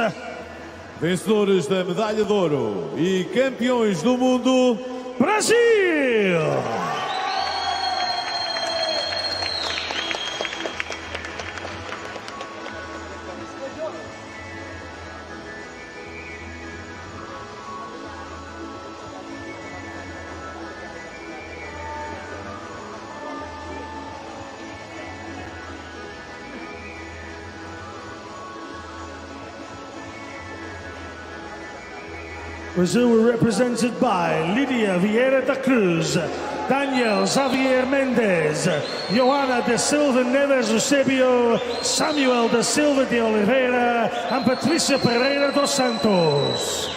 Vencedores da medalha de ouro e campeões do mundo. Brasil! Brazil were represented by Lydia Vieira da Cruz, Daniel Xavier Mendes, Joana de Silva Neves Eusebio, Samuel da Silva de Oliveira, and Patricia Pereira dos Santos.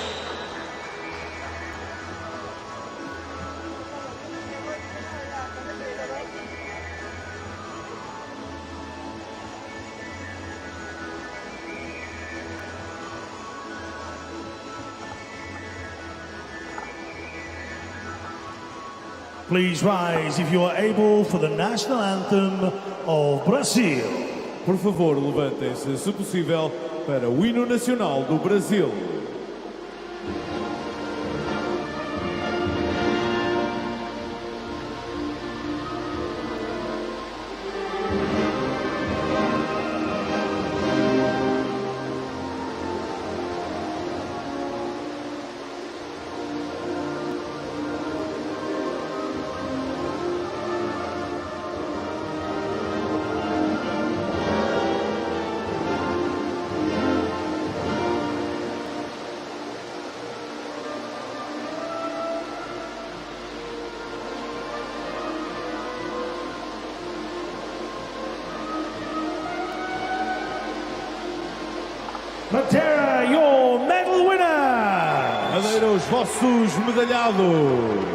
Please rise if you are able for the national anthem of Brazil. Por favor, levantem-se, se possível, para o hino nacional do Brasil. Madeira, your medal winner! Madeira, os vossos medalhados.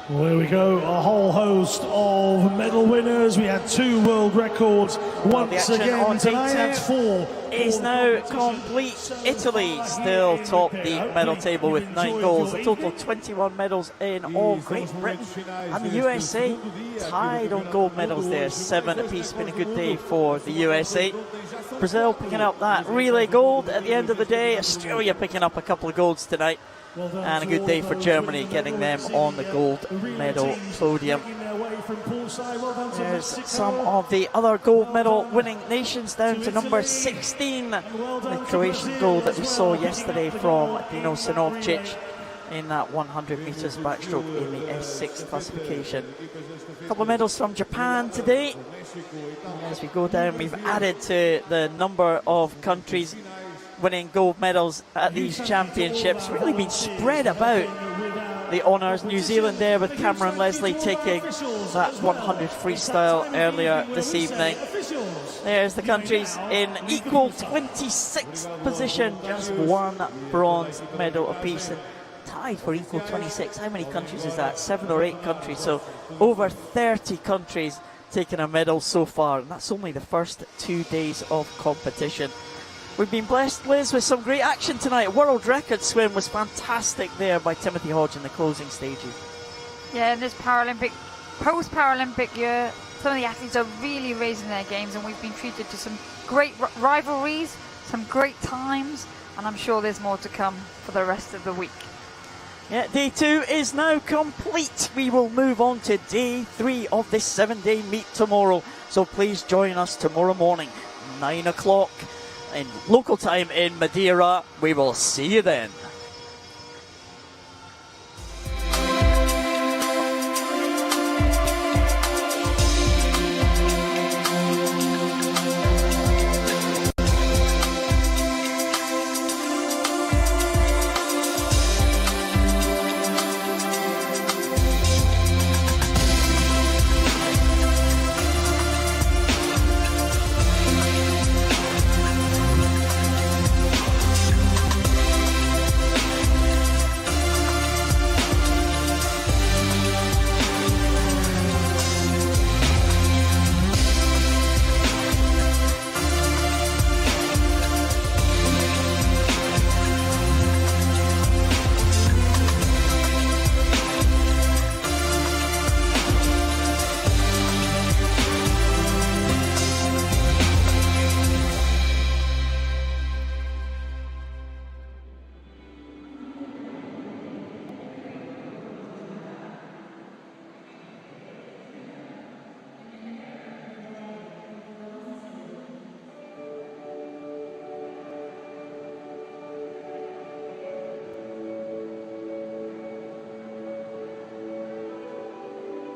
Well, there we go, a whole host of medal winners. We had 2 world records once action again on tonight. day That's 4. Is now complete. Italy still top the medal table with 9 goals. A total 21 medals in all. Great Britain and the USA tied on gold medals there, 7 apiece. Been a good day for the USA. Brazil picking up that relay gold at the end of the day. Australia picking up a couple of golds tonight. And a good day for Germany, getting them on the gold medal podium. There's some of the other gold medal winning nations down to number 16. The Croatian gold that we saw yesterday from Dino Sinovcic in that 100 metres backstroke in the S6 classification. A couple of medals from Japan today. And as we go down, we've added to the number of countries winning gold medals at these championships. Really been spread about the honours. New Zealand there with Cameron Leslie taking that 100 freestyle earlier this evening. There's the countries in equal 26th position, just 1 bronze medal apiece, and tied for equal 26. How many countries is that? 7 or 8 countries, so over 30 countries taking a medal so far, and that's only the first 2 days of competition. We've been blessed, Liz, with some great action tonight. World record swim was fantastic there by Timothy Hodge in the closing stages. Yeah, in this Paralympic, post-Paralympic year, some of the athletes are really raising their games, and we've been treated to some great rivalries, some great times, and I'm sure there's more to come for the rest of the week. Yeah, day 2 is now complete. We will move on to day 3 of this 7-day meet tomorrow. So please join us tomorrow morning, 9 o'clock in local time in Madeira. We will see you then.